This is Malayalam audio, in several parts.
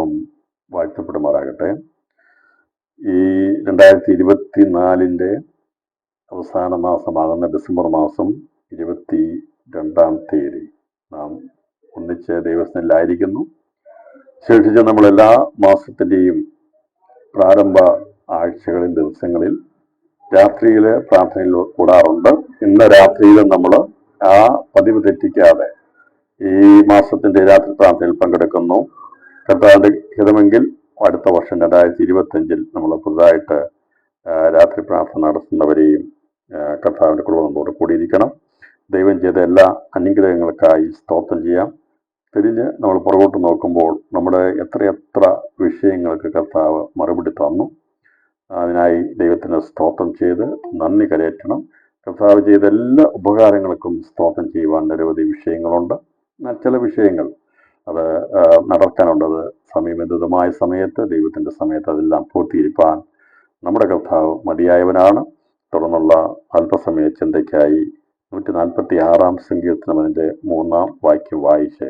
നാമം വാഴ്ത്തപ്പെടുമാറാകട്ടെ. ഈ 2024 അവസാന മാസമാകുന്ന ഡിസംബർ മാസം 22-ാം തീയതി നാം ഒന്നിച്ച് ദൈവസ്ഥനിലായിരിക്കുന്നു. ശേഷിച്ച നമ്മളെല്ലാ മാസത്തിൻ്റെയും പ്രാരംഭ ആഴ്ചകളിൽ ദിവസങ്ങളിൽ രാത്രിയിലെ പ്രാർത്ഥനയിൽ കൂടാറുണ്ട്. ഇന്ന് രാത്രിയിൽ നമ്മൾ ആ പതിവ് തെറ്റിക്കാതെ ഈ മാസത്തിന്റെ രാത്രി പ്രാർത്ഥനയിൽ പങ്കെടുക്കുന്നു. കർത്താവിന്റെ ഹിതമെങ്കിൽ അടുത്ത വർഷം 2025 നമ്മൾ പുതുതായിട്ട് രാത്രി പ്രാർത്ഥന നടത്തുന്നവരെയും കർത്താവിന്റെ കൃപ നമ്മോട് കൂടിയിരിക്കണം. ദൈവം ചെയ്ത എല്ലാ അനുഗ്രഹങ്ങൾക്കായി സ്തോത്രം ചെയ്യാം. തിരിഞ്ഞ് നമ്മൾ പുറകോട്ട് നോക്കുമ്പോൾ നമ്മുടെ എത്രയെത്ര വിഷയങ്ങൾക്ക് കർത്താവ് മറുപടി തന്നു. അതിനായി ദൈവത്തിന് സ്തോത്രം ചെയ്ത് നന്ദി കരയറ്റണം. കർത്താവ് ചെയ്ത എല്ലാ ഉപകാരങ്ങൾക്കും സ്തോത്രം ചെയ്യുവാൻ നിരവധി വിഷയങ്ങളുണ്ട്. ചില വിഷയങ്ങൾ അത് നടക്കാനുള്ളത് സമയബന്ധിതമായ സമയത്ത്, ദൈവത്തിൻ്റെ സമയത്ത് അതെല്ലാം പൂർത്തീകരിപ്പാൻ നമ്മുടെ കർത്താവ് മതിയായവനാണ്. തുടർന്നുള്ള അല്പസമയ ചിന്തയ്ക്കായി 146-ാം സങ്കീർത്തനം അതിൻ്റെ 3-ാം വാക്യം വായിച്ച്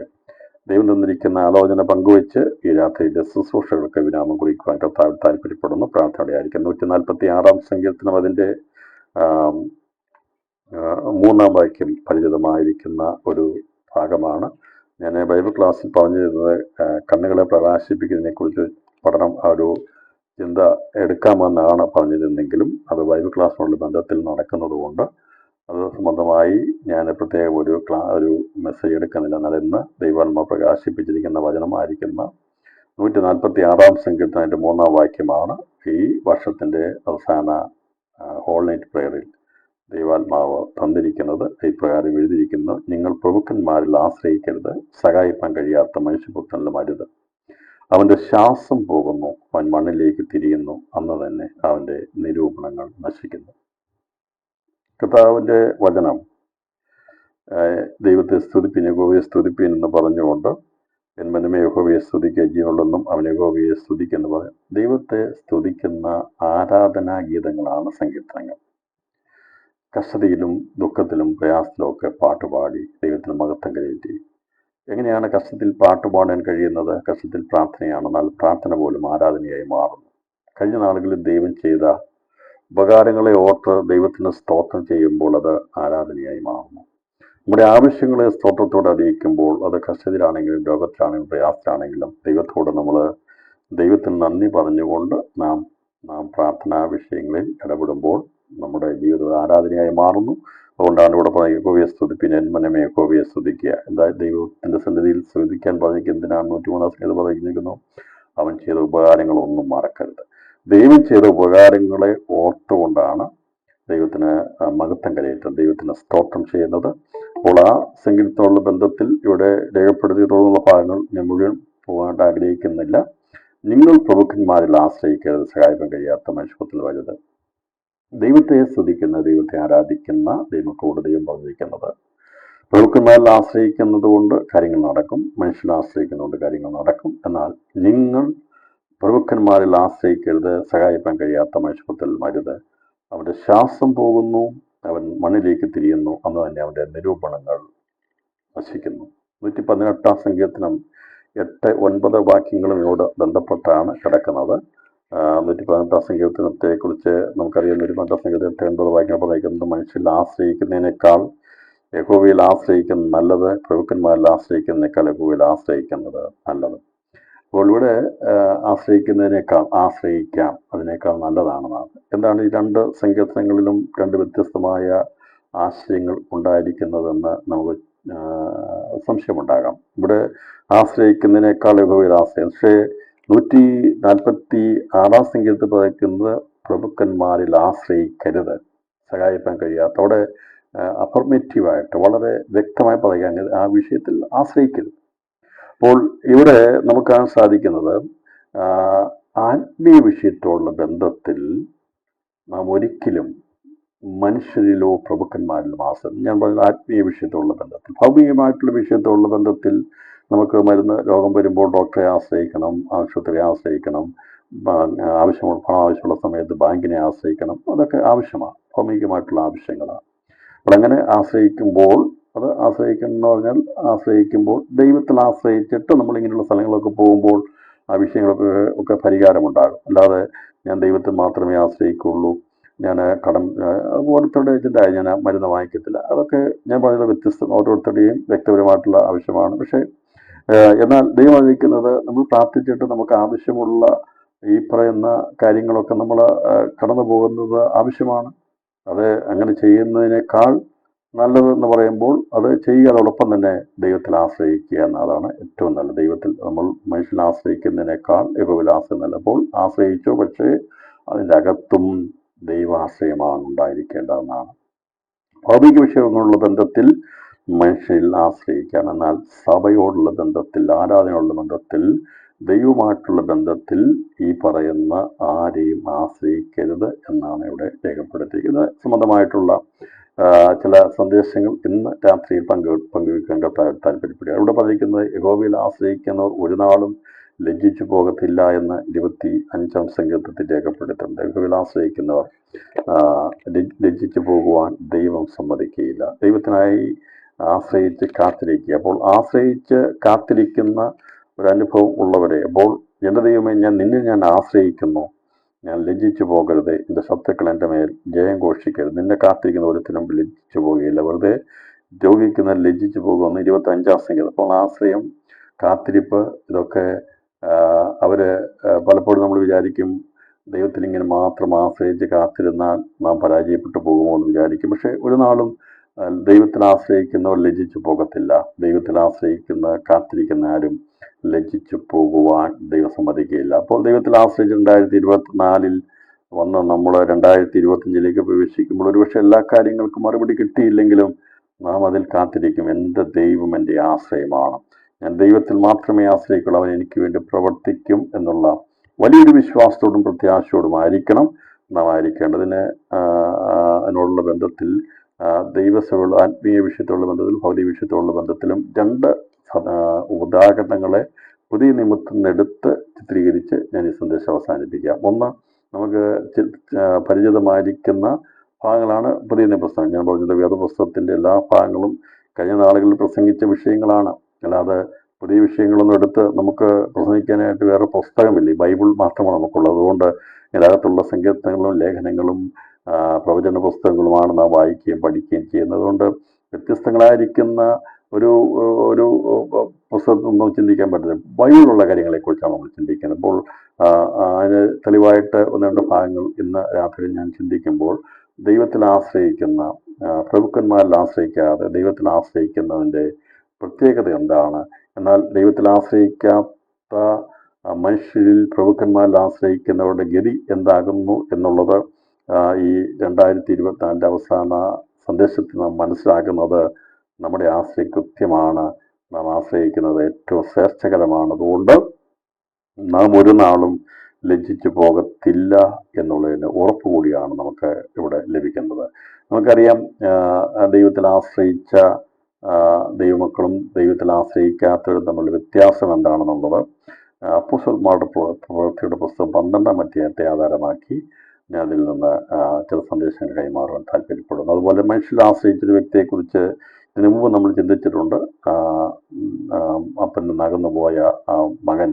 ദൈവം തന്നിരിക്കുന്ന ആലോചന പങ്കുവെച്ച് ഈ രാത്രിയിലെ ശുശ്രൂഷകൾക്ക് വിരാമം കുറിക്കുവാൻ കർത്താവ് താല്പര്യപ്പെടുന്നു. പ്രാർത്ഥനയായിരിക്കും. 146-ാം സങ്കീർത്തനം അതിൻ്റെ 3-ാം വാക്യം പരിചിതമായിരിക്കുന്ന ഒരു ഭാഗമാണ്. ഞാൻ ബൈബിൾ ക്ലാസ്സിൽ പറഞ്ഞിരുന്നത് കണ്ണുകളെ പ്രകാശിപ്പിക്കുന്നതിനെക്കുറിച്ച് പഠനം ഒരു ചിന്ത എടുക്കാമെന്നാണ് പറഞ്ഞിരുന്നെങ്കിലും അത് ബൈബിൾ ക്ലാസ്സിനുള്ള ബന്ധത്തിൽ നടക്കുന്നത് കൊണ്ട് അത് സംബന്ധമായി ഞാൻ പ്രത്യേകം ഒരു മെസ്സേജ് എടുക്കുന്നില്ല. എന്നാൽ ഇന്ന് ദൈവാത്മ പ്രകാശിപ്പിച്ചിരിക്കുന്ന വചനമായിരിക്കുന്ന 146-ാം സങ്കീർത്തനത്തിൻ്റെ 3-ാം വാക്യമാണ് ഈ വർഷത്തിൻ്റെ അവസാന ഹോൾ നൈറ്റ് പ്രയറിൽ ദൈവാത്മാവ് തന്നിരിക്കുന്നത്. ഇപ്രകാരം എഴുതിയിരിക്കുന്നു: നിങ്ങൾ പ്രഭുക്കന്മാരിൽ ആശ്രയിക്കരുത്, സഹായിപ്പാൻ കഴിയാത്ത മനുഷ്യപുത്രനിലും അരുത്. അവൻ്റെ ശ്വാസം പോകുന്നു, അവൻ മണ്ണിലേക്ക് തിരിയുന്നു, അന്ന് തന്നെ അവൻ്റെ നിരൂപണങ്ങൾ നശിക്കുന്നു. കർത്താവിൻ്റെ വചനം ദൈവത്തെ സ്തുതിപ്പിൻ, യഹോവയെ സ്തുതിപ്പിൻ എന്ന് പറഞ്ഞുകൊണ്ട് എന്മനമേ യഹോവയെ സ്തുതിക്കുക, ജീവനുള്ളെന്നും അവൻ യഹോവയെ സ്തുതിക്കെന്ന് പറയും. ദൈവത്തെ സ്തുതിക്കുന്ന ആരാധനാ ഗീതങ്ങളാണ് സങ്കീർത്തനങ്ങൾ. കഷ്ടതയിലും ദുഃഖത്തിലും പ്രയാസത്തിലും ഒക്കെ പാട്ടുപാടി ദൈവത്തിന് മഹത്വം കരയറ്റി. എങ്ങനെയാണ് കഷ്ടത്തിൽ പാട്ടുപാടാൻ കഴിയുന്നത്? കഷ്ടത്തിൽ പ്രാർത്ഥനയാണ്. എന്നാൽ പ്രാർത്ഥന പോലും ആരാധനയായി മാറുന്നു. കഴിഞ്ഞ നാളുകളിൽ ദൈവം ചെയ്ത ഉപകാരങ്ങളെ ഓർത്ത് ദൈവത്തിന് സ്തോത്രം ചെയ്യുമ്പോൾ അത് ആരാധനയായി മാറുന്നു. നമ്മുടെ ആവശ്യങ്ങളെ സ്തോത്രത്തോടെ അറിയിക്കുമ്പോൾ അത് കഷ്ടത്തിലാണെങ്കിലും രോഗത്തിലാണെങ്കിലും പ്രയാസത്തിലാണെങ്കിലും ദൈവത്തിന് നന്ദി പറഞ്ഞുകൊണ്ട് നാം പ്രാർത്ഥനാ വിഷയങ്ങളിൽ ഇടപെടുമ്പോൾ നമ്മുടെ ജീവിതം ആരാധനയായി മാറുന്നു. അതുകൊണ്ടാണ് ഇവിടെ പറയുന്നത് യഹോവയെ സ്തുതിപ്പിൻ, എന്മനമേ യഹോവയെ സ്തുതിക്കുക. എന്തായാലും ദൈവത്തിന്റെ സന്നിധിയിൽ സ്തുതിക്കാൻ പറഞ്ഞിരിക്കുന്നതിനാണ് 103-ാം സങ്കീർത്തനം പറഞ്ഞിരിക്കുന്നു, അവൻ ചെയ്ത ഉപകാരങ്ങളൊന്നും മറക്കരുത്. ദൈവം ചെയ്ത ഉപകാരങ്ങളെ ഓർത്തുകൊണ്ടാണ് ദൈവത്തിന് മഹത്വം കരയേറ്റം, ദൈവത്തിന് സ്തോത്രം ചെയ്യുന്നത്. അപ്പോൾ ആ സങ്കീർത്തനമുള്ള ബന്ധത്തിൽ ഇവിടെ രേഖപ്പെടുത്തിയിട്ടുള്ള ഭാഗങ്ങൾ ഞാൻ മുഴുവൻ പോകാനായിട്ട് ആഗ്രഹിക്കുന്നില്ല. നിങ്ങൾ പ്രഭുക്കന്മാരിൽ ആശ്രയിക്കരുത്, സഹായിക്കാൻ കഴിയാത്ത മനുഷ്യപുത്രനിലും അരുത്. ദൈവത്തെ സ്തുതിക്കുന്ന, ദൈവത്തെ ആരാധിക്കുന്ന ദൈവത്തോട് ദൈവം പറഞ്ഞിരിക്കുന്നത് പ്രഭുക്കന്മാരിൽ ആശ്രയിക്കുന്നത് കൊണ്ട് കാര്യങ്ങൾ നടക്കും, മനുഷ്യനെ ആശ്രയിക്കുന്നതുകൊണ്ട് കാര്യങ്ങൾ നടക്കും. എന്നാൽ നിങ്ങൾ പ്രഭുക്കന്മാരിൽ ആശ്രയിക്കരുത്, സഹായിക്കാൻ കഴിയാത്ത മനുഷ്യപുത്രനിലും അരുത്. അവൻ്റെ ശ്വാസം പോകുന്നു, അവൻ മണ്ണിലേക്ക് തിരിയുന്നു, അന്ന് തന്നെ അവൻ്റെ നിരൂപണങ്ങൾ നശിക്കുന്നു. 118-ാം സങ്കീർത്തനം 8-9 വാക്യങ്ങളോട് ബന്ധപ്പെട്ടാണ് കിടക്കുന്നത്. 118-ാം സങ്കീർത്തനത്തെക്കുറിച്ച് നമുക്കറിയാം. 118-ാം സങ്കീർത്തനം 8-9 വാക്യങ്ങൾ പറയുന്നത് മനുഷ്യരിൽ ആശ്രയിക്കുന്നതിനേക്കാൾ യഹോവയിൽ ആശ്രയിക്കുന്നത് നല്ലത്, പ്രഭുക്കന്മാരിൽ ആശ്രയിക്കുന്നതിനേക്കാൾ യഹോവയിൽ ആശ്രയിക്കുന്നത് നല്ലത്. അപ്പോൾ ഇവിടെ ആശ്രയിക്കാം, അതിനേക്കാൾ നല്ലതാണെന്നാണ്. എന്താണ് ഈ രണ്ട് സങ്കീർത്തനങ്ങളിലും രണ്ട് വ്യത്യസ്തമായ ആശയങ്ങൾ ഉണ്ടായിരിക്കുന്നതെന്ന് നമുക്ക് സംശയമുണ്ടാകാം. ഇവിടെ ആശ്രയിക്കുന്നതിനേക്കാൾ യഹോവയിൽ ആശ്രയം. പക്ഷേ 146-ാം സങ്കീർത്തനത്തിൽ പറയുന്നത് പ്രഭുക്കന്മാരിൽ ആശ്രയിക്കരുത്, സഹായിക്കാൻ കഴിയാത്ത. അവിടെ അഫർമേറ്റീവായിട്ട് വളരെ വ്യക്തമായി പറയാൻ ആ വിഷയത്തിൽ ആശ്രയിക്കരുത്. അപ്പോൾ ഇവിടെ നമുക്ക് കാണാൻ സാധിക്കുന്നത് ആത്മീയ വിഷയത്തോടുള്ള ബന്ധത്തിൽ നാം ഒരിക്കലും മനുഷ്യരിലോ പ്രഭുക്കന്മാരിലോ ആശ്രയം. ഞാൻ പറയുന്നത് ആത്മീയ വിഷയത്തോടുള്ള ബന്ധത്തിൽ. ഭൗതികമായിട്ടുള്ള വിഷയത്തോടുള്ള ബന്ധത്തിൽ നമുക്ക് രോഗം വരുമ്പോൾ ഡോക്ടറെ ആശ്രയിക്കണം, ആശുപത്രിയെ ആശ്രയിക്കണം, ആവശ്യമുള്ള സമയത്ത് ബാങ്കിനെ ആശ്രയിക്കണം. അതൊക്കെ ആവശ്യമാണ്, ഭൗമികമായിട്ടുള്ള ആവശ്യങ്ങളാണ്. അപ്പോൾ അങ്ങനെ ആശ്രയിക്കുമ്പോൾ ആശ്രയിക്കുമ്പോൾ ദൈവത്തിൽ ആശ്രയിച്ചിട്ട് നമ്മളിങ്ങനെയുള്ള സ്ഥലങ്ങളൊക്കെ പോകുമ്പോൾ ആ വിഷയങ്ങൾക്ക് പരിഹാരമുണ്ടാകും. അല്ലാതെ ഞാൻ ദൈവത്തിൽ മാത്രമേ ആശ്രയിക്കുള്ളൂ, ഞാൻ ഓരോരുത്തരുടെ ചിന്ത, ഞാൻ മരുന്ന് വാങ്ങിക്കത്തില്ല, അതൊക്കെ ഞാൻ പറയുന്നത് വ്യത്യസ്തം, ഓരോരുത്തരുടെയും വ്യക്തിപരമായിട്ടുള്ള ആവശ്യമാണ്. പക്ഷേ എന്നാൽ ദൈവം അറിയിക്കുന്നത് നമ്മൾ പ്രാർത്ഥിച്ചിട്ട് നമുക്ക് ആവശ്യമുള്ള ഈ പറയുന്ന കാര്യങ്ങളൊക്കെ നമ്മൾ കടന്നു പോകുന്നത് ആവശ്യമാണ്. അത് അങ്ങനെ ചെയ്യുന്നതിനേക്കാൾ നല്ലതെന്ന് പറയുമ്പോൾ അത് ചെയ്യുക, അതോടൊപ്പം തന്നെ ദൈവത്തിൽ ആശ്രയിക്കുക എന്നതാണ് ഏറ്റവും നല്ലത്. ദൈവത്തിൽ നമ്മൾ മനുഷ്യനെ ആശ്രയിക്കുന്നതിനേക്കാൾ യഹോവയിൽ ആശ്രയം നല്ലത്. അപ്പോൾ ആശ്രയിച്ചു, പക്ഷേ അതിൻ്റെ അകത്തും ദൈവാശ്രയമാണ് ഉണ്ടായിരിക്കേണ്ടതെന്നാണ്. ഭൗതിക വിഷയങ്ങളുള്ള ബന്ധത്തിൽ മനുഷ്യരിൽ ആശ്രയിക്കാം, എന്നാൽ സഭയോടുള്ള ബന്ധത്തിൽ, ആരാധനയോടുള്ള ബന്ധത്തിൽ, ദൈവമായിട്ടുള്ള ബന്ധത്തിൽ ഈ പറയുന്ന ആരെയും ആശ്രയിക്കരുത് എന്നാണ് ഇവിടെ രേഖപ്പെടുത്തിയിരിക്കുന്നത്. സംബന്ധമായിട്ടുള്ള ചില സന്ദേശങ്ങൾ ഇന്ന് രാത്രിയിൽ പങ്കുവെക്കാൻ താല്പര്യപ്പെടുക. ഇവിടെ പറഞ്ഞിരിക്കുന്നത് യഹോവയിൽ ആശ്രയിക്കുന്നവർ ഒരു നാളും ലജ്ജിച്ചു പോകത്തില്ല എന്ന് 25-ാം സങ്കീർത്തനത്തിൽ രേഖപ്പെടുത്തുന്നുണ്ട്. യഹോവയിൽ ആശ്രയിക്കുന്നവർ ലജ്ജിച്ചു പോകുവാൻ ദൈവം സമ്മതിക്കുകയില്ല. ദൈവത്തിനായി ആശ്രയിച്ച് കാത്തിരിക്കുക. അപ്പോൾ ആശ്രയിച്ച് കാത്തിരിക്കുന്ന ഒരനുഭവം ഉള്ളവരെ, അപ്പോൾ എൻ്റെ ദൈവമേ, ഞാൻ ആശ്രയിക്കുന്നു, ഞാൻ ലജ്ജിച്ചു പോകരുത്, എൻ്റെ ശത്രുക്കൾ എൻ്റെ മേൽ ജയം ഘോഷിക്കരുത്, നിന്നെ കാത്തിരിക്കുന്ന ഒരുത്തിനും ലജ്ജിച്ചു പോകുകയില്ല, വെറുതെ രോഗിക്കുന്ന ലജ്ജിച്ചു പോകുമെന്ന് 25-ാം സങ്കീർത്തനം. അപ്പോൾ ആശ്രയം, കാത്തിരിപ്പ്, ഇതൊക്കെ പലപ്പോഴും നമ്മൾ വിചാരിക്കും ദൈവത്തിൽ ഇങ്ങനെ മാത്രം ആശ്രയിച്ച് കാത്തിരുന്നാൽ നാം പരാജയപ്പെട്ടു പോകുമോ എന്ന് വിചാരിക്കും. പക്ഷെ ഒരു നാളും ദൈവത്തിൽ ആശ്രയിക്കുന്നവർ ലജ്ജിച്ചു പോകത്തില്ല. ദൈവത്തിൽ കാത്തിരിക്കുന്ന ആരും ലജ്ജിച്ചു പോകുവാൻ ദൈവം സമ്മതിക്കുകയില്ല. അപ്പോൾ ദൈവത്തിൽ ആശ്രയിച്ച് 2024 വന്ന് നമ്മൾ 2025 പ്രവേശിക്കുമ്പോൾ ഒരുപക്ഷെ എല്ലാ കാര്യങ്ങൾക്കും മറുപടി കിട്ടിയില്ലെങ്കിലും നാം അതിൽ കാത്തിരിക്കും. എൻ്റെ ദൈവം എൻ്റെ ആശ്രയമാണ്, ഞാൻ ദൈവത്തിൽ മാത്രമേ ആശ്രയിക്കുള്ളൂ, അവൻ എനിക്ക് വേണ്ടി പ്രവർത്തിക്കും എന്നുള്ള വലിയൊരു വിശ്വാസത്തോടും പ്രത്യാശയോടും ആയിരിക്കണം നാം ആയിരിക്കേണ്ടതിന്. അതിനോടുള്ള ബന്ധത്തിൽ ദൈവസഭയുള്ള ആത്മീയ വിഷയത്തോടുള്ള ബന്ധത്തിലും ഭൗതിക വിഷയത്തോടുള്ള ബന്ധത്തിലും രണ്ട് ഉദാഹരണങ്ങളെ പുതിയ നിയമത്തിൽ നിന്നെടുത്ത് ചിത്രീകരിച്ച് ഞാൻ ഈ സന്ദേശം അവസാനിപ്പിക്കാം. ഒന്ന്, നമുക്ക് പരിചിതമായിരിക്കുന്ന ഭാഗങ്ങളാണ് പുതിയ നിയമപുസ്തകം. ഞാൻ പറഞ്ഞത് വേദപുസ്തകത്തിൻ്റെ എല്ലാ ഭാഗങ്ങളും കഴിഞ്ഞ നാളുകളിൽ പ്രസംഗിച്ച വിഷയങ്ങളാണ്. അല്ലാതെ പുതിയ വിഷയങ്ങളൊന്നും എടുത്ത് നമുക്ക് പ്രസംഗിക്കാനായിട്ട് വേറെ പുസ്തകമില്ല, ബൈബിൾ മാത്രമാണ് നമുക്കുള്ളത്. അതുകൊണ്ട് ഇതിനകത്തുള്ള സങ്കീർത്തനങ്ങളും ലേഖനങ്ങളും പ്രവചന പുസ്തകങ്ങളുമാണ് നാം വായിക്കുകയും പഠിക്കുകയും ചെയ്യുന്നത്. അതുകൊണ്ട് വ്യത്യസ്തങ്ങളായിരിക്കുന്ന ഒരു ഒരു പുസ്തകത്തൊന്നും ചിന്തിക്കാൻ പറ്റില്ല. ബൈബിളിലുള്ള കാര്യങ്ങളെക്കുറിച്ചാണ് നമ്മൾ ചിന്തിക്കുന്നത്. അപ്പോൾ അതിന് തെളിവായിട്ട് ഒന്ന് രണ്ട് ഭാഗങ്ങൾ ഇന്ന് രാത്രി ഞാൻ ചിന്തിക്കുമ്പോൾ, ദൈവത്തിൽ ആശ്രയിക്കുന്ന, പ്രഭുക്കന്മാരിൽ ആശ്രയിക്കാതെ ദൈവത്തിൽ ആശ്രയിക്കുന്നതിൻ്റെ പ്രത്യേകത എന്താണ്, എന്നാൽ ദൈവത്തിൽ ആശ്രയിക്കാത്ത മനുഷ്യരിൽ പ്രഭുക്കന്മാരിൽ ആശ്രയിക്കുന്നവരുടെ ഗതി എന്താകുന്നു എന്നുള്ളത് ഈ 2024 അവസാന സന്ദേശത്തിൽ നാം മനസ്സിലാക്കുന്നത് നമ്മുടെ ആശ്രയം കൃത്യമാണ്. നാം ആശ്രയിക്കുന്നത് ഏറ്റവും ശ്രേഷ്ഠകരമാണ്. അതുകൊണ്ട് നാം ഒരു നാളും ലജ്ജിച്ചു പോകത്തില്ല എന്നുള്ളതിന് ഉറപ്പ് കൂടിയാണ് നമുക്ക് ഇവിടെ ലഭിക്കുന്നത്. നമുക്കറിയാം ദൈവത്തിൽ ആശ്രയിച്ച ദൈവമക്കളും ദൈവത്തിൽ ആശ്രയിക്കാത്തവരും തമ്മിലുള്ള വ്യത്യാസം എന്താണെന്നുള്ളത് അപ്പോസ്തലന്മാരുടെ പ്രവൃത്തിയുടെ പുസ്തകം 12-ാം അധ്യായത്തെ ആധാരമാക്കി ഞാൻ അതിൽ നിന്ന് ചില സന്ദേശങ്ങൾ കൈമാറാൻ താല്പര്യപ്പെടുന്നു. അതുപോലെ മനുഷ്യരെ ആശ്രയിച്ചൊരു വ്യക്തിയെക്കുറിച്ച് ഇതിനു മുമ്പ് നമ്മൾ ചിന്തിച്ചിട്ടുണ്ട്. അപ്പൻ നകന്നുപോയ മകൻ,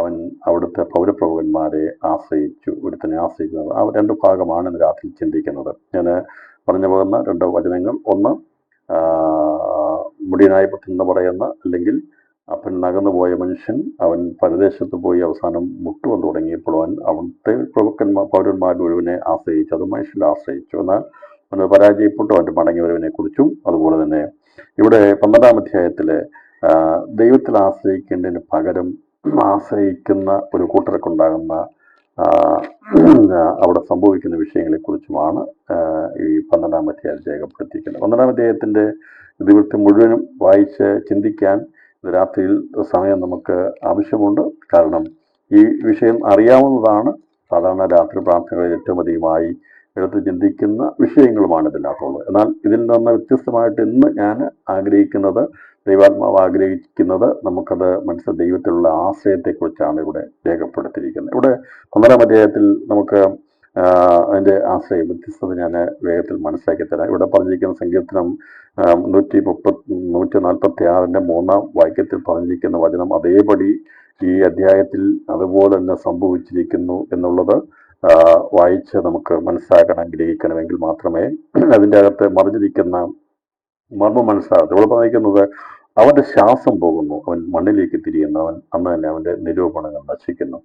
അവൻ അവിടുത്തെ പൗരപ്രഭുക്കന്മാരെ ആശ്രയിച്ചു, ഒരുത്തനെ ആശ്രയിക്കുന്നത്. ആ രണ്ട് ഭാഗമാണ് ഇന്ന് രാത്രി ചിന്തിക്കുന്നത്. ഞാൻ പറഞ്ഞു പോകുന്ന രണ്ട് വചനങ്ങൾ, ഒന്ന് മുടിയനായ പുത്രൻ എന്ന് പറയുന്ന, അല്ലെങ്കിൽ അപ്പൻ നകന്നുപോയ മനുഷ്യൻ, അവൻ പരദേശത്ത് പോയി അവസാനം മുട്ടുവന്ന് തുടങ്ങിയപ്പോൾ അവിടുത്തെ പൗരന്മാർ ഒരുവനെ ആശ്രയിച്ചു, അത് മനുഷ്യനെ ആശ്രയിച്ചു. എന്നാൽ അവന് പരാജയപ്പെട്ടു, അവൻ്റെ മടങ്ങിവരവിനെ കുറിച്ചും. അതുപോലെ തന്നെ ഇവിടെ 12-ാം അധ്യായത്തില് ദൈവത്തിൽ ആശ്രയിക്കേണ്ടതിന് പകരം ആശ്രയിക്കുന്ന ഒരു കൂട്ടർക്കുണ്ടാകുന്ന അവിടെ സംഭവിക്കുന്ന വിഷയങ്ങളെക്കുറിച്ചുമാണ് ഈ 12-ാം അധ്യായം രേഖപ്പെടുത്തിയിരിക്കുന്നത്. 12-ാം അധ്യായത്തിൻ്റെ ദിവസം മുഴുവനും വായിച്ച് ചിന്തിക്കാൻ രാത്രിയിൽ സമയം നമുക്ക് ആവശ്യമുണ്ട്. കാരണം ഈ വിഷയം അറിയാവുന്നതാണ്. സാധാരണ രാത്രി പ്രാർത്ഥനകളിൽ ഏറ്റവും അധികമായി എടുത്ത് ചിന്തിക്കുന്ന വിഷയങ്ങളുമാണ് ഇതിനകത്തുള്ളത്. എന്നാൽ ഇതിൽ നിന്ന് വ്യത്യസ്തമായിട്ട് ഇന്ന് ഞാൻ ആഗ്രഹിക്കുന്നത്, ദൈവാത്മാവ് ആഗ്രഹിക്കുന്നത്, നമുക്കത് മനസ്സിൽ ദൈവത്തിലുള്ള ആശ്രയത്തെക്കുറിച്ചാണ് ഇവിടെ രേഖപ്പെടുത്തിയിരിക്കുന്നത്. ഇവിടെ 12-ാം അധ്യായത്തിൽ നമുക്ക് അതിൻ്റെ ആശ്രയം വ്യത്യസ്തത ഞാൻ വേഗത്തിൽ മനസ്സിലാക്കി തരാം. ഇവിടെ പറഞ്ഞിരിക്കുന്ന സങ്കീർത്തനം 146-ന്റെ 3-ാം വാക്യത്തിൽ പറഞ്ഞിരിക്കുന്ന വചനം അതേപടി ഈ അധ്യായത്തിൽ അതുപോലെ തന്നെ സംഭവിച്ചിരിക്കുന്നു എന്നുള്ളത് വായിച്ച് നമുക്ക് മനസ്സിലാക്കണം, ഗ്രഹിക്കണമെങ്കിൽ മാത്രമേ അതിൻ്റെ അകത്ത് മറിഞ്ഞിരിക്കുന്ന മർമ്മം മനസ്സിലാകത്തുള്ളൂ. ഇവിടെ പറഞ്ഞിരിക്കുന്നത് അവന്റെ ശ്വാസം പോകുന്നു, അവൻ മണ്ണിലേക്ക് തിരിയുന്നവൻ, അന്ന് തന്നെ അവന്റെ നിരൂപണങ്ങൾ നശിക്കുന്നു.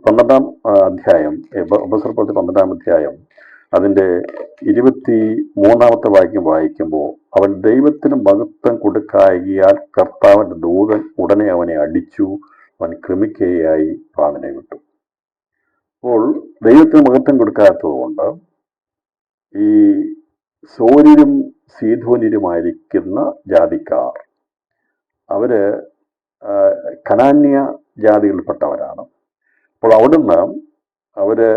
12-ാം അധ്യായം, ഉപസർപ്പത്തിൽ 12-ാം അധ്യായം അതിന്റെ 23-ാമത്തെ വാക്യം വായിക്കുമ്പോൾ, അവൻ ദൈവത്തിന് മഹത്വം കൊടുക്കായികയാൽ കർത്താവിന്റെ ദൂതൻ ഉടനെ അവനെ അടിച്ചു, അവൻ കൃമിക്കയായി പ്രാണനെ വിട്ടു. അപ്പോൾ ദൈവത്തിന് മഹത്വം കൊടുക്കാത്തത് കൊണ്ട് ഈ സോര്യരും സീധോന്യരുമായിരിക്കുന്ന ജാതിക്കാർ അവര് കനാന്യ ജാതികളിൽപ്പെട്ടവരാണ്. അപ്പോൾ അവിടുന്ന് അവര്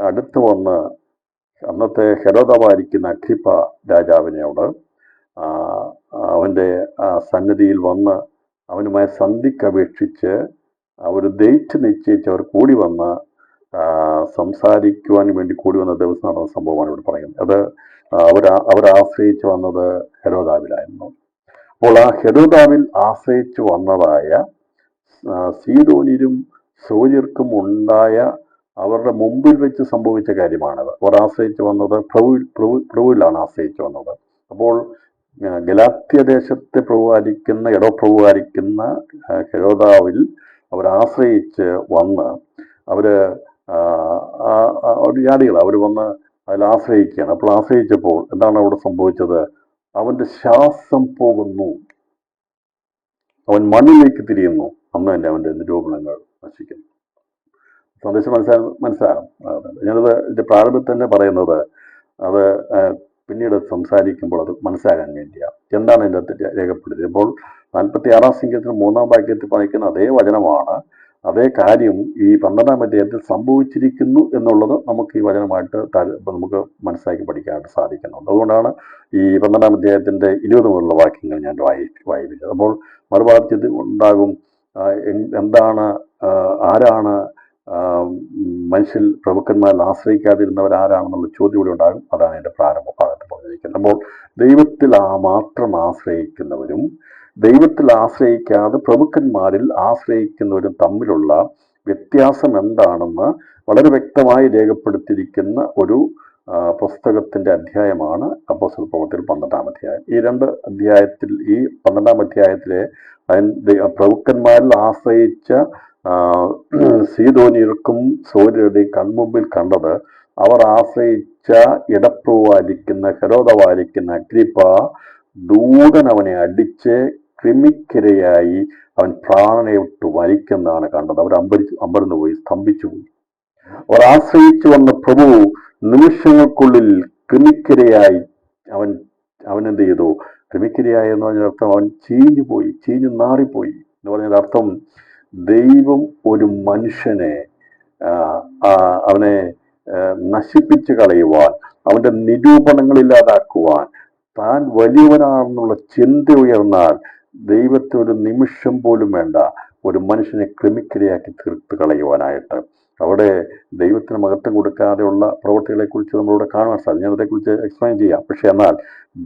അടുത്ത് വന്ന് അന്നത്തെ ഹെരോദാവായിരിക്കുന്ന അഗ്രിപ്പ രാജാവിനോട് അവന്റെ സന്നിധിയിൽ വന്ന് അവനുമായി സന്ധിക്കപേക്ഷിച്ച് അവർ ഡേറ്റ് നിശ്ചയിച്ച് അവർ കൂടി വന്ന് സംസാരിക്കുവാൻ വേണ്ടി കൂടി വന്ന ദിവസം നടന്ന സംഭവമാണ് ഇവിടെ പറയുന്നത്. അത് അവരാശ്രയിച്ചു വന്നത് ഹെരോദാവിലായിരുന്നു. അപ്പോൾ ആ ഹെരോദാവിൽ ആശ്രയിച്ചു വന്നതായ സീദോന്യരും സോര്യർക്കും ഉണ്ടായ അവരുടെ മുമ്പിൽ വെച്ച് സംഭവിച്ച കാര്യമാണത്. അവർ ആശ്രയിച്ചു വന്നത് പ്രഭുവിലാണ് ആശ്രയിച്ചു വന്നത്. അപ്പോൾ ഗലാത്യ ദേശത്തെ പ്രഭുവായിരിക്കുന്ന ഹെരോദാവിൽ അവർ ആശ്രയിച്ച് വന്ന് ജാതികൾ അവർ വന്ന് അതിൽ ആശ്രയിക്കുകയാണ്. അപ്പോൾ ആശ്രയിച്ചപ്പോൾ എന്താണ് അവിടെ സംഭവിച്ചത്? അവന്റെ ശ്വാസം പോകുന്നു, അവൻ മണ്ണിലേക്ക് തിരിയുന്നു, അന്ന് തന്നെ അവന്റെ നിരൂപണങ്ങൾ നശിക്കുന്നു. സന്ദേശം മനസ്സിലാകും. ഞാനത് ഇതിന്റെ പ്രാരംഭത്തിൽ തന്നെ പറയുന്നത് അത് പിന്നീട് സംസാരിക്കുമ്പോൾ അത് മനസ്സിലാകാൻ വേണ്ടിയാണ്. എന്താണ് ഇതിൻ്റെ അകത്ത് രേഖപ്പെടുത്തിയത്? ഇപ്പോൾ 46-ാം സംഖ്യത്തിൽ 3-ാം വാക്യത്തിൽ പറയുന്ന അതേ വചനമാണ്, അതേ കാര്യം ഈ 12-ാം അധ്യായത്തിൽ സംഭവിച്ചിരിക്കുന്നു എന്നുള്ളത് നമുക്ക് ഈ വചനമായിട്ട് നമുക്ക് മനസ്സിലാക്കി പഠിക്കാനായിട്ട് സാധിക്കുന്നുണ്ട്. അതുകൊണ്ടാണ് ഈ 12-ാം അധ്യായത്തിന്റെ 20 മുതലുള്ള വാക്യങ്ങൾ ഞാൻ വായിപ്പിച്ചത്. അപ്പോൾ മറുഭാഗത്തിൽ ഉണ്ടാകും എന്താണ്, ആരാണ് മനുഷ്യൽ പ്രഭുക്കന്മാരിൽ ആശ്രയിക്കാതിരുന്നവർ ആരാണെന്നുള്ള ചോദ്യം കൂടി ഉണ്ടാകും. അതാണ് എൻ്റെ പ്രാരംഭ ഭാഗത്ത് പറഞ്ഞിരിക്കുന്നത്. അപ്പോൾ ദൈവത്തിൽ മാത്രം ആശ്രയിക്കുന്നവരും ദൈവത്തിൽ ആശ്രയിക്കാതെ പ്രഭുക്കന്മാരിൽ ആശ്രയിക്കുന്നവരും തമ്മിലുള്ള വ്യത്യാസം എന്താണെന്ന് വളരെ വ്യക്തമായി രേഖപ്പെടുത്തിയിരിക്കുന്ന ഒരു പുസ്തകത്തിന്റെ അധ്യായമാണ് അപ്പോസ്തല പ്രവൃത്തികൾ 12-ാം അധ്യായം. ഈ 2 അധ്യായത്തിൽ, ഈ 12-ാം അധ്യായത്തിലെ പ്രഭുക്കന്മാരിൽ ആശ്രയിച്ച സീദോന്യർക്കും സോര്യരുടെയും കൺമുമ്പിൽ കണ്ടത്, അവർ ആശ്രയിച്ച ഇടപ്രഭുവായിരിക്കുന്ന ഹെരോദാവായിരിക്കുന്ന അഗ്രിപ്പ ദൂതൻ അവനെ അടിച്ച് കൃമിക്കിരയായി അവൻ പ്രാണനെ വിട്ടു മരിക്കുന്നതാണ് കണ്ടത്. അവർ അമ്പരന്ന് പോയി, സ്തംഭിച്ചു പോയി. അവർ ആശ്രയിച്ചു വന്ന പ്രഭു നിമിഷങ്ങൾക്കുള്ളിൽ കൃമിക്കിരയായി അവനെന്ത് ചെയ്തു? കൃമിക്കിരയായി എന്ന് പറഞ്ഞതിനർത്ഥം അവൻ ചീഞ്ഞു നാറിപ്പോയി എന്ന് പറഞ്ഞതിനർത്ഥം ദൈവം ഒരു മനുഷ്യനെ അവനെ നശിപ്പിച്ചു കളയുവാൻ, അവന്റെ നിരൂപണങ്ങളില്ലാതാക്കുവാൻ, താൻ വലിയവനാണെന്നുള്ള ചിന്ത ഉയർന്നാൽ ദൈവത്തെ ഒരു നിമിഷം പോലും വേണ്ട ഒരു മനുഷ്യനെ ക്രിമിക്കിരയാക്കി തീർത്ത് കളയുവാനായിട്ട്. അവിടെ ദൈവത്തിന് മഹത്വം കൊടുക്കാതെയുള്ള പ്രവൃത്തികളെ കുറിച്ച് നമ്മളിവിടെ കാണാൻ സാധിക്കും. ഞാൻ അതേക്കുറിച്ച് എക്സ്പ്ലെയിൻ ചെയ്യാം. പക്ഷെ എന്നാൽ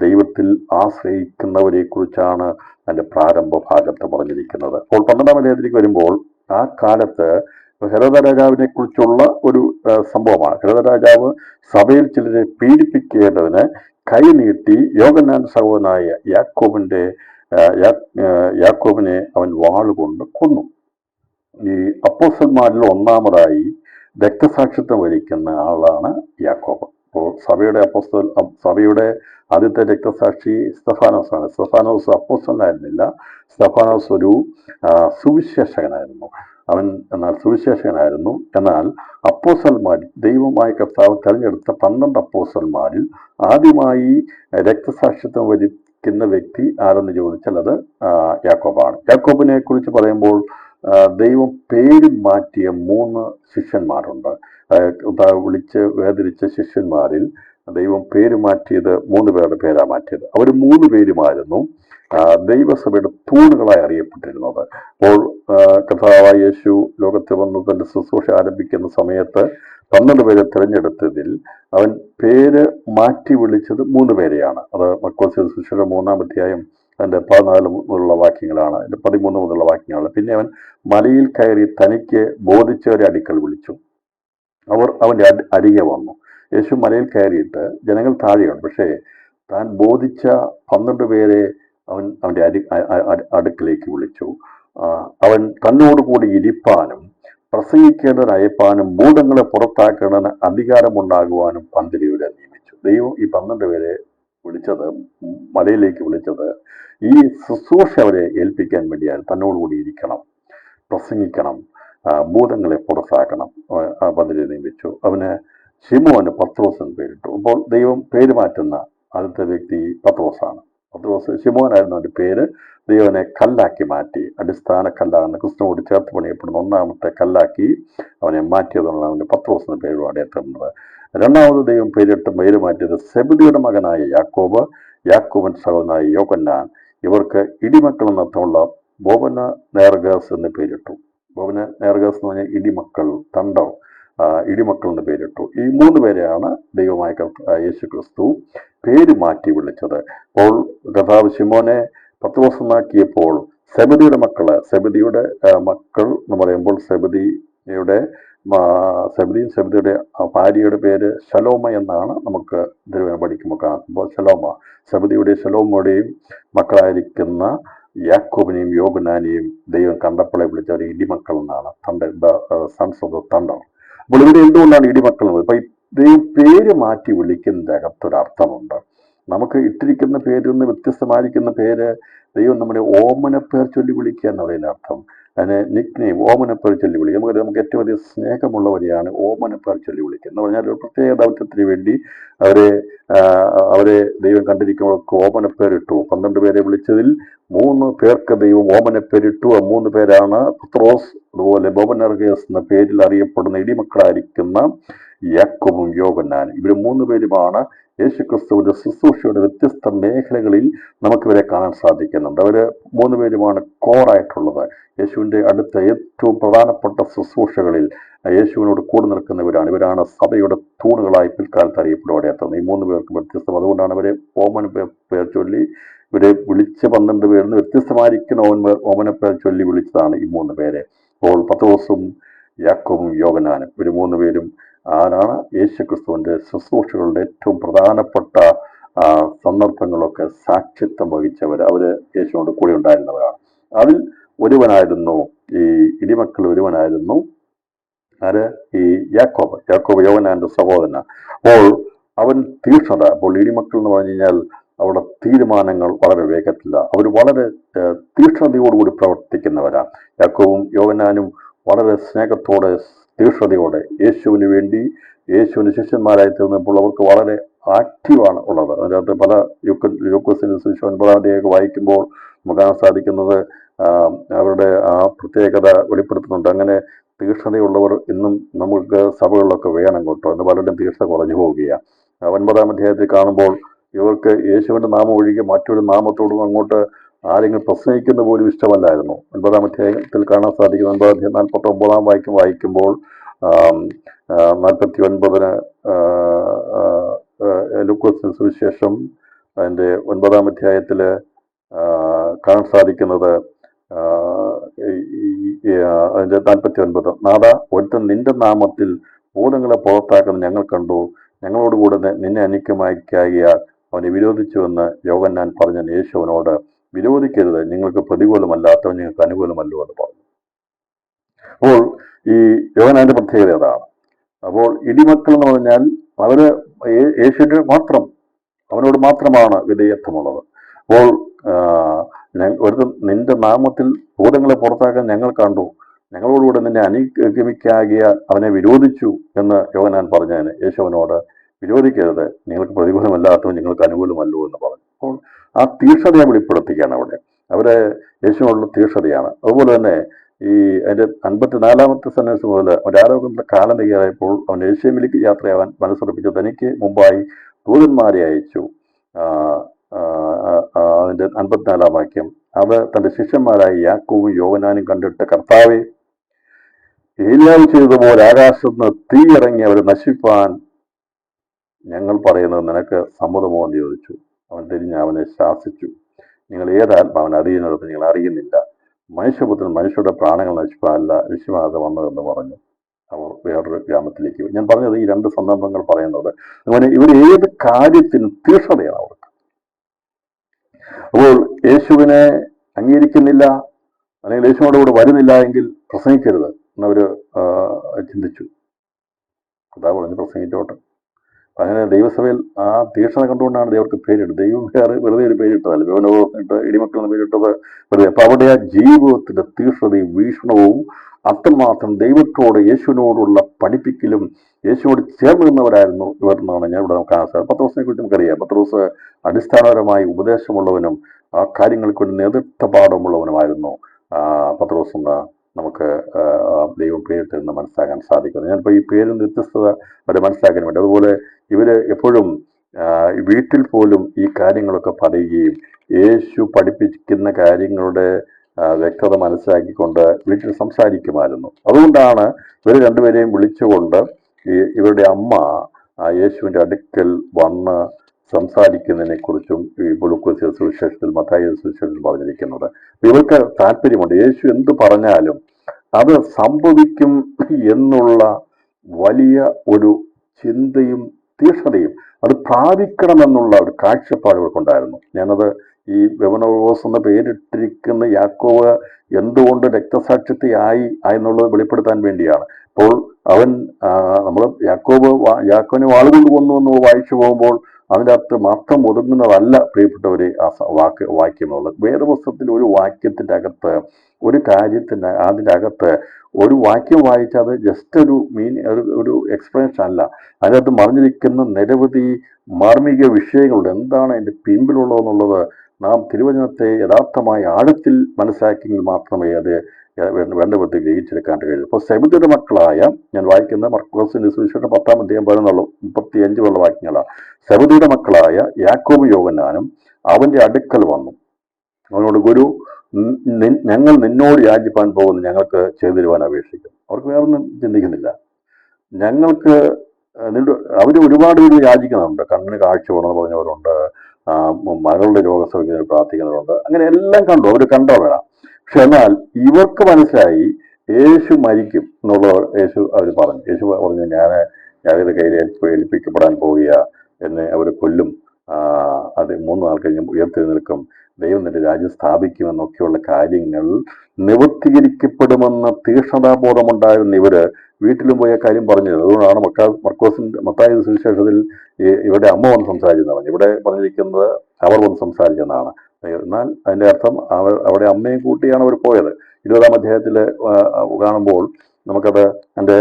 ദൈവത്തിൽ ആശ്രയിക്കുന്നവരെ കുറിച്ചാണ് അതിന്റെ പ്രാരംഭ ഭാഗത്ത് പറഞ്ഞിരിക്കുന്നത്. അപ്പോൾ 12-ാം അധ്യായത്തിലേക്ക് വരുമ്പോൾ ആ കാലത്ത് ഹെരോദ രാജാവിനെ കുറിച്ചുള്ള ഒരു സംഭവമാണ്. ഹെരോദ രാജാവ് സഭയിൽ ചിലരെ പീഡിപ്പിക്കേണ്ടതിന് കൈനീട്ടി യോഹന്നാൻ സഹോദരനായ യാക്കോബിനെ അവൻ വാളുകൊണ്ട് കൊന്നു. ഈ അപ്പോസ്തലന്മാരിൽ ഒന്നാമതായി രക്തസാക്ഷിത്വം വഹിക്കുന്ന ആളാണ് യാക്കോബ്. അപ്പോൾ സഭയുടെ ആദ്യത്തെ രക്തസാക്ഷി സ്തെഫാനോസാണ്. സ്തെഫാനോസ് അപ്പോസ്തലനായിരുന്നില്ല. സ്തെഫാനോസ് ഒരു സുവിശേഷകനായിരുന്നു. എന്നാൽ അപ്പോസ്തലന്മാർ, ദൈവമായ കർത്താവ് തെരഞ്ഞെടുത്ത 12 അപ്പോസ്തലന്മാരിൽ ആദ്യമായി രക്തസാക്ഷിത്വം വഹിക്കുന്ന വ്യക്തി ആരെന്ന് ചോദിച്ചാൽ അത് യാക്കോബാണ്. യാക്കോബിനെ കുറിച്ച് പറയുമ്പോൾ ദൈവം പേര് മാറ്റിയ 3 ശിഷ്യന്മാരുണ്ട്. വിളിച്ച് വേദരിച്ച ശിഷ്യന്മാരിൽ ദൈവം പേര് മാറ്റിയത് 3 പേരുടെ പേരാണ് മാറ്റിയത്. അവർ 3 പേരുമായിരുന്നു ദൈവസഭയുടെ തൂണുകളായി അറിയപ്പെട്ടിരുന്നത്. അപ്പോൾ കർത്താവായ യേശു ലോകത്തിൽ വന്ന് തന്റെ ശുശ്രൂഷ ആരംഭിക്കുന്ന സമയത്ത് 12 പേരെ തിരഞ്ഞെടുത്തതിൽ അവൻ പേര് മാറ്റി വിളിച്ചത് 3 പേരെയാണ്. അത് മർക്കോസ് സുവിശേഷം 3-ാം അധ്യായം അതിൻ്റെ 14 മുതലുള്ള വാക്യങ്ങളാണ്, അതിൻ്റെ 13 മുതലുള്ള വാക്യങ്ങളാണ്. പിന്നെ അവൻ മലയിൽ കയറി തനിക്ക് ബോധിച്ചവരെ അടുക്കൽ വിളിച്ചു. അവർ അവൻ്റെ അരികെ വന്നു. യേശു മലയിൽ കയറിയിട്ട് ജനങ്ങൾ താഴെയുണ്ട്, പക്ഷേ താൻ ബോധിച്ച 12 പേരെ അവൻ്റെ അടുക്കിലേക്ക് വിളിച്ചു. അവൻ തന്നോടുകൂടി ഇരിപ്പാനും പ്രസംഗിക്കേണ്ടതിന് അയപ്പാനും ഭൂതങ്ങളെ പുറത്താക്കേണ്ടതിന് അധികാരമുണ്ടാകുവാനും പന്തിരിവരെ നിയമിച്ചു. ദൈവം ഈ 12 പേരെ വിളിച്ചത്, മലയിലേക്ക് വിളിച്ചത്, ഈ ശുശ്രൂഷ അവരെ ഏൽപ്പിക്കാൻ വേണ്ടിയാണ്. തന്നോടുകൂടി ഇരിക്കണം, പ്രസംഗിക്കണം, ഭൂതങ്ങളെ പുറത്താക്കണം. പന്തിരി നിയമിച്ചു. അവന് ശിമോന് പത്രോസ് എന്ന് പേരിട്ടു. അപ്പോൾ ദൈവം പേര് മാറ്റുന്ന ആദ്യത്തെ വ്യക്തി പത്രോസാണ്. പത്രോസ്, ശിമോനായിരുന്നു അവൻ്റെ പേര്. ദൈവനെ കല്ലാക്കി മാറ്റി, അടിസ്ഥാന കല്ലാകുന്ന ക്രിസ്തുവോട് ചേർത്ത് പണിയപ്പെടുന്ന ഒന്നാമത്തെ കല്ലാക്കി അവനെ മാറ്റിയതുകൊണ്ടാണ് അവൻ്റെ പത്രോസ് എന്ന പേര് അടയപ്പെടുന്നത്. രണ്ടാമത് ദൈവം പേര് മാറ്റിയത് സെബദിയുടെ മകനായ യാക്കോബ്, യാക്കോബൻ സഹോദരനായ യോഹന്നാൻ. ഇവർക്ക് ഇടിമക്കൾ എന്നർത്ഥമുള്ള ബോവന നേർഗസ് എന്ന് പേരിട്ടു. ബോവന നേർഗസ് എന്ന് പറഞ്ഞാൽ ഇടിമക്കൾ, തണ്ടർ, ഇടിമക്കൾ എന്ന് പേരിട്ടു. ഈ 3 പേരെയാണ് ദൈവമായ യേശു ക്രിസ്തു പേര് മാറ്റി വിളിച്ചത്. അപ്പോൾ കർത്താവ് ശിമോനെ പത്രോസ് എന്നാക്കിയപ്പോൾ സെബദിയുടെ മക്കൾ എന്ന് പറയുമ്പോൾ സെബദിയും സെബദിയുടെ ഭാര്യയുടെ പേര് ശലോമ എന്നാണ് നമുക്ക് തിരുവന പഠിക്കുമ്പോൾ കാണുമ്പോൾ. സെബദിയുടെയും മക്കളായിരിക്കുന്ന യാക്കോബിനെയും യോഹന്നാനെയും ദൈവം കണ്ടപ്പോളെ വിളിച്ചവർ ഇടിമക്കൾ എന്നാണ്, സൺസ് ഓഫ് ദ തണ്ടർ. അപ്പോൾ ഇവിടെ എന്തുകൊണ്ടാണ് ഇടിമക്കൾ എന്നത്? ഇപ്പൊ ദൈവം പേര് മാറ്റി വിളിക്കുന്നതിൻ്റെ അകത്തൊരർത്ഥമുണ്ട്. നമുക്ക് ഇട്ടിരിക്കുന്ന പേരിൽ നിന്ന് വ്യത്യസ്തമായിരിക്കുന്ന പേര് ദൈവം നമ്മുടെ ഓമനപ്പേർ ചൊല്ലി വിളിക്കുക എന്നതിൻ്റെ അർത്ഥം. അതിന് നിക്നെയിം, ഓമനപ്പേർ ചൊല്ലി വിളിക്കുക. നമുക്ക് ഏറ്റവും അധികം സ്നേഹമുള്ളവരെയാണ് ഓമനപ്പേർ ചൊല്ലി വിളിക്കുക എന്ന് പറഞ്ഞാൽ ഒരു പ്രത്യേക ദൗത്യത്തിന് വേണ്ടി അവരെ ദൈവം കണ്ടിരിക്കുമ്പോൾ ഓമനപ്പേരിട്ടു. 12 പേരെ വിളിച്ചതിൽ 3 പേർക്ക് ദൈവം ഓമനപ്പേരിട്ടു. 3 പേരാണ് പത്രോസ്, അതുപോലെ ബോവനർഗസ് എന്ന പേരിൽ അറിയപ്പെടുന്ന ഇടിമക്കളായിരിക്കുന്ന യാക്കോബും യോഹന്നാനും. ഇവർ 3 പേരുമാണ് യേശുക്രിസ്തുവിന്റെ ശുശ്രൂഷയുടെ വ്യത്യസ്ത മേഖലകളിൽ നമുക്കിവരെ കാണാൻ സാധിക്കുന്നുണ്ട്. അവർ 3 പേരുമാണ് കോറായിട്ടുള്ളത്. യേശുവിൻ്റെ അടുത്ത ഏറ്റവും പ്രധാനപ്പെട്ട ശുശ്രൂഷകളിൽ യേശുവിനോട് കൂടെ നിൽക്കുന്നവരാണ്. ഇവരാണ് സഭയുടെ തൂണുകളായി പിൽക്കാലത്ത് അറിയപ്പെടുവാടെ എത്തുന്നത്. ഈ 3 പേർക്കും വ്യത്യസ്തം. അതുകൊണ്ടാണ് അവരെ ഓമന പേർ ചൊല്ലി ഇവരെ വിളിച്ച 12 പേരിൽ നിന്ന് വ്യത്യസ്തമായിരിക്കുന്ന ഓമനപ്പേർ ചൊല്ലി വിളിച്ചതാണ് ഈ 3 പേരെ. അപ്പോൾ പത്രോസും യാക്കോബും യോഹന്നാനും ഇവർ 3 പേരും ആരാണ് യേശുക്രിസ്തുവിന്റെ ശുശ്രൂഷകളുടെ ഏറ്റവും പ്രധാനപ്പെട്ട സന്ദർഭങ്ങളൊക്കെ സാക്ഷിത്വം വഹിച്ചവർ. അവര് യേശുവിനോട് കൂടെ ഉണ്ടായിരുന്നവരാണ്. അതിൽ ഒരുവനായിരുന്നു, ഈ ഇടിമക്കൾ ഒരുവനായിരുന്നു ആര്? ഈ യാക്കോബ് യോഹന്നാന്റെ സഹോദരൻ. അപ്പോൾ അവൻ തീക്ഷ്ണത. അപ്പോൾ ഇടിമക്കൾ എന്ന് പറഞ്ഞു കഴിഞ്ഞാൽ അവരുടെ തീരുമാനങ്ങൾ വളരെ വേഗത്തില്ല. അവർ വളരെ തീക്ഷ്ണതയോടുകൂടി പ്രവർത്തിക്കുന്നവരാണ്. യാക്കോബും യോഹന്നാനും വളരെ സ്നേഹത്തോടെ തീക്ഷ്ണതയോടെ യേശുവിന് വേണ്ടി, യേശുവിന് ശിഷ്യന്മാരായി തീർന്നപ്പോൾ അവർക്ക് വളരെ ആക്റ്റീവാണ് ഉള്ളത്. അതിനകത്ത് പല ലൂക്കോസിന്റെ സുവിശേഷം 9-ാം അധ്യായം വായിക്കുമ്പോൾ നമുക്ക് കാണാൻ സാധിക്കുന്നത് അവരുടെ ആ പ്രത്യേകത വെളിപ്പെടുത്തുന്നുണ്ട്. അങ്ങനെ തീക്ഷ്ണതയുള്ളവർ ഇന്നും നമുക്ക് സഭകളിലൊക്കെ വേണം കേട്ടോ. എന്ന് പലരുടെയും തീക്ഷ്ണത കുറഞ്ഞു പോവുകയാണ്. 9-ാം അധ്യായത്തിൽ കാണുമ്പോൾ ഇവർക്ക് യേശുവിന്റെ നാമം ഒഴികെ മറ്റൊരു നാമത്തോടും അങ്ങോട്ട് ആരെങ്കിലും പ്രസംഗിക്കുന്ന പോലും ഇഷ്ടമല്ലായിരുന്നു. 9-ാം അധ്യായത്തിൽ കാണാൻ സാധിക്കുന്നു. 9-ാം അധ്യായം 49-ാം വായിക്കുമ്പോൾ 49 ലൂക്കോസിന്റെ സുവിശേഷം അതിന്റെ 9-ാം അധ്യായത്തില് കാണാൻ സാധിക്കുന്നത് അതിന്റെ 49, നാഥാ, ഒരുത്തൻ നിന്റെ നാമത്തിൽ ഭൂതങ്ങളെ പുറത്താക്കുന്നത് ഞങ്ങൾ കണ്ടു, ഞങ്ങളോടുകൂടെ നിന്നെ അനിക്കമാക്കിയാൽ അവനെ വിരോധിച്ചുവെന്ന് യോഹന്നാൻ പറഞ്ഞ യേശുവിനോട് വിരോധിക്കരുത്, നിങ്ങൾക്ക് പ്രതികൂലമല്ലാത്തവൻ നിങ്ങൾക്ക് അനുകൂലമല്ലോ എന്ന് പറഞ്ഞു. അപ്പോൾ ഈ യോഹന്നാന്റെ പ്രത്യേകത അതാണ്. അപ്പോൾ ഇടിമക്കൾ എന്ന് പറഞ്ഞാൽ അവര് യേശുവിന് മാത്രം, അവനോട് മാത്രമാണ് വിധേയത്വമുള്ളത്. അപ്പോൾ ഒരു നിന്റെ നാമത്തിൽ ഭൂതങ്ങളെ പുറത്താക്കാൻ ഞങ്ങൾ കണ്ടു, ഞങ്ങളോടുകൂടെ നിന്നെ അനുഗമിക്കാകിയ അവനെ വിരോധിച്ചു എന്ന് യോഹന്നാൻ പറഞ്ഞതിന് യേശുവിനോട് വിരോധിക്കരുത്, നിങ്ങൾക്ക് പ്രതികൂലമല്ലാത്തവൻ നിങ്ങൾക്ക് അനുകൂലമല്ലോ എന്ന് പറഞ്ഞു. അപ്പോൾ ആ തീക്ഷ്ണതയെ വെളിപ്പെടുത്തുകയാണ് അവിടെ. അവരെ യേശുവിനോടുള്ള തീക്ഷ്ണതയാണ്. അതുപോലെ തന്നെ ഈ അതിന്റെ 54-ാമത്തെ സന്ദേശം മുതൽ ഒരാരോഗ്യത്തിന്റെ കാലം തയ്യാറായപ്പോൾ അവൻ യേശുവിലേക്ക് യാത്രയാവാൻ മനസ്സുറപ്പിച്ചു. തനിക്ക് മുമ്പായി ദൂതന്മാരെ അയച്ചു. അതിന്റെ 54-ാം വാക്യം, അത് തന്റെ ശിഷ്യന്മാരായ യാക്കോബും യോഹന്നാനും കണ്ടിട്ട്, കർത്താവേ, ഏലിയാവ് ചെയ്തതുപോലെ ആകാശത്ത് നിന്ന് തീ ഇറങ്ങി അവരെ നശിപ്പാൻ ഞങ്ങൾ പറയുന്നത് നിനക്ക് സമ്മതമോ എന്ന് ചോദിച്ചു. അവൻ തിരിഞ്ഞ് അവനെ ശാസിച്ചു. നിങ്ങൾ ഏതാത്മാവിനെ അറിയുന്നിടത്ത് നിങ്ങൾ അറിയുന്നില്ല. മനുഷ്യപുത്രൻ മനുഷ്യരുടെ പ്രാണങ്ങൾ നശിപ്പാനല്ല വിശ്വാസം വന്നതെന്ന് പറഞ്ഞു. അവർ വേറൊരു ഗ്രാമത്തിലേക്ക് പോയി. ഞാൻ പറഞ്ഞത് ഈ രണ്ട് സന്ദർഭങ്ങൾ പറയുന്നത് അങ്ങനെ ഇവർ ഏത് കാര്യത്തിനും തീക്ഷ്ണതയാണ് അവർക്ക്. അപ്പോൾ യേശുവിനെ അംഗീകരിക്കുന്നില്ല, അല്ലെങ്കിൽ യേശുവിനോട് കൂടെ വരുന്നില്ല എങ്കിൽ പ്രസംഗിക്കരുത് എന്നവർ ചിന്തിച്ചു. അതാ പറഞ്ഞു പ്രസംഗിച്ചോട്ടെ. അങ്ങനെ ദൈവസഭയിൽ ആ തീക്ഷണത കണ്ടുകൊണ്ടാണ് ദൈവർക്ക് പേരിട്ടത്. ദൈവം വെറുതെ ഒരു പേരിട്ടതല്ല, വിവനോട്ട് ഇടിമക്കൾ എന്ന് പേരിട്ടത് വെറുതെ. അപ്പൊ അവിടെ ആ ജീവിതത്തിന്റെ തീക്ഷ്ണതയും വീക്ഷണവും അത്രമാത്രം ദൈവത്തോട് യേശുവിനോടുള്ള പഠിപ്പിക്കലും യേശുവോട് ചേർന്ന് നിന്നവരായിരുന്നു ഇവർ എന്നാണ് ഞാൻ ഇവിടെ നമുക്ക് കാണാൻ. പത്രോസിനെ കുറിച്ച് നമുക്കറിയാം. പത്രോസ് അടിസ്ഥാനപരമായി ഉപദേശമുള്ളവനും ആ കാര്യങ്ങൾക്ക് ഒരു നേതൃത്വപാഠമുള്ളവനുമായിരുന്നു പത്രോസ് എന്ന് നമുക്ക് ദൈവം പേരിട്ടെന്ന് മനസ്സിലാക്കാൻ സാധിക്കുന്നത്. ഞാനിപ്പോൾ ഈ പേരിന് വ്യത്യസ്തത അവരെ മനസ്സിലാക്കാൻ വേണ്ടി, അതുപോലെ ഇവര് എപ്പോഴും വീട്ടിൽ പോലും ഈ കാര്യങ്ങളൊക്കെ പറയുകയും യേശു പഠിപ്പിക്കുന്ന കാര്യങ്ങളുടെ വ്യക്തത മനസ്സിലാക്കിക്കൊണ്ട് വീട്ടിൽ സംസാരിക്കുമായിരുന്നു. അതുകൊണ്ടാണ് ഇവർ രണ്ടുപേരെയും വിളിച്ചുകൊണ്ട് ഇവരുടെ അമ്മ യേശുവിൻ്റെ അടുക്കൽ വന്ന് സംസാരിക്കുന്നതിനെ കുറിച്ചും ഈ ലൂക്കോസ് സുവിശേഷത്തിൽ മത്തായി സുവിശേഷത്തിൽ പറഞ്ഞിരിക്കുന്നത്. ഇവർക്ക് താല്പര്യമുണ്ട്. യേശു എന്ത് പറഞ്ഞാലും അത് സംഭവിക്കും എന്നുള്ള വലിയ ഒരു ചിന്തയും തീക്ഷ്ണതയും അത് പ്രാപിക്കണമെന്നുള്ള ഒരു കാഴ്ചപ്പാട് ഇവർക്കുണ്ടായിരുന്നു. ഞാനത് ഈ വെവനോസ് എന്ന പേരിട്ടിരിക്കുന്ന യാക്കോവ് എന്തുകൊണ്ട് രക്തസാക്ഷിത്വയായി എന്നുള്ളത് വെളിപ്പെടുത്താൻ വേണ്ടിയാണ്. അപ്പോൾ അവൻ നമ്മൾ യാക്കോവിനെ വാളുകൊണ്ട് കൊന്നു എന്ന് വായിച്ചു പോകുമ്പോൾ അതിൻ്റെ അകത്ത് മാത്രം ഒതുങ്ങുന്നതല്ല പ്രിയപ്പെട്ടവരെ ആ വാക്യമുള്ളത്. വേദപുസ്തകത്തിൻ്റെ ഒരു വാക്യത്തിൻ്റെ അകത്ത്, ഒരു കാര്യത്തിൻ്റെ അതിൻ്റെ അകത്ത് ഒരു വാക്യം വായിച്ചാൽ അത് ജസ്റ്റ് ഒരു എക്സ്പ്ലനേഷൻ അല്ല. അതിനകത്ത് മറിഞ്ഞിരിക്കുന്ന നിരവധി മാർമിക വിഷയങ്ങളുണ്ട്. എന്താണ് അതിൻ്റെ പിൻപിലുള്ളതെന്നുള്ളത് നാം തിരുവചനത്തെ യഥാർത്ഥമായി ആഴത്തിൽ മനസ്സിലാക്കിയെങ്കിൽ മാത്രമേ അത് വേണ്ട വിധത്തിൽ ഗ്രഹിച്ചെടുക്കാൻ കഴിയൂ. അപ്പോൾ സെബദിയുടെ മക്കളായ, ഞാൻ വായിക്കുന്ന മർക്കോസിന്റെ സുവിശേഷം 10-ാം അധ്യായം 35 വാക്യങ്ങളാണ്. സെബദിയുടെ മക്കളായ യാക്കോബ് യോഹന്നാനും അവന്റെ അടുക്കൽ വന്നു. അവനോട്, ഗുരു, ഞങ്ങൾ നിന്നോട് യാചിപ്പാൻ പോകുന്നു, ഞങ്ങൾക്ക് ചെയ്തു തരുവാൻ അപേക്ഷിക്കും. അവർക്ക് വേറൊന്നും ചിന്തിക്കുന്നില്ല. ഞങ്ങൾക്ക് അവർ ഒരുപാട് പേര് യാചിക്കുന്നുണ്ട്. കണ്ണിന് കാഴ്ച വേണമെന്ന് പറഞ്ഞവരുണ്ട്, മകളുടെ രോഗസൗഖ്യത്തിന് പ്രാർത്ഥിക്കുന്നവരുണ്ട്. അങ്ങനെ എല്ലാം കണ്ടു, അവർ കണ്ടവരാ. പക്ഷെ എന്നാൽ ഇവർക്ക് മനസ്സിലായി യേശു മരിക്കും എന്നുള്ളത് അവർ പറഞ്ഞു. യേശു പറഞ്ഞു, ഞാൻ ഇത് കയ്യിൽ ഏൽപ്പിക്കപ്പെടാൻ പോവുക, എന്നെ അവർ കൊല്ലും, അത് 3 നാൾ കഴിഞ്ഞ് ഉയർത്തെഴുന്നേൽക്കും, ദൈവം നിന്റെ രാജ്യം സ്ഥാപിക്കുമെന്നൊക്കെയുള്ള കാര്യങ്ങൾ നിവൃത്തീകരിക്കപ്പെടുമെന്ന തീക്ഷ്ണതാബോധമുണ്ടായിരുന്ന ഇവര് വീട്ടിലും പോയ കാര്യം പറഞ്ഞത്. അതുകൊണ്ടാണ് മത്തായി സുവിശേഷത്തിൽ ഇവരുടെ അമ്മ വന്ന് സംസാരിച്ചെന്ന് പറഞ്ഞു. ഇവിടെ പറഞ്ഞിരിക്കുന്നത് അവർ വന്ന് സംസാരിച്ചെന്നാണ്. എന്നാൽ അതിൻ്റെ അർത്ഥം അവിടെ അമ്മയും കൂട്ടിയാണ് അവർ പോയത്. 20-ാം അധ്യായത്തിൽ കാണുമ്പോൾ നമുക്കത് എൻ്റെ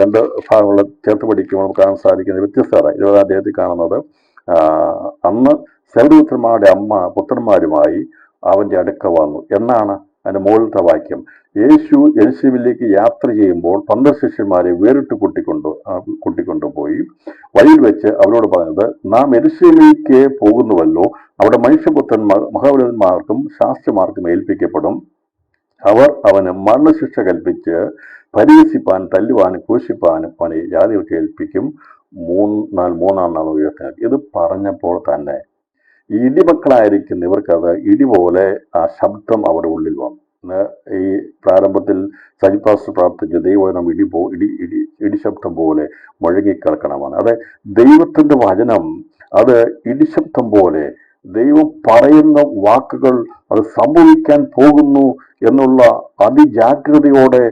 2 ഭാഗങ്ങൾ ചേർത്ത് പഠിക്കുമ്പോൾ നമുക്ക് കാണാൻ സാധിക്കുന്നത് വ്യത്യസ്തത. 20-ാം അധ്യായത്തിൽ കാണുന്നത് അന്ന് സെബദീപുത്രന്മാരുടെ അമ്മ പുത്രന്മാരുമായി അവന്റെ അടുക്ക വന്നു എന്നാണ് അതിന്റെ മുകളിലത്തെ വാക്യം. യേശു യെരുശലേമിലേക്ക് യാത്ര ചെയ്യുമ്പോൾ 12 ശിഷ്യന്മാരെ വേറിട്ട് കൂട്ടിക്കൊണ്ടുപോയി വഴിയിൽ വെച്ച് അവരോട് പറഞ്ഞത്, നാം യെരുശലേമിലേക്ക് പോകുന്നുവല്ലോ, അവിടെ മനുഷ്യപുത്രൻ മഹാപുരോഹിതന്മാർക്കും ശാസ്ത്രിമാർക്കും ഏൽപ്പിക്കപ്പെടും. അവർ അവന് മരണശിക്ഷ കൽപ്പിച്ച് പരിഹസിപ്പാൻ, തല്ലുവാനും ക്രൂശിപ്പാനും അവനെ ജാതികൾക്ക് ഏൽപ്പിക്കും. 3-ാം നാൾ ഉയർത്തി. ഇത് പറഞ്ഞപ്പോൾ തന്നെ ഇടിമക്കളായിരിക്കുന്ന ഇവർക്കത് ഇടിപോലെ ആ ശബ്ദം അവരുടെ ഉള്ളിൽ വന്നു. ഈ പ്രാരംഭത്തിൽ സജിപാസ് പ്രാർത്ഥിച്ചു, ദൈവം ഇടിശബ്ദം പോലെ മുഴങ്ങിക്കിടക്കണമെന്ന്. അത് ദൈവത്തിന്റെ വചനം, അത് ഇടിശബ്ദം പോലെ ദൈവം പറയുന്ന വാക്കുകൾ അത് സംഭവിക്കാൻ പോകുന്നു എന്നുള്ള അതിജാഗ്രതയോടെ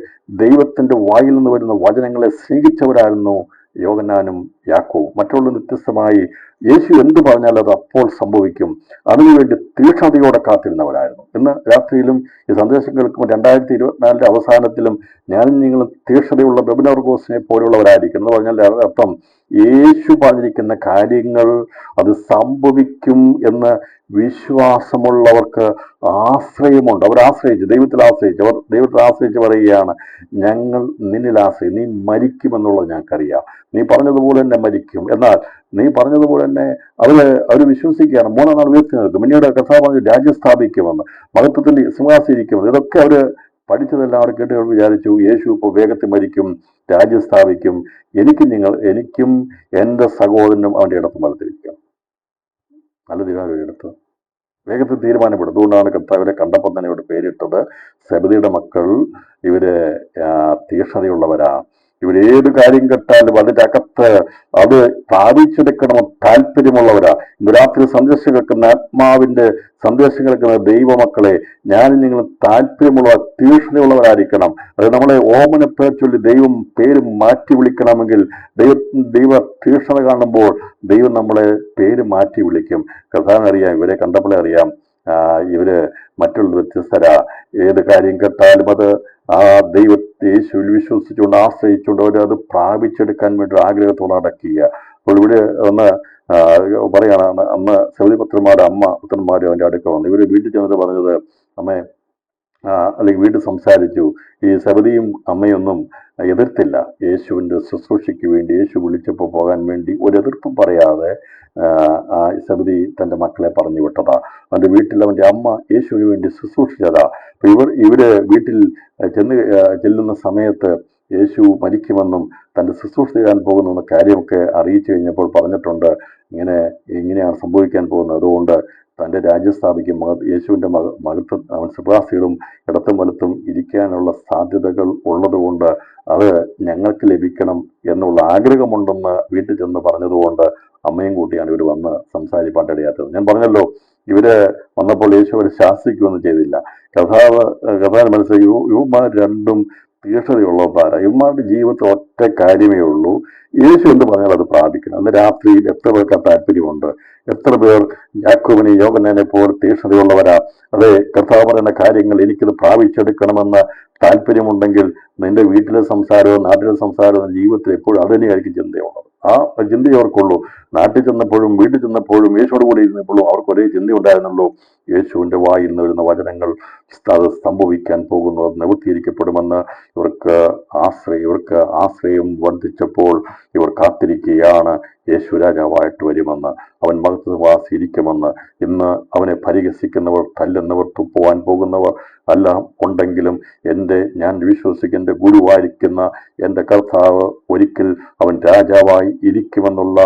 ദൈവത്തിന്റെ വായിൽ നിന്ന് വരുന്ന വചനങ്ങളെ സ്നേഹിച്ചവരായിരുന്നു യോഹന്നാനും യാക്കോബും. മറ്റുള്ള വ്യത്യസ്തമായി യേശു എന്ത് പറഞ്ഞാൽ അത് അപ്പോൾ സംഭവിക്കും, അതിനുവേണ്ടി തീക്ഷ്ണതയോടെ കാത്തിരുന്നവരായിരുന്നു. ഇന്ന് രാത്രിയിലും ഈ സന്ദേശം കേൾക്കുമ്പോൾ 2024 അവസാനത്തിലും ഞാനും നിങ്ങളും തീക്ഷ്ണതയുള്ള വെബിനാർഗോസിനെ പോലുള്ളവരായിരിക്കും എന്ന് പറഞ്ഞാൽ അർത്ഥം യേശു പറഞ്ഞിരിക്കുന്ന കാര്യങ്ങൾ അത് സംഭവിക്കും എന്ന് വിശ്വാസമുള്ളവർക്ക് ആശ്രയമുണ്ട്. അവർ ദൈവത്തിൽ ആശ്രയിച്ച് പറയുകയാണ്, ഞങ്ങൾ നിന്നിൽ ആശ്രയിക്കും, നീ മരിക്കുമെന്നുള്ളത് ഞങ്ങൾക്കറിയാം, നീ പറഞ്ഞതുപോലെ തന്നെ മരിക്കും, എന്നാൽ നീ പറഞ്ഞതുപോലെ തന്നെ അവർ വിശ്വസിക്കുകയാണ്, 3-ാം നാൾ ഉയർത്തി നിൽക്കും, പിന്നീട് കർത്താവ് പറഞ്ഞ് രാജ്യം സ്ഥാപിക്കുമെന്ന്, മഹത്വത്തിന്റെ സിംഹാസനിരിക്കുമെന്ന്. ഇതൊക്കെ അവർ പഠിച്ചതെല്ലാം അവർ കേട്ട് വിചാരിച്ചു, യേശു ഇപ്പോൾ വേഗത്തിൽ മരിക്കും, രാജ്യം സ്ഥാപിക്കും, എനിക്കും എൻ്റെ സഹോദരനും അവൻ്റെ ഇടത്ത് മലത്തിരിക്കും. നല്ല തീരുമാനം എടുത്ത് വേഗത്തിൽ തീരുമാനപ്പെടും. അതുകൊണ്ടാണ് കർത്താവിനെ കണ്ടപ്പോൾ തന്നെ ഇവിടെ പേരിട്ടത് സെബദിയുടെ മക്കൾ. ഇവര് തീക്ഷ്ണതയുള്ളവരാ. ഇവരേത് കാര്യം കേട്ടാലും അതിന്റെ അകത്ത് അത് സ്ഥാപിച്ചെടുക്കണമെന്ന് താല്പര്യമുള്ളവരാ. ഇന്ന് രാത്രി സന്ദേശം കേൾക്കുന്ന ആത്മാവിന്റെ സന്ദേശം കേൾക്കുന്ന ദൈവമക്കളെ, ഞാനും നിങ്ങൾ താല്പര്യമുള്ള തീക്ഷ്ണതയുള്ളവരായിരിക്കണം. അത് നമ്മളെ ഓമന പേർ ചൊല്ലി ദൈവം പേര് മാറ്റി വിളിക്കണമെങ്കിൽ ദൈവ തീക്ഷ്ണത കാണുമ്പോൾ ദൈവം നമ്മളെ പേര് മാറ്റി വിളിക്കും. കഥാനറിയാം, ഇവരെ കണ്ടപ്പോഴേ അറിയാം ഇവര് മറ്റുള്ള വ്യത്യസ്തരാ. ഏത് കാര്യം കേട്ടാലും അത് ആ ദൈവത്തെ യേശുവിൽ വിശ്വസിച്ചുകൊണ്ട് ആശ്രയിച്ചുകൊണ്ട് അവരത് പ്രാപിച്ചെടുക്കാൻ വേണ്ടി ആഗ്രഹത്തോടെ അടക്കുക. അപ്പോൾ ഇവിടെ ഒന്ന് പറയാണ്, അന്ന് സെബദി പുത്രന്മാരും അവന്റെ അടുക്ക വന്നു. ഇവര് വീട്ടിൽ ചെന്നിട്ട് പറഞ്ഞത്, അമ്മേ അല്ലെങ്കിൽ വീട്ടിൽ സംസാരിച്ചു. ഈ സെബദിയും അമ്മയൊന്നും എതിർത്തില്ല. യേശുവിന്റെ ശുശ്രൂഷയ്ക്ക് വേണ്ടി യേശു വിളിച്ചപ്പോൾ പോകാൻ വേണ്ടി ഒരു എതിർപ്പും പറയാതെ ആ സെബദി തന്റെ മക്കളെ പറഞ്ഞു വിട്ടതാ. അവന്റെ വീട്ടിൽ അവന്റെ അമ്മ യേശുവിന് വേണ്ടി ശുശ്രൂഷിച്ചതാ. അപ്പൊ ഇവര് വീട്ടിൽ ചെല്ലുന്ന സമയത്ത് യേശു മരിക്കുമെന്നും തന്റെ ശുശ്രൂഷ ചെയ്യാൻ പോകുന്ന കാര്യമൊക്കെ അറിയിച്ചു കഴിഞ്ഞപ്പോൾ പറഞ്ഞിട്ടുണ്ട്, ഇങ്ങനെയാണ് സംഭവിക്കാൻ പോകുന്നത്. അതുകൊണ്ട് തന്റെ രാജ്യം സ്ഥാപിക്കും. യേശുവിന്റെ മകത്വം അവൻ സിംഹാസനത്തിലും ഇടത്തും വലത്തും ഇരിക്കാനുള്ള സാധ്യതകൾ ഉള്ളതുകൊണ്ട് അത് ഞങ്ങൾക്ക് ലഭിക്കണം എന്നുള്ള ആഗ്രഹമുണ്ടെന്ന് വീട്ടിൽ ചെന്ന് പറഞ്ഞതുകൊണ്ട് അമ്മയും കൂട്ടിയാണ് ഇവർ വന്ന് സംസാരിപ്പാട്ടിടയാത്തത്. ഞാൻ പറഞ്ഞല്ലോ, ഇവര് വന്നപ്പോൾ യേശു അവരെ ശാസിക്കുകയൊന്നും ചെയ്തില്ല. കഥാവിന് മനസ്സിലായി, യുവമാർ രണ്ടും തീക്ഷ്ണതയുള്ളവരാ. ഇവന്മാരുടെ ജീവിതത്തിൽ ഒറ്റ കാര്യമേ ഉള്ളൂ, യേശു എന്ന് പറഞ്ഞാൽ അത് പ്രാപിക്കണം. അന്ന് രാത്രിയിൽ എത്ര പേർക്ക് താല്പര്യമുണ്ട്? എത്ര പേർ യാക്കോബിനെ യോഹന്നാനെ പോലെ തീക്ഷ്ണതയുള്ളവരാ? അതെ, കർത്താവ് പറയുന്ന കാര്യങ്ങൾ എനിക്കത് പ്രാപിച്ചെടുക്കണമെന്ന് താല്പര്യമുണ്ടെങ്കിൽ നിന്റെ വീട്ടിലെ സംസാരവും നാട്ടിലെ സംസാരവും ജീവിതത്തിൽ എപ്പോഴും അത് തന്നെയായിരിക്കും ചിന്തയുള്ളത്. ആ ചിന്തയെ അവർക്കുള്ളൂ. നാട്ടിൽ ചെന്നപ്പോഴും വീട്ടിൽ ചെന്നപ്പോഴും യേശുവോട് കൂടി ഇരുന്നപ്പോഴും അവർക്ക് ഒരേ ചിന്തയുണ്ടായിരുന്നുള്ളൂ, യേശുവിന്റെ വായിൽ നിന്ന് വരുന്ന വചനങ്ങൾ അത് സംഭവിക്കാൻ പോകുന്നു, അത് നിവൃത്തിയിരിക്കപ്പെടുമെന്ന്. ഇവർക്ക് ആശ്രയം വർദ്ധിച്ചപ്പോൾ ഇവർ കാത്തിരിക്കുകയാണ് യേശു രാജാവായിട്ട് വരുമെന്ന്, അവൻ മഹത്വവാസിയിരിക്കുമെന്ന്. ഇന്ന് അവനെ പരിഹസിക്കുന്നവർ, തല്ലുന്നവർ, തുപ്പുവാൻ പോകുന്നവർ എല്ലാം ഉണ്ടെങ്കിലും ഞാൻ വിശ്വസിക്കുന്ന എൻ്റെ ഗുരുവായിരിക്കുന്ന എൻ്റെ കർത്താവ് ഒരിക്കൽ അവൻ രാജാവായി ഇരിക്കുമെന്നുള്ള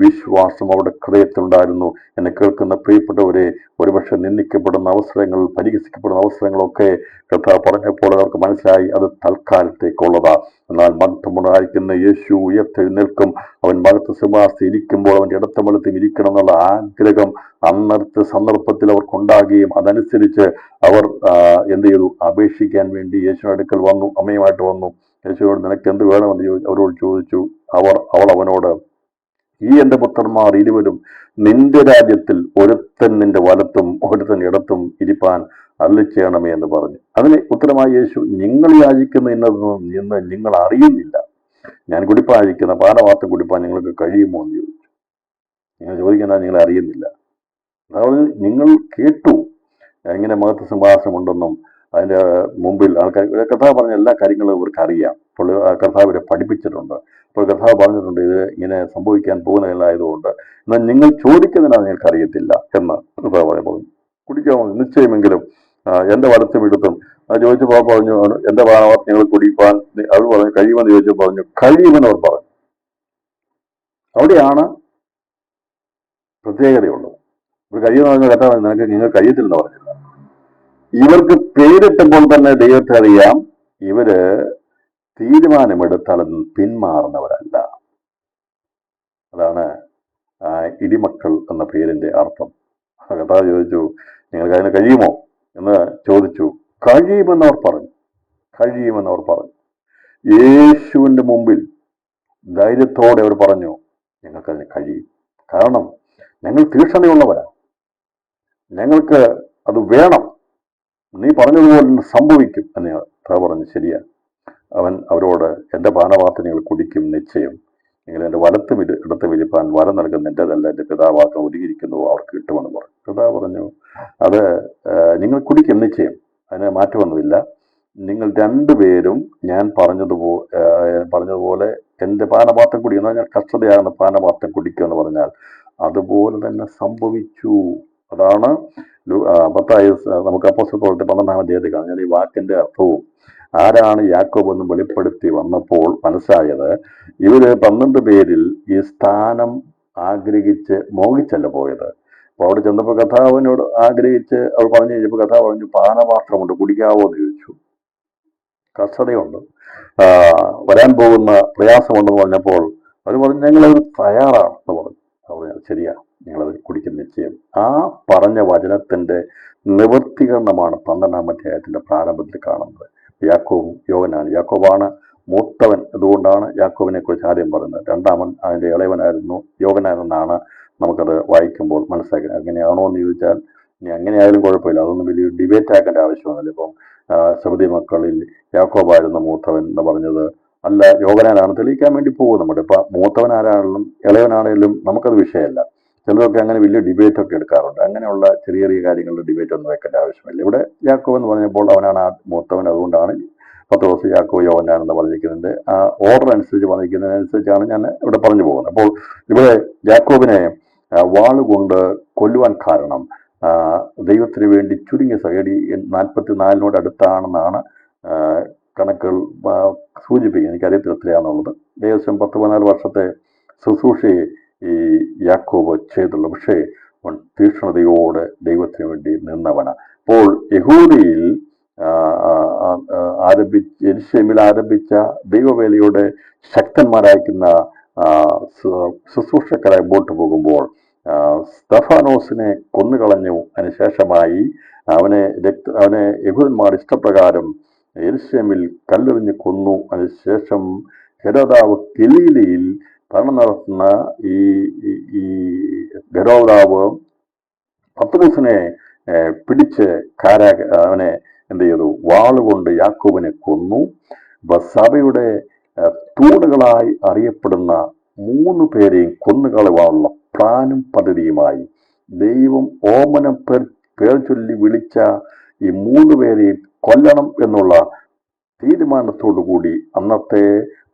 വിശ്വാസം അവിടെ ഹൃദയത്തിലുണ്ടായിരുന്നു. എന്നെ കേൾക്കുന്ന പ്രിയപ്പെട്ടവരെ, ഒരുപക്ഷെ നിന്ദിക്കപ്പെടുന്ന അവസരങ്ങൾ, പരിഹസിക്കപ്പെടുന്ന അവസരങ്ങളൊക്കെ കർത്താവ് പറഞ്ഞപ്പോൾ അവർക്ക് മനസ്സിലായി അത് തൽക്കാലത്തേക്കുള്ളതാ. എന്നാൽ മഹത്വമുണ്ടായിരിക്കുന്ന യേശു ഉയർത്തെഴുന്നേൽക്കും. അവൻ മഹത്വ സിംഹാസനത്തിൽ ഇരിക്കുമ്പോൾ അവൻ്റെ ഇടത്തും വലത്തും ഇരിക്കണം എന്നുള്ള ആഗ്രഹം അന്നത്തെ സന്ദർഭത്തിൽ അവർക്കുണ്ടാകുകയും അതനുസരിച്ച് അവർ എന്ത് ചെയ്തു? അപേക്ഷിക്കാൻ വേണ്ടി യേശുവിന്റെ അടുക്കൽ വന്നു, അമ്മയുമായിട്ട് വന്നു. യേശുവോട് നിനക്ക് എന്ത് വേണമെന്ന് അവരോട് ചോദിച്ചു. അവൾ അവനോട്, ഈ എൻ്റെ പുത്രന്മാർ ഇരുവരും നിന്റെ രാജ്യത്തിൽ ഒരുത്തൻ നിന്റെ വലത്തും ഒരുത്തൻ ഇടത്തും ഇരിപ്പാൻ അരുളിച്ചേണമേ എന്ന് പറഞ്ഞു. അതിന് ഉത്തരമായി യേശു, നിങ്ങൾ യാചിക്കുന്ന ഇന്ന് നിങ്ങൾ അറിയുന്നില്ല. ഞാൻ കുടിപ്പായിരിക്കുന്ന പാനപാത്രം കുടിപ്പാൻ നിങ്ങൾക്ക് കഴിയുമോ എന്ന് ചോദിച്ചു. നിങ്ങൾ ചോദിക്കുന്നത് നിങ്ങൾ അറിയുന്നില്ല. അതായത് നിങ്ങൾ കേട്ടു എങ്ങനെ മഹത്വ സിംഹാസനം ഉണ്ടെന്നും അതിന്റെ മുമ്പിൽ ആൾക്കാർ കർത്താവ് പറഞ്ഞ എല്ലാ കാര്യങ്ങളും ഇവർക്ക് അറിയാം. അപ്പോൾ കർത്താവ് ഇവരെ പഠിപ്പിച്ചിട്ടുണ്ട്. അപ്പോൾ കർത്താവ് പറഞ്ഞിട്ടുണ്ട്, ഇത് ഇങ്ങനെ സംഭവിക്കാൻ പോകുന്നതായതുകൊണ്ട് എന്നാൽ നിങ്ങൾ ചോദിക്കുന്നതിനാണ് നിങ്ങൾക്ക് അറിയത്തില്ല എന്ന് കർത്താവ് പറഞ്ഞു. കുടിക്കാമോ? നിശ്ചയമെങ്കിലും എന്റെ വലത്തും ഇടത്തും ചോദിച്ചപ്പോൾ പറഞ്ഞു, എന്റെ പാനപാത്രം നിങ്ങൾ കുടിപ്പാൻ അത് പറഞ്ഞു കഴിയുമെന്ന് ചോദിച്ചപ്പോൾ പറഞ്ഞു കഴിയുമെന്ന് അവർ പറഞ്ഞു. അവിടെയാണ് പ്രത്യേകതയുള്ളത്. ഒരു കഴിയുമെന്ന് പറഞ്ഞ കർത്താവ് നിങ്ങൾ കഴിയത്തില്ലെന്ന് പറഞ്ഞില്ല. ഇവർക്ക് പേരിട്ടപ്പോൾ തന്നെ ദൈവത്തെ അറിയാം, ഇവര് തീരുമാനമെടുത്താൽ പിന്മാറുന്നവരല്ല. അതാണ് ഇടിമക്കൾ എന്ന പേരിന്റെ അർത്ഥം. കർത്താവ് ചോദിച്ചു, നിങ്ങൾക്ക് അതിന് കഴിയുമോ എന്ന് ചോദിച്ചു. കഴിയുമെന്നവർ പറഞ്ഞു. യേശുവിന്റെ മുമ്പിൽ ധൈര്യത്തോടെ അവർ പറഞ്ഞു, ഞങ്ങൾക്കതിന് കഴിയും. കാരണം ഞങ്ങൾ തീക്ഷ്ണതയുള്ളവരാ, ഞങ്ങൾക്ക് അത് വേണം, നീ പറഞ്ഞതുപോലെ സംഭവിക്കും എന്ന് പറഞ്ഞു. ശരിയാ. അവൻ അവരോട്, എൻ്റെ പാനപാത്രം നിങ്ങൾ കുടിക്കും നിശ്ചയം. നിങ്ങൾ എൻ്റെ വലത്തും ഇടത്തും ഇരിപ്പാൻ വരം നൽകുന്ന എൻ്റെതല്ല, എൻ്റെ പിതാവാക്കം ഒരുങ്ങിയിരിക്കുന്നുവോ അവർക്ക് കിട്ടുമെന്ന് പറഞ്ഞു. പിതാവ് പറഞ്ഞു, അത് നിങ്ങൾ കുടിക്കും നിശ്ചയം, അതിന് മാറ്റമൊന്നുമില്ല. നിങ്ങൾ രണ്ടുപേരും ഞാൻ പറഞ്ഞതുപോലെ എൻ്റെ പാനപാത്രം കുടിക്കുന്ന, ഞാൻ കഷ്ടതയാകുന്ന പാനപാത്രം കുടിക്കുക എന്ന് പറഞ്ഞാൽ അതുപോലെ തന്നെ സംഭവിച്ചു. അതാണ് നമുക്ക് അപ്പോസ്തലപ്രവൃത്തി 12-ാം അധ്യായത്തിൽ കാണാം. ഞാൻ ഈ വാക്കിന്റെ അർത്ഥവും ആരാണ് യാക്കോബ് എന്ന് വെളിപ്പെടുത്തി വന്നപ്പോൾ മനസ്സായത്, ഇവര് 12 പേരിൽ ഈ സ്ഥാനം ആഗ്രഹിച്ച് മോഹിച്ചല്ല പോയത്. അപ്പോൾ അവിടെ ചെന്നപ്പോൾ കഥാവിനോട് ആഗ്രഹിച്ച് അവർ പറഞ്ഞു കഴിഞ്ഞപ്പോൾ കഥാവ് പറഞ്ഞു പാനപാത്രമുണ്ട്, കുടിക്കാവോ എന്ന് ചോദിച്ചു. കഷ്ടതയുണ്ട്, വരാൻ പോകുന്ന പ്രയാസമുണ്ടെന്ന് പറഞ്ഞപ്പോൾ അവർ പറഞ്ഞു ഞങ്ങളത് തയ്യാറാണെന്ന് പറഞ്ഞു. അവർ ശരിയാ, ഞങ്ങളത് കുടിക്കുന്ന നിശ്ചയം. ആ പറഞ്ഞ വചനത്തിന്റെ നിവൃത്തീകരണമാണ് 12-ാം അധ്യായത്തിന്റെ പ്രാരംഭത്തിൽ കാണുന്നത്. യാക്കോബും യാക്കോബാണ് മൂത്തവൻ, അതുകൊണ്ടാണ് യാക്കോബിനെ കുറിച്ച് ആദ്യം പറയുന്നത്. രണ്ടാമൻ അതിന്റെ ഇളയവനായിരുന്നു യോഹന്നാനെന്നാണ് നമുക്കത് വായിക്കുമ്പോൾ മനസ്സിലാക്കുന്നത്. അങ്ങനെയാണോ എന്ന് ചോദിച്ചാൽ ഇനി അങ്ങനെയായാലും കുഴപ്പമില്ല, അതൊന്നും വലിയ ഡിബേറ്റ് ആക്കേണ്ട ആവശ്യമൊന്നുമില്ല. ഇപ്പം സബദി മക്കളിൽ യാക്കോബായിരുന്നു മൂത്തവൻ എന്ന് പറഞ്ഞത് അല്ല, യോഹന്നാനാണ് തെളിയിക്കാൻ വേണ്ടി പോകും. നമ്മുടെ ഇപ്പൊ മൂത്തവൻ ആരാണെങ്കിലും ഇളയവനാണെങ്കിലും നമുക്കത് വിഷയമല്ല. ചിലരൊക്കെ അങ്ങനെ വലിയ ഡിബേറ്റ് ഒക്കെ എടുക്കാറുണ്ട്. അങ്ങനെയുള്ള ചെറിയ ചെറിയ കാര്യങ്ങളുടെ ഡിബേറ്റ് ഒന്നും വെക്കേണ്ട ആവശ്യമില്ല. ഇവിടെ യാക്കോബ് എന്ന് പറഞ്ഞപ്പോൾ അവനാണ് ആ മൂത്തവൻ, അതുകൊണ്ടാണ് പത്രോസ് യാക്കോബ് യോഹന്നാൻ എന്ന് പറഞ്ഞിരിക്കുന്നത്. ആ ഓർഡർ അനുസരിച്ച് പറഞ്ഞിരിക്കുന്നതിനനുസരിച്ചാണ് ഞാൻ ഇവിടെ പറഞ്ഞു പോകുന്നത്. അപ്പോൾ ഇവിടെ യാക്കോബിനെ വാളുകൊണ്ട് കൊല്ലുവാൻ കാരണം ദൈവത്തിന് വേണ്ടി ചുരുങ്ങിയ സഹടി 44 അടുത്താണെന്നാണ് കണക്കുകൾ സൂചിപ്പിക്കുന്നത്. എനിക്കറിയത്തില്ല എത്രയാണെന്നുള്ളത്. ഏകദേശം 10-14 വർഷത്തെ ശുശ്രൂഷയെ ഈ യാക്കോബ് ചെയ്തുള്ളൂ. പക്ഷേ അവൻ തീക്ഷ്ണതയോടെ ദൈവത്തിന് വേണ്ടി നിന്നവനാണ്. അപ്പോൾ യഹൂദയിൽ യെരൂശലേമിൽ ആരംഭിച്ച ദൈവവേലയുടെ ശക്തന്മാരായിരിക്കുന്ന ശുശ്രൂഷക്കാരായി മുമ്പോട്ട് പോകുമ്പോൾ സ്തെഫാനോസിനെ കൊന്നുകളഞ്ഞു. അതിനുശേഷമായി അവനെ യഹൂദന്മാർ ഇഷ്ടപ്രകാരം യെരൂശലേമിൽ കല്ലെറിഞ്ഞ് കൊന്നു. അതിനുശേഷം ഹെരോദാവ് ഗലീലയിൽ ഭരണം നടത്തുന്ന ഈ ഹെരോദാവ് പത്രോസിനെ പിടിച്ച് അവനെ എന്ത് ചെയ്തു? വാളുകൊണ്ട് യാക്കോബിനെ കൊന്നു. സഭയുടെ തൂണുകളായി അറിയപ്പെടുന്ന 3 പേരെയും കൊന്നുകളവാനുള്ള പ്ലാനും പദ്ധതിയുമായി ദൈവം ഓമനം പേർ ചൊല്ലി വിളിച്ച ഈ 3 പേരെയും കൊല്ലണം എന്നുള്ള തീരുമാനത്തോടു കൂടി അന്നത്തെ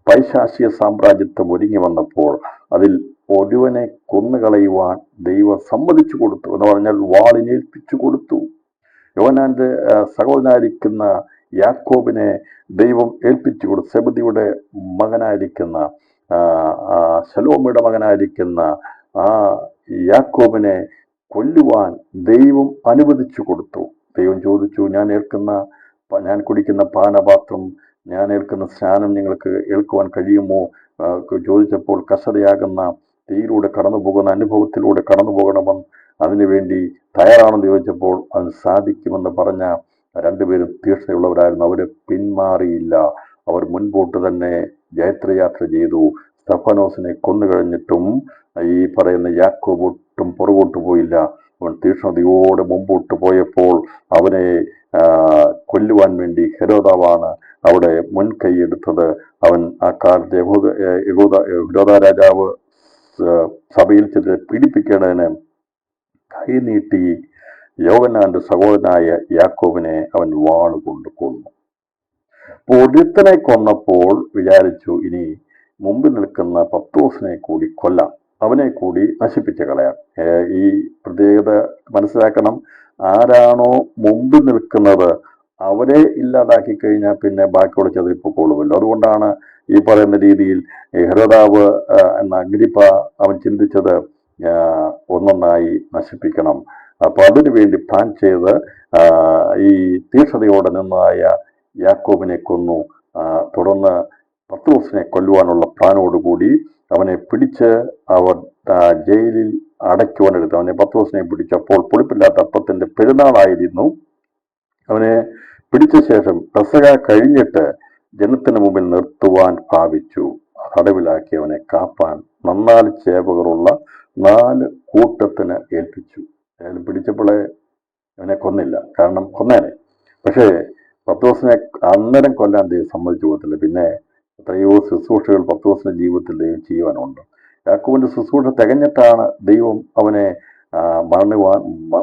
പൈശാചിക സാമ്രാജ്യത്വം ഒരുങ്ങി വന്നപ്പോൾ അതിൽ ഒരുവനെ കൊന്നുകളയുവാൻ ദൈവം സമ്മതിച്ചു കൊടുത്തു എന്ന് പറഞ്ഞാൽ വാളിനേൽപ്പിച്ചു കൊടുത്തു. യോഹന്നാന്റെ സഹോദരനായിരിക്കുന്ന യാക്കോബിനെ ദൈവം ഏൽപ്പിച്ചു കൊടുത്തു. സെബദിയുടെ മകനായിരിക്കുന്ന ശലോമയുടെ മകനായിരിക്കുന്ന ആ യാക്കോബിനെ കൊല്ലുവാൻ ദൈവം അനുവദിച്ചു കൊടുത്തു. ദൈവം ചോദിച്ചു, ഞാൻ കുടിക്കുന്ന പാനപാത്രം, ഞാൻ ഏൽക്കുന്ന സ്നാനം നിങ്ങൾക്ക് ഏൽക്കുവാൻ കഴിയുമോ ചോദിച്ചപ്പോൾ കസതയാകുന്ന തീയിലൂടെ കടന്നു പോകുന്ന അനുഭവത്തിലൂടെ കടന്നു പോകണമെന്ന് അതിനുവേണ്ടി തയ്യാറാണെന്ന് ചോദിച്ചപ്പോൾ അത് സാധിക്കുമെന്ന് പറഞ്ഞ 2 പേരും തീക്ഷ്ണതയുള്ളവരായിരുന്നു. അവർ പിന്മാറിയില്ല. അവർ മുൻപോട്ട് തന്നെ ജയത്രയാത്ര ചെയ്തു. സ്തെഫാനോസിനെ കൊന്നുകഴിഞ്ഞിട്ടും ഈ പറയുന്ന യാക്കോബ് ഒട്ടും പുറകോട്ട് പോയില്ല. അവൻ തീക്ഷ്ണതയോടെ മുമ്പോട്ട് പോയപ്പോൾ അവനെ കൊല്ലുവാൻ വേണ്ടി ഹെരോദാവാണ് അവിടെ മുൻകൈയെടുത്തത്. അവൻ ആ കാലത്ത് ഹെരോദ രാജാവ് സഭയിൽ ചെന്ന് പീഡിപ്പിക്കേണ്ടതിന് കൈനീട്ടി യോഹന്നാന്റെ സഹോദരനായ യാക്കോബിനെ അവൻ വാളുകൊണ്ട് കൊന്നു. ഒരുത്തനെ കൊന്നപ്പോൾ വിചാരിച്ചു ഇനി മുമ്പിൽ നിൽക്കുന്ന പത്രോസിനെ കൂടി കൊല്ലാം, അവനെ കൂടി നശിപ്പിച്ച് കളയാം. ഈ പ്രത്യേകത മനസ്സിലാക്കണം. ആരാണോ മുമ്പിൽ നിൽക്കുന്നത് അവരെ ഇല്ലാതാക്കി കഴിഞ്ഞാൽ പിന്നെ ബാക്കിയോട് ചെതറിപ്പോളുമല്ലോ. അതുകൊണ്ടാണ് ഈ പറയുന്ന രീതിയിൽ ഹെരോദാവ് എന്ന അഗ്രിപ്പ അവൻ ചിന്തിച്ചത് ഒന്നൊന്നായി നശിപ്പിക്കണം. അപ്പൊ അതിനു വേണ്ടി പ്ലാൻ ചെയ്ത് ഈ തീക്ഷ്ണതയോടെ നിന്നായ യാക്കോബിനെ കൊന്നു. തുടർന്ന് പത്രോസിനെ കൊല്ലുവാനുള്ള പ്ലാനോടുകൂടി അവനെ പിടിച്ച് അവർ ജയിലിൽ അടയ്ക്കുവാനെടുത്തു. അവനെ പത്രോസിനെ പിടിച്ചപ്പോൾ പുളിപ്പില്ലാത്ത അപ്പത്തിന്റെ പെരുന്നാളായിരുന്നു. അവനെ പിടിച്ച ശേഷം പെസഹ കഴിഞ്ഞിട്ട് ജനത്തിന് മുമ്പിൽ നിർത്തുവാൻ ഭാവിച്ചു. തടവിലാക്കി അവനെ കാപ്പാൻ 4 ചേവകരുള്ള 4 കൂട്ടത്തിന് ഏൽപ്പിച്ചു. അയാൾ പിടിച്ചപ്പോഴേ അവനെ കൊന്നില്ല, കാരണം കൊന്നേനെ. പക്ഷേ പത്രോസിനെ അന്നേരം കൊല്ലാൻ ദൈവം സമ്മതിച്ചു കൊടുത്തില്ല. പിന്നെ എത്രയോ ശുശ്രൂഷകൾ പത്രോസിന്റെ ജീവിതത്തിൽ ദൈവം ചെയ്യുവാനുണ്ട്. യാക്കോബിന്റെ ശുശ്രൂഷ തികഞ്ഞിട്ടാണ് ദൈവം അവനെ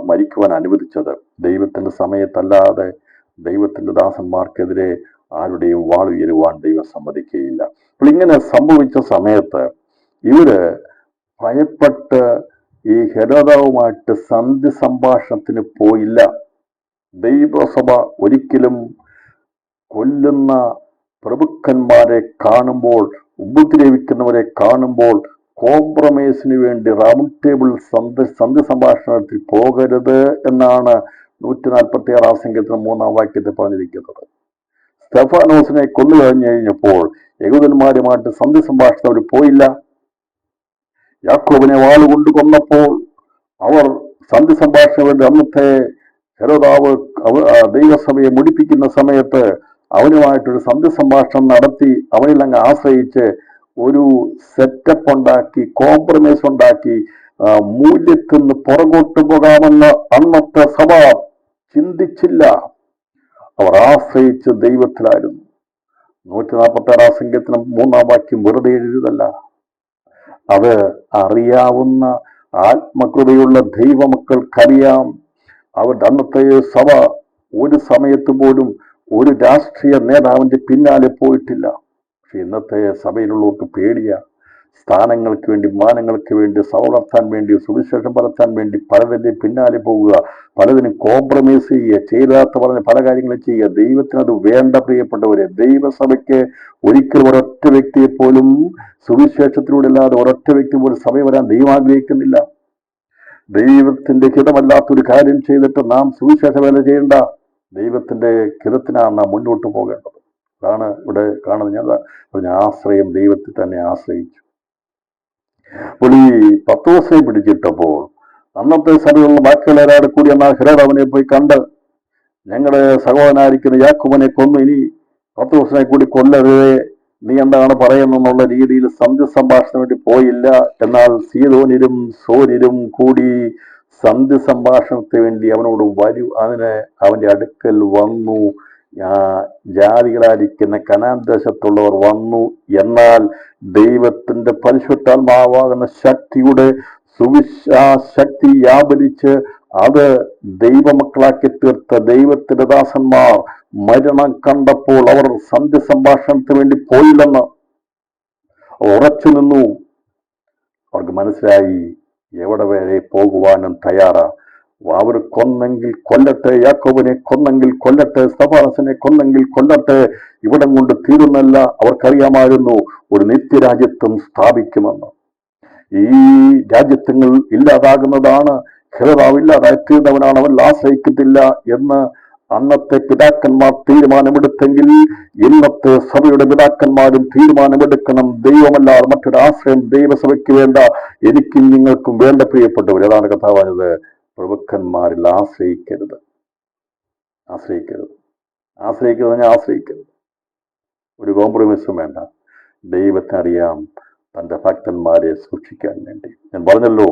മരിക്കുവാൻ അനുവദിച്ചത്. ദൈവത്തിന്റെ സമയത്തല്ലാതെ ദൈവത്തിന്റെ ദാസന്മാർക്കെതിരെ ആരുടെയും വാളുയരുവാൻ ദൈവം സമ്മതിക്കുകയില്ല. അപ്പോൾ ഇങ്ങനെ സംഭവിച്ച സമയത്ത് ഇവര് ഭയപ്പെട്ട് ഈ ഹെരോദാവുമായിട്ട് സന്ധി സംഭാഷണത്തിന് പോയില്ല. ദൈവസഭ ഒരിക്കലും കൊല്ലുന്ന പ്രഭുക്കന്മാരെ കാണുമ്പോൾ, ഉപദ്രവിക്കുന്നവരെ കാണുമ്പോൾ, കോംപ്രമൈസിന് വേണ്ടി റൗണ്ട് ടേബിൾ സന്ധി സംഭാഷണത്തിൽ പോകരുത് എന്നാണ് 146 സംഖ്യത്തിന് 3-ാം വാക്യത്തിൽ പറഞ്ഞിരിക്കുന്നത്. സ്തെഫാനോസിനെ കൊന്നു കഴിഞ്ഞു കഴിഞ്ഞപ്പോൾ യഹൂദന്മാരുമായിട്ട് സന്ധി സംഭാഷണം അവർ പോയില്ല. യാക്കോബിനെ വാളുകൊണ്ട് കൊന്നപ്പോൾ അവർ സന്ധി സംഭാഷണം വേണ്ടി അന്നത്തെ ഹെരോദാവ് ദൈവസഭയെ മുടിപ്പിക്കുന്ന സമയത്ത് അവനുമായിട്ടൊരു സന്ധി സംഭാഷണം നടത്തി അവനിൽ അങ്ങ് ആശ്രയിച്ച് ഒരു സെറ്റപ്പ് ഉണ്ടാക്കി, കോംപ്രമൈസ് ഉണ്ടാക്കി, മൂല്യത്തിൽ നിന്ന് പുറകോട്ട് പോകാമെന്ന് അന്നത്തെ സഭ ചിന്തിച്ചില്ല. അവർ ആശ്രയിച്ച് ദൈവത്തിലായിരുന്നു. 146 സംഖ്യത്തിന് 3-ാം വാക്യം വെറുതെ എഴുതിയതല്ല. അത് അറിയാവുന്ന ആത്മകൃപയുള്ള ദൈവമക്കൾക്കറിയാം. അവരുടെ അന്നത്തെ സഭ ഒരു സമയത്ത് പോലും ഒരു രാഷ്ട്രീയ നേതാവിന്റെ പിന്നാലെ പോയിട്ടില്ല. പക്ഷെ ഇന്നത്തെ സഭയിലുള്ളവർക്ക് പേടിയാ. സ്ഥാനങ്ങൾക്ക് വേണ്ടി, മാനങ്ങൾക്ക് വേണ്ടി, സഭ വളർത്താൻ വേണ്ടി, സുവിശേഷം പരത്താൻ വേണ്ടി പലതിന്റെ പിന്നാലെ പോവുക, പലതിനും കോംപ്രമൈസ് ചെയ്യുക, ചെയ്താത്ത പറഞ്ഞ പല കാര്യങ്ങളും ചെയ്യുക. ദൈവത്തിനത് വേണ്ട. പ്രിയപ്പെട്ടവരെ, ദൈവസഭയ്ക്ക് ഒരിക്കലും ഒരൊറ്റ വ്യക്തിയെ പോലും സുവിശേഷത്തിലൂടെ അല്ലാതെ ഒരൊറ്റ വ്യക്തി പോലും സഭയിൽ വരാൻ ദൈവം ആഗ്രഹിക്കുന്നില്ല. ദൈവത്തിന്റെ ഹിതമല്ലാത്തൊരു കാര്യം ചെയ്തിട്ട് നാം സുവിശേഷ വേല ചെയ്യേണ്ട. ദൈവത്തിന്റെ ഹിതത്തിനാണ് നാം മുന്നോട്ട് പോകേണ്ടത്. അതാണ് ഇവിടെ കാണുന്നത്. ഞാൻ പറഞ്ഞ ആശ്രയം ദൈവത്തിൽ തന്നെ ആശ്രയിച്ചു. അപ്പോൾ ഈ പത്രോസിനെ പിടിച്ചിട്ടപ്പോൾ അന്നത്തെ സഭയിലുള്ള ബാക്കിയുള്ളവരാട് കൂടി എന്നാൽ ഹെരോദാവിനെ പോയി കണ്ട്, ഞങ്ങളുടെ സഹോദരനായിരിക്കുന്ന യാക്കോബിനെ കൊന്നു, ഇനി പത്രോസിനെ കൂടി കൊല്ലരുതേ, നീ എന്താണ് പറയുന്നെന്നുള്ള രീതിയിൽ സന്ധി സംഭാഷണം വേണ്ടി പോയില്ല. എന്നാൽ സീദോന്യരും സോര്യരും കൂടി സന്ധി സംഭാഷണത്തിന് വേണ്ടി അവനോട് അവന്റെ അടുക്കൽ വന്നു. ജാതികളായിരിക്കുന്ന കനാൻ ദേശത്തുള്ളവർ വന്നു. എന്നാൽ ദൈവത്തിന്റെ പരിശുദ്ധാത്മാവാകുന്ന ശക്തിയുടെ ശക്തി വ്യാപരിച്ച് അത് ദൈവമക്കളാക്കി തീർത്ത ദൈവത്തിന്റെ ദാസന്മാർ മരണം കണ്ടപ്പോൾ അവർ സന്ധി സംഭാഷണത്തിന് വേണ്ടി പോയില്ലെന്ന് ഉറച്ചു നിന്നു. അവർക്ക് മനസ്സിലായി എവിടെ വരെ പോകുവാനും തയ്യാറാ. അവർ കൊന്നെങ്കിൽ കൊല്ലട്ടെ, യാക്കോബിനെ കൊന്നെങ്കിൽ കൊല്ലട്ടെ, സ്തെഫാനസിനെ കൊന്നെങ്കിൽ കൊല്ലട്ടെ, ഇവിടം കൊണ്ട് തീരുന്നല്ല. അവർക്കറിയാമായിരുന്നു ഒരു നിത്യരാജ്യത്വം സ്ഥാപിക്കുമെന്ന്. ഈ രാജ്യത്വങ്ങൾ ഇല്ലാതാകുന്നതാണ്, ഹെരോദാവ് ഇല്ലാതായി തീർന്നവനാണ്, അവൻ ആശ്രയിക്കത്തില്ല എന്ന് അന്നത്തെ പിതാക്കന്മാർ തീരുമാനമെടുത്തെങ്കിൽ ഇന്നത്തെ സഭയുടെ പിതാക്കന്മാരും തീരുമാനമെടുക്കണം. ദൈവമല്ലാതെ മറ്റൊരു ആശ്രയം ദൈവസഭയ്ക്ക് വേണ്ട, എനിക്കും നിങ്ങൾക്കും വേണ്ട. പ്രിയപ്പെട്ടവർ, ഏതാണ് കഥാ പറഞ്ഞത്? പ്രഭുക്കന്മാരിൽ ആശ്രയിക്കരുത്. ആശ്രയിക്കരുത്. ഒരു കോംപ്രമൈസും വേണ്ട. ദൈവത്തിനറിയാം തന്റെ ഭക്തന്മാരെ സൂക്ഷിക്കാൻ വേണ്ടി. ഞാൻ പറഞ്ഞല്ലോ,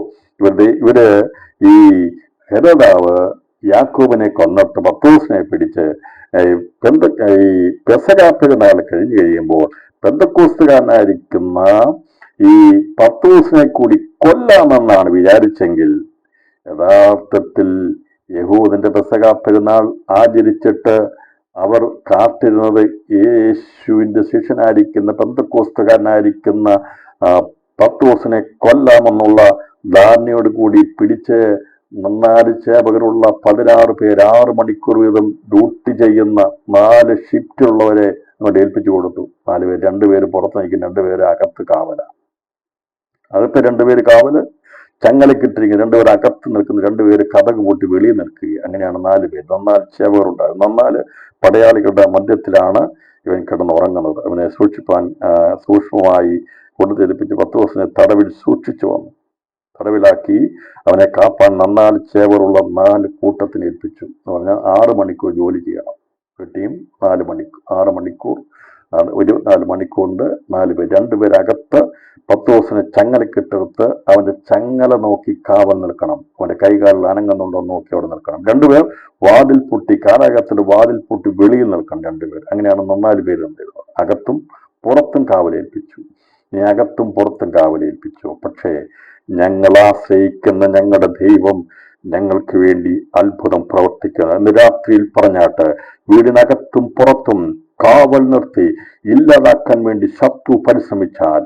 ഇവര് ഈ ഹെരോദാവ് യാക്കോബിനെ കൊന്നിട്ട് പത്രോസിനെ പിടിച്ച് ഈ പെസഹ പെരുന്നാൾ കഴിഞ്ഞു കഴിയുമ്പോൾ പെന്തക്കോസ്തുകാരനായിരിക്കുന്ന ഈ പത്രോസിനെ കൂടി കൊല്ലാമെന്നാണ് വിചാരിച്ചെങ്കിൽ യഥാർത്ഥത്തിൽ യഹൂദന്റെ പെസഹ പെരുന്നാൾ ആചരിച്ചിട്ട് അവർ കാത്തിരുന്നത് യേശുവിന്റെ ശിഷ്യനായിരിക്കുന്ന പെന്തക്കോസ്തുകാരനായിരിക്കുന്ന പത്രോസിനെ കൊല്ലാമെന്നുള്ള ധാരണയോട് കൂടി പിടിച്ച് 4 ചേവകരുള്ള 16 പേര് 6 മണിക്കൂർ വീതം ഡ്യൂട്ടി ചെയ്യുന്ന 4 ഷിഫ്റ്റുള്ളവരെ അങ്ങോട്ട് ഏൽപ്പിച്ചു കൊടുത്തു. 4 പേര്, 2 പേര് പുറത്ത് നിൽക്കും, 2 പേര് അകത്ത് കാവല. അകത്ത് 2 പേര് കാവല്, ചങ്ങലക്കിട്ടിരിക്കുന്ന 2 പേര് അകത്ത് നിൽക്കുന്ന, 2 പേര് കതക് പൂട്ടി വെളിയിൽ നിൽക്കുക. അങ്ങനെയാണ് 4 പേര്. 4 ചേവകരുണ്ടായിരുന്നു. 4 പടയാളികളുടെ മധ്യത്തിലാണ് ഇവൻ കിടന്നുറങ്ങുന്നത്. അവനെ സൂക്ഷ്മമായി കൊണ്ടുതെരിപ്പിച്ച് പത്രോസിനെ തടവിൽ സൂക്ഷിച്ചു വന്നു. തടവിലാക്കി അവനെ കാപ്പാൻ 4 ചേവറുള്ള 4 കൂട്ടത്തിന് ഏൽപ്പിച്ചു. എന്ന് പറഞ്ഞാൽ 6 മണിക്കൂർ ജോലി ചെയ്യണം. ഒരു ടീം 4 മണിക്കൂർ, 6 മണിക്കൂർ, 24 മണിക്കൂറിന്റെ 4 പേര്. 2 പേരകത്ത് പത്രോസിനെ ചങ്ങലക്കിട്ടെടുത്ത് അവന്റെ ചങ്ങല നോക്കി കാവൽ നിൽക്കണം. അവന്റെ കൈകാലിൽ അനങ്ങുന്നുണ്ടോ നോക്കി അവിടെ നിൽക്കണം. 2 പേർ വാതിൽ പൂട്ടി, കാരാഗത്തിന്റെ വാതിൽ പൂട്ടി വെളിയിൽ നിൽക്കണം. 2 പേർ. അങ്ങനെയാണ് 4 പേര് ഉണ്ടായിരുന്നത്. അകത്തും പുറത്തും കാവലേൽപ്പിച്ചു. നീ അകത്തും പുറത്തും കാവലേൽപ്പിച്ചു. പക്ഷേ ഞങ്ങൾ ആശ്രയിക്കുന്ന ഞങ്ങളുടെ ദൈവം ഞങ്ങൾക്ക് വേണ്ടി അത്ഭുതം പ്രവർത്തിക്കുന്നത്. ഇന്ന് രാത്രിയിൽ പറഞ്ഞാട്ട് വീടിനകത്തും പുറത്തും കാവൽ നിർത്തി ഇല്ലാതാക്കാൻ വേണ്ടി ശത്രു പരിശ്രമിച്ചാൽ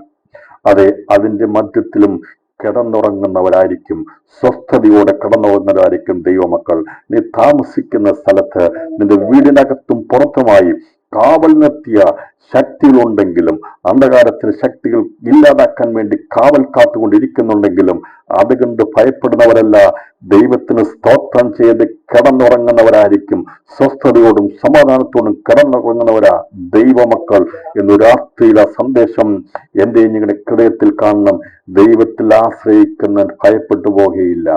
അതെ, അതിന്റെ മധ്യത്തിലും കിടന്നുറങ്ങുന്നവരായിരിക്കും, സ്വസ്ഥതയോടെ കിടന്നുറങ്ങുന്നവരായിരിക്കും ദൈവമക്കൾ. നീ താമസിക്കുന്ന സ്ഥലത്ത് നിന്റെ വീടിനകത്തും പുറത്തുമായി കാവൽ നിർത്തിയ ശക്തികളുണ്ടെങ്കിലും, അന്ധകാരത്തിന് ശക്തികൾ ഇല്ലാതാക്കാൻ വേണ്ടി കാവൽ കാത്തുകൊണ്ടിരിക്കുന്നുണ്ടെങ്കിലും അതുകൊണ്ട് ഭയപ്പെടുന്നവരല്ല, ദൈവത്തിന് സ്തോത്രം ചെയ്ത് കിടന്നുറങ്ങുന്നവരായിരിക്കും. സ്വസ്ഥതയോടും സമാധാനത്തോടും കിടന്നുറങ്ങുന്നവരാ ദൈവമക്കൾ എന്ന് രാത്രിയിലെ സന്ദേശം എന്റെ നിങ്ങളുടെ ഹൃദയത്തിൽ കാണണം. ദൈവത്തിൽ ആശ്രയിക്കുന്ന ഭയപ്പെട്ടു പോകുകയില്ല.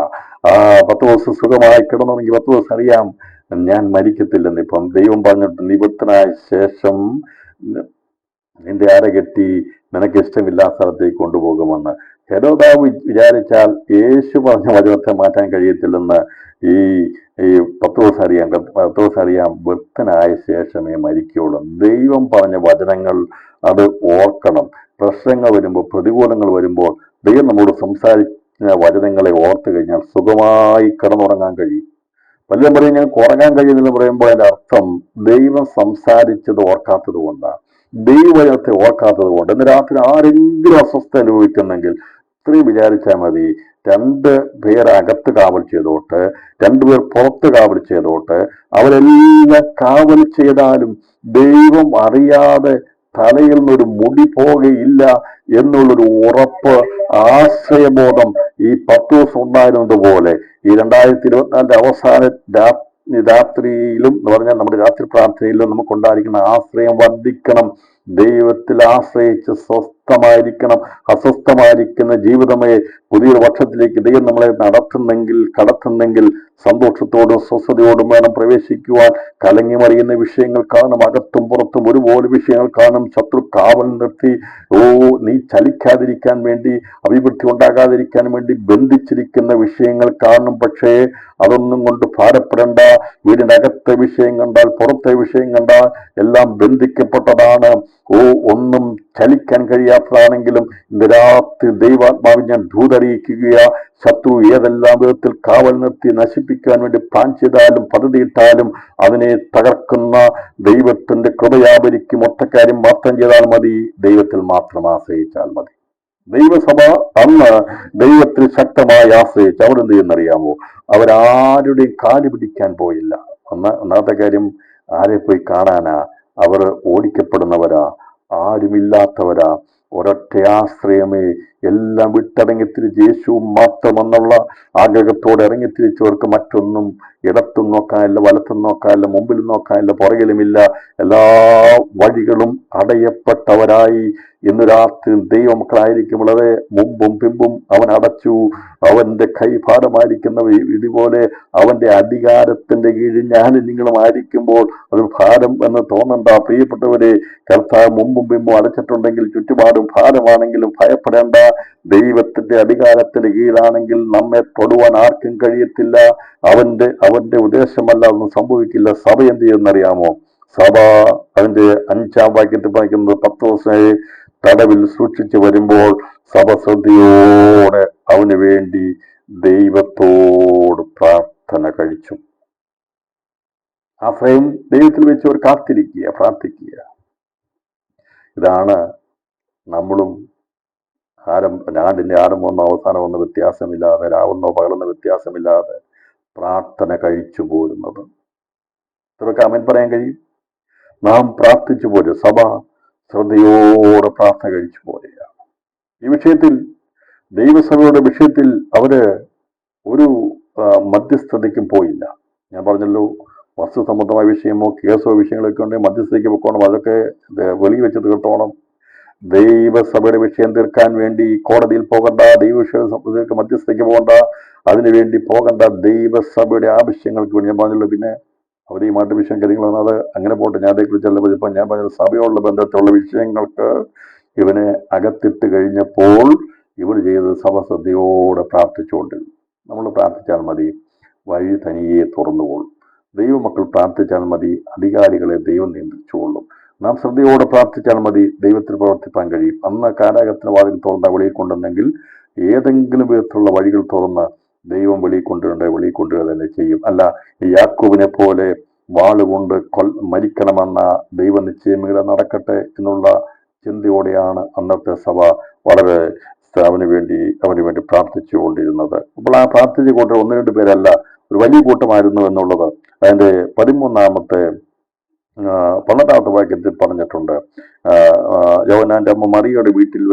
10 ദിവസം സുഖമായി കിടന്നുറങ്ങി 10 ദിവസം അറിയാം ഞാൻ മരിക്കത്തില്ലെന്ന്. ഇപ്പം ദൈവം പറഞ്ഞിട്ട് നിവൃത്തനായ ശേഷം നിന്റെ അരകെട്ടി നിനക്ക് ഇഷ്ടമില്ലാത്ത സ്ഥലത്തേക്ക് കൊണ്ടുപോകുമെന്ന്. ഹെരോദാവ് വിചാരിച്ചാൽ യേശു പറഞ്ഞ വചനത്തെ മാറ്റാൻ കഴിയത്തില്ലെന്ന് ഈ 10 ദിവസം അറിയാം വൃത്തനായ ശേഷമേ മരിക്കുകയുള്ളൂ. ദൈവം പറഞ്ഞ വചനങ്ങൾ അത് ഓർക്കണം. പ്രശ്നങ്ങൾ വരുമ്പോൾ, പ്രതികൂലങ്ങൾ വരുമ്പോൾ ദൈവം നമ്മോട് സംസാരിച്ച വചനങ്ങളെ ഓർത്തു കഴിഞ്ഞാൽ സുഖമായി കിടന്നുറങ്ങാൻ കഴിയും. പലരും പറയും ഞങ്ങൾക്ക് ഉറങ്ങാൻ കഴിയുന്നെന്ന് പറയുമ്പോൾ അതിന്റെ അർത്ഥം ദൈവം സംസാരിച്ചത് ഓർക്കാത്തത് കൊണ്ടാണ്, ദൈവവചനത്തെ ഓർക്കാത്തത് കൊണ്ട്. ഇന്ന് രാത്രി ആരെങ്കിലും അസ്വസ്ഥ അനുഭവിക്കുന്നെങ്കിൽ ഇത്രയും വിചാരിച്ചാൽ മതി. 2 പേർ അകത്ത് കാവൽ ചെയ്തോട്ട്, 2 പേർ പുറത്ത് കാവൽ ചെയ്തോട്ട്, അവരെല്ലാം കാവൽ ചെയ്താലും ദൈവം അറിയാതെ തലയിൽ നിന്നൊരു മുടി പോകുകയില്ല എന്നുള്ളൊരു ഉറപ്പ്, ആശ്രയബോധം ഈ 10 ദിവസം ഉണ്ടായിരുന്നത് പോലെ ഈ 2024 അവസാന രാത്രിയിലും എന്ന് പറഞ്ഞാൽ നമ്മുടെ രാത്രി പ്രാർത്ഥനയിലും നമുക്കുണ്ടായിരിക്കുന്ന ആശ്രയം വർദ്ധിക്കണം. ദൈവത്തിൽ ആശ്രയിച്ച് സ്വസ്ഥമായിരിക്കണം. അസ്വസ്ഥമായിരിക്കുന്ന ജീവിതമേ പുതിയൊരു വർഷത്തിലേക്ക് ദൈവം നമ്മളെ കടത്തുന്നെങ്കിൽ സന്തോഷത്തോടും സ്വസ്ഥതയോടും വേണം പ്രവേശിക്കുവാൻ. കലങ്ങി മറിയുന്ന വിഷയങ്ങൾ കാണും, അകത്തും പുറത്തും ഒരുപോലെ വിഷയങ്ങൾ കാണും. ശത്രു കാവൽ നിർത്തി നീ ചലിക്കാതിരിക്കാൻ വേണ്ടി, അഭിവൃദ്ധി ഉണ്ടാകാതിരിക്കാൻ വേണ്ടി ബന്ധിച്ചിരിക്കുന്ന വിഷയങ്ങൾ കാണും. പക്ഷേ അതൊന്നും കൊണ്ട് ഭാരപ്പെടേണ്ട. വീടിനകത്തെ വിഷയം കണ്ടാൽ, പുറത്തെ വിഷയം കണ്ടാൽ എല്ലാം ബന്ധിക്കപ്പെട്ടതാണ്. ഒന്നും ചലിക്കാൻ കഴിയാത്തതാണെങ്കിലും ഇന്ന് രാത്രി ദൈവാത്മാവിൽ ഞാൻ ദൂതറിയിക്കുകയാ, ശത്രു ഏതെല്ലാം വിധത്തിൽ കാവൽ നിർത്തി നശിപ്പിക്കാൻ വേണ്ടി പ്ലാൻ ചെയ്താലും പദ്ധതിയിട്ടാലും അതിനെ തകർക്കുന്ന ദൈവത്തിന്റെ കൃപയാവരിക്കും. ഒറ്റക്കാര്യം മാത്രം ചെയ്താൽ മതി, ദൈവത്തിൽ മാത്രം ആശ്രയിച്ചാൽ മതി. ദൈവസഭ അന്ന് ദൈവത്തിൽ ശക്തമായി ആശ്രയിച്ച് അവരെന്ത് ചെയ്യുന്നറിയാമോ? അവരാരുടെയും കാല് പിടിക്കാൻ പോയില്ല. ഒന്നാമത്തെ കാര്യം, ആരെ പോയി കാണാനാ? അവർ ഓടിക്കപ്പെടുന്നവരാ, ആരുമില്ലാത്തവരാ, ഒരൊറ്റ ആശ്രയമേ. എല്ലാം വിട്ടിറങ്ങിത്തിരിച്ച് യേശു മാത്രമെന്നുള്ള ആഗ്രഹത്തോടെ ഇറങ്ങിത്തിരിച്ചവർക്ക് മറ്റൊന്നും ഇടത്തും നോക്കാനില്ല, വലത്തും നോക്കാനില്ല, മുമ്പിലും നോക്കാനില്ല, പുറകിലുമില്ല. എല്ലാ വഴികളും അടയപ്പെട്ടവരായി ഇന്ന് രാത്രി ദൈവമക്കളായിരിക്കും. വളരെ മുമ്പും പിമ്പും അവൻ അടച്ചു. അവന്റെ കൈഭാരമായിരിക്കുന്ന ഇതുപോലെ അവന്റെ അധികാരത്തിന്റെ കീഴിൽ ഞാനും നിങ്ങളും ആയിരിക്കുമ്പോൾ അത് ഭാരം എന്ന് തോന്നണ്ട. പ്രിയപ്പെട്ടവരെ, കർത്താവ് മുമ്പും പിമ്പും അടച്ചിട്ടുണ്ടെങ്കിൽ, ചുറ്റുപാടും ഭാരമാണെങ്കിലും ഭയപ്പെടേണ്ട. ദൈവത്തിന്റെ അധികാരത്തിന്റെ കീഴിലാണെങ്കിൽ നമ്മെ തൊടുവാൻ ആർക്കും കഴിയത്തില്ല. അവന്റെ ഉദ്ദേശമല്ല ഒന്നും സംഭവിക്കില്ല. സഭ എന്ത് ചെയ്യുന്നറിയാമോ? സഭ അതിന്റെ 5-ാം വാക്യത്തിൽ വായിക്കുന്നത് 10 ദിവസമായി തടവിൽ സൂക്ഷിച്ചു വരുമ്പോൾ സഭ ശ്രദ്ധയോടെ അവന് വേണ്ടി ദൈവത്തോട് പ്രാർത്ഥന കഴിച്ചു. ആശ്രയം ദൈവത്തിൽ വെച്ച് അവർ കാത്തിരിക്കുക, പ്രാർത്ഥിക്കുക. ഇതാണ് നമ്മളും ആണ്ടിന്റെ ആരംഭമൊന്നോ അവസാനമൊന്നോ വ്യത്യാസമില്ലാതെ, രാവെന്നോ പകലെന്നോ വ്യത്യാസമില്ലാതെ പ്രാർത്ഥന കഴിച്ചു പോരുന്നത്. ഇത്രയൊക്കെ അമേൻ പറയാൻ കഴിയും. നാം പ്രാർത്ഥിച്ചു പോരുക. സഭ ശ്രദ്ധയോടെ പ്രാർത്ഥന കഴിച്ചു പോരുക. ഈ വിഷയത്തിൽ, ദൈവസഭയുടെ വിഷയത്തിൽ അവര് ഒരു മധ്യസ്ഥതയ്ക്കും പോയില്ല. ഞാൻ പറഞ്ഞല്ലോ, വസ്തു സംബന്ധമായ വിഷയമോ കേസോ വിഷയങ്ങളൊക്കെ ഉണ്ടെങ്കിൽ മധ്യസ്ഥതയ്ക്ക് പോകണം. അതൊക്കെ വെളി വെച്ച് തീർത്തോണം. ദൈവസഭയുടെ വിഷയം തീർക്കാൻ വേണ്ടി കോടതിയിൽ പോകണ്ട, ദൈവവിഷയ മധ്യസ്ഥയ്ക്ക് പോകണ്ട, അതിനുവേണ്ടി പോകണ്ട. ദൈവസഭയുടെ ആവശ്യങ്ങൾക്ക് വേണ്ടി ഞാൻ പറഞ്ഞല്ലോ. പിന്നെ അവരെയുമായിട്ട് വിഷയം കാര്യങ്ങളാണ്, അത് അങ്ങനെ പോട്ടെ, ഞാൻ അതേക്കുറിച്ചല്ല. ഇപ്പം ഞാൻ പറഞ്ഞ സഭയോടുള്ള ബന്ധത്തിലുള്ള വിഷയങ്ങൾക്ക് ഇവനെ അകത്തിട്ട് കഴിഞ്ഞപ്പോൾ ഇവർ ചെയ്തത് സഭ ശ്രദ്ധയോടെ പ്രാർത്ഥിച്ചുകൊണ്ടിരുന്നു. നമ്മൾ പ്രാർത്ഥിച്ചാൽ മതി, വഴി തനിയെ തുറന്നുകൊള്ളും. ദൈവമക്കൾ പ്രാർത്ഥിച്ചാൽ മതി, അധികാരികളെ ദൈവം നിയന്ത്രിച്ചുകൊള്ളും. നാം ശ്രദ്ധയോടെ പ്രാർത്ഥിച്ചാൽ മതി, ദൈവത്തിൽ പ്രവർത്തിപ്പാൻ കഴിയും. അന്ന് കാരാഗത്തിന് വാതിൽ തുറന്ന വെളിയിൽ കൊണ്ടുവന്നെങ്കിൽ ഏതെങ്കിലും വിധത്തിലുള്ള വഴികൾ തുറന്ന് ദൈവം വെളിയിൽ കൊണ്ടുവരിക തന്നെ ചെയ്യും. അല്ല, ഈ യാക്കോബിനെ പോലെ വാളുകൊണ്ട് മരിക്കണമെന്ന ദൈവ നിശ്ചയം ഇവിടെ നടക്കട്ടെ എന്നുള്ള ചിന്തയോടെയാണ് അന്നത്തെ സഭ വളരെ അവന് വേണ്ടി പ്രാർത്ഥിച്ചുകൊണ്ടിരുന്നത്. അപ്പോൾ ആ പ്രാർത്ഥിച്ചു കൊണ്ട് 1-2 പേരല്ല, ഒരു വലിയ കൂട്ടമായിരുന്നു എന്നുള്ളത് അതിന്റെ 13-ാമത്തെ 12ാമത്തെ വാക്യത്തിൽ പറഞ്ഞിട്ടുണ്ട്, യോഹന്നാന്റെ അമ്മ മറിയയുടെ വീട്ടിൽ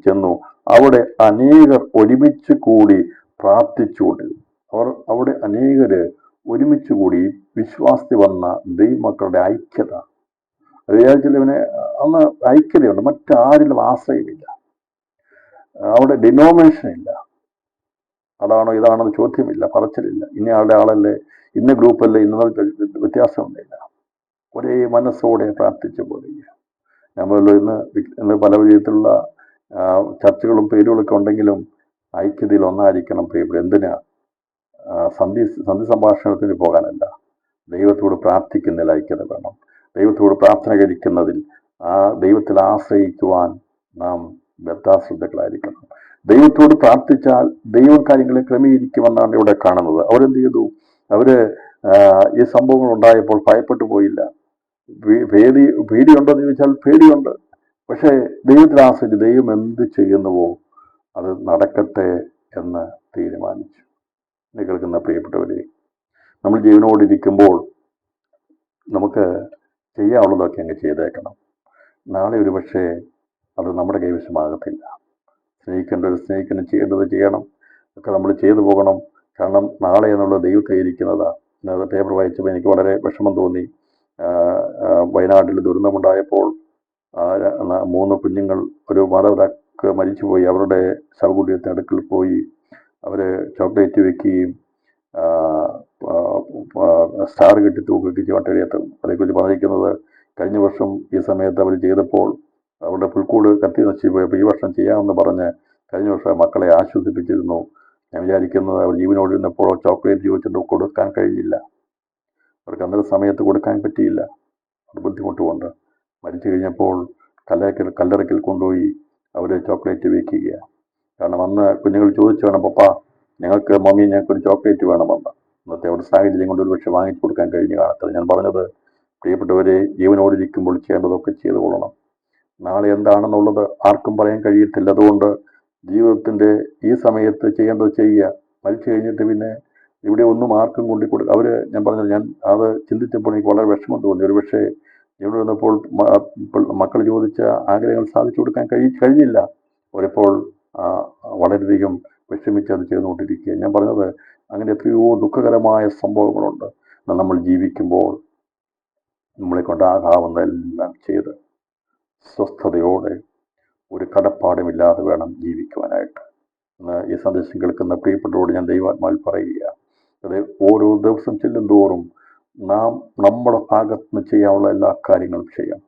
ചെന്നു. അവിടെ അനേകർ ഒരുമിച്ച് കൂടി പ്രാർത്ഥിച്ചുകൊണ്ടിരുന്നു. അവിടെ അനേകര് ഒരുമിച്ച് കൂടി വിശ്വാസത്തിൽ വന്ന ദൈവമക്കളുടെ ഐക്യത. വിചാരിച്ചില്ല അന്ന് ഐക്യതയുണ്ട്, മറ്റാരിലും ആശ്രയമില്ല, അവിടെ ഡിനോമിനേഷൻ ഇല്ല, അതാണോ ഇതാണെന്ന് ചോദ്യമില്ല, പറച്ചിലില്ല, ഇന്ന ആളല്ലേ, ഇന്ന ഗ്രൂപ്പല്ലേ, ഇന്ന വ്യത്യാസമൊന്നുമില്ല. ഒരേ മനസ്സോടെ പ്രാർത്ഥിച്ചു പോവുക. നമ്മൾ ഇന്ന് പല വിധത്തിലുള്ള ചർച്ചകളും പേരുകളൊക്കെ ഉണ്ടെങ്കിലും ഐക്യതയിൽ ഒന്നായിരിക്കണം പ്രിയപ്പെട്ട. എന്തിനാ? സന്ധി സംഭാഷണത്തിന് പോകാനല്ല, ദൈവത്തോട് പ്രാർത്ഥിക്കുന്നതിൽ ഐക്യത വേണം. ദൈവത്തോട് പ്രാർത്ഥന കഴിക്കുന്നതിൽ ദൈവത്തിൽ ആശ്രയിക്കുവാൻ നാം ബദ്ധാശ്രദ്ധകളായിരിക്കണം. ദൈവത്തോട് പ്രാർത്ഥിച്ചാൽ ദൈവം കാര്യങ്ങളെ ക്രമീകരിക്കുമെന്നാണ് ഇവിടെ കാണുന്നത്. അവരെന്ത് ചെയ്തു? അവര് ഈ സംഭവങ്ങൾ ഉണ്ടായപ്പോൾ ഭയപ്പെട്ടു പോയില്ല. പേടിയുണ്ടോ എന്ന് ചോദിച്ചാൽ പേടിയുണ്ട്. പക്ഷേ ദൈവത്തിൽ ആശ്രയിച്ച് ദൈവം എന്ത് ചെയ്യുന്നുവോ അത് നടക്കട്ടെ എന്ന് തീരുമാനിച്ചു. കേൾക്കുന്ന പ്രിയപ്പെട്ടവരെ, നമ്മൾ ജീവനോടിരിക്കുമ്പോൾ നമുക്ക് ചെയ്യാനുള്ളതൊക്കെ അങ്ങ് ചെയ്തേക്കണം. നാളെ ഒരു പക്ഷേ അത് നമ്മുടെ കൈവശമാകത്തില്ല. സ്നേഹിക്കേണ്ടത് സ്നേഹിക്കണം, ചെയ്യേണ്ടത് ചെയ്യണം, ഒക്കെ നമ്മൾ ചെയ്തു പോകണം. കാരണം നാളെ എന്നുള്ള ദൈവത്തെ ഇരിക്കുന്നതാണ്. ഇന്നത് പേപ്പർ വായിച്ചപ്പോൾ എനിക്ക് വളരെ വിഷമം തോന്നി. വയനാട്ടിൽ ദുരന്തമുണ്ടായപ്പോൾ 3 കുഞ്ഞുങ്ങൾ ഒരു മാതാപിതാക്ക് മരിച്ചുപോയി. അവരുടെ ശവകുടീരത്തിന് അടുക്കൽ പോയി അവർ ചോക്ലേറ്റ് വെക്കുകയും സ്റ്റാർ കെട്ടി തൂക്കുകയും വട്ടഴിയത്തും. അതേക്കുറിച്ച് പറഞ്ഞിരിക്കുന്നത്, കഴിഞ്ഞ വർഷം ഈ സമയത്ത് അവർ ചെയ്തപ്പോൾ അവരുടെ പുൽക്കൂട് കത്തി നശിച്ചു പോയപ്പോൾ ഈ വർഷം ചെയ്യാമെന്ന് പറഞ്ഞ് കഴിഞ്ഞ വർഷം മക്കളെ ആശ്വസിപ്പിച്ചിരുന്നു. ഞാൻ വിചാരിക്കുന്നത് അവർ ജീവനോടിരുന്നപ്പോൾ ചോക്ലേറ്റ് ചോദിച്ചിട്ട് കൊടുക്കാൻ കഴിഞ്ഞില്ല, അവർക്ക് അന്നത്തെ സമയത്ത് കൊടുക്കാൻ പറ്റിയില്ല, അത് ബുദ്ധിമുട്ടുകൊണ്ട്. മരിച്ചു കഴിഞ്ഞപ്പോൾ കല്ലറയ്ക്കൽ കൊണ്ടുപോയി അവർ ചോക്ലേറ്റ് വെക്കുകയാണ്. കാരണം അന്ന് കുഞ്ഞുങ്ങൾ ചോദിച്ചു വേണം, പപ്പ ഞങ്ങൾക്ക് മമ്മി ഞങ്ങൾക്കൊരു ചോക്ലേറ്റ് വേണമെന്ന്. ഇന്നത്തെ അവിടെ സാഹചര്യം കൊണ്ട് ഒരു പക്ഷെ വാങ്ങിച്ചു കൊടുക്കാൻ കഴിഞ്ഞു കാണത്തില്ല. ഞാൻ പറഞ്ഞത്, പ്രിയപ്പെട്ടവരെ, ജീവനോടിരിക്കുമ്പോൾ ചെയ്യേണ്ടതൊക്കെ ചെയ്തു കൊള്ളണം. നാളെ എന്താണെന്നുള്ളത് ആർക്കും പറയാൻ കഴിയത്തില്ല. അതുകൊണ്ട് ജീവിതത്തിൻ്റെ ഈ സമയത്ത് ചെയ്യേണ്ടത് ചെയ്യുക. മരിച്ചു കഴിഞ്ഞിട്ട് പിന്നെ ഇവിടെ ഒന്നും ആർക്കും കൊണ്ടുകൊടുക്കുക. ഞാൻ പറഞ്ഞത്, ഞാൻ അത് ചിന്തിച്ചപ്പോൾ എനിക്ക് വളരെ വിഷമം തോന്നി. ഒരു പക്ഷേ ഇവിടെ വന്നപ്പോൾ മക്കൾ ചോദിച്ച ആഗ്രഹങ്ങൾ സാധിച്ചു കൊടുക്കാൻ കഴിഞ്ഞില്ല. അവരിപ്പോൾ വളരെയധികം വിഷമിച്ച് അത് ചെയ്തുകൊണ്ടിരിക്കുക. ഞാൻ പറഞ്ഞത്, അങ്ങനെ എത്രയോ ദുഃഖകരമായ സംഭവങ്ങളുണ്ട്. നമ്മൾ ജീവിക്കുമ്പോൾ നമ്മളെ കൊണ്ടാകാവുന്നതെല്ലാം ചെയ്ത് സ്വസ്ഥതയോടെ ഒരു കടപ്പാടുമില്ലാതെ വേണം ജീവിക്കുവാനായിട്ട്. ഈ സന്ദേശം കേൾക്കുന്ന പ്രിയപ്പെട്ടവരോട് ഞാൻ ദൈവാത്മാവിൽ പറയുക, അത് ഓരോ ദിവസം ചെല്ലും തോറും നാം നമ്മുടെ ഭാഗത്ത് നിന്ന് ചെയ്യാനുള്ള എല്ലാ കാര്യങ്ങളും ചെയ്യണം.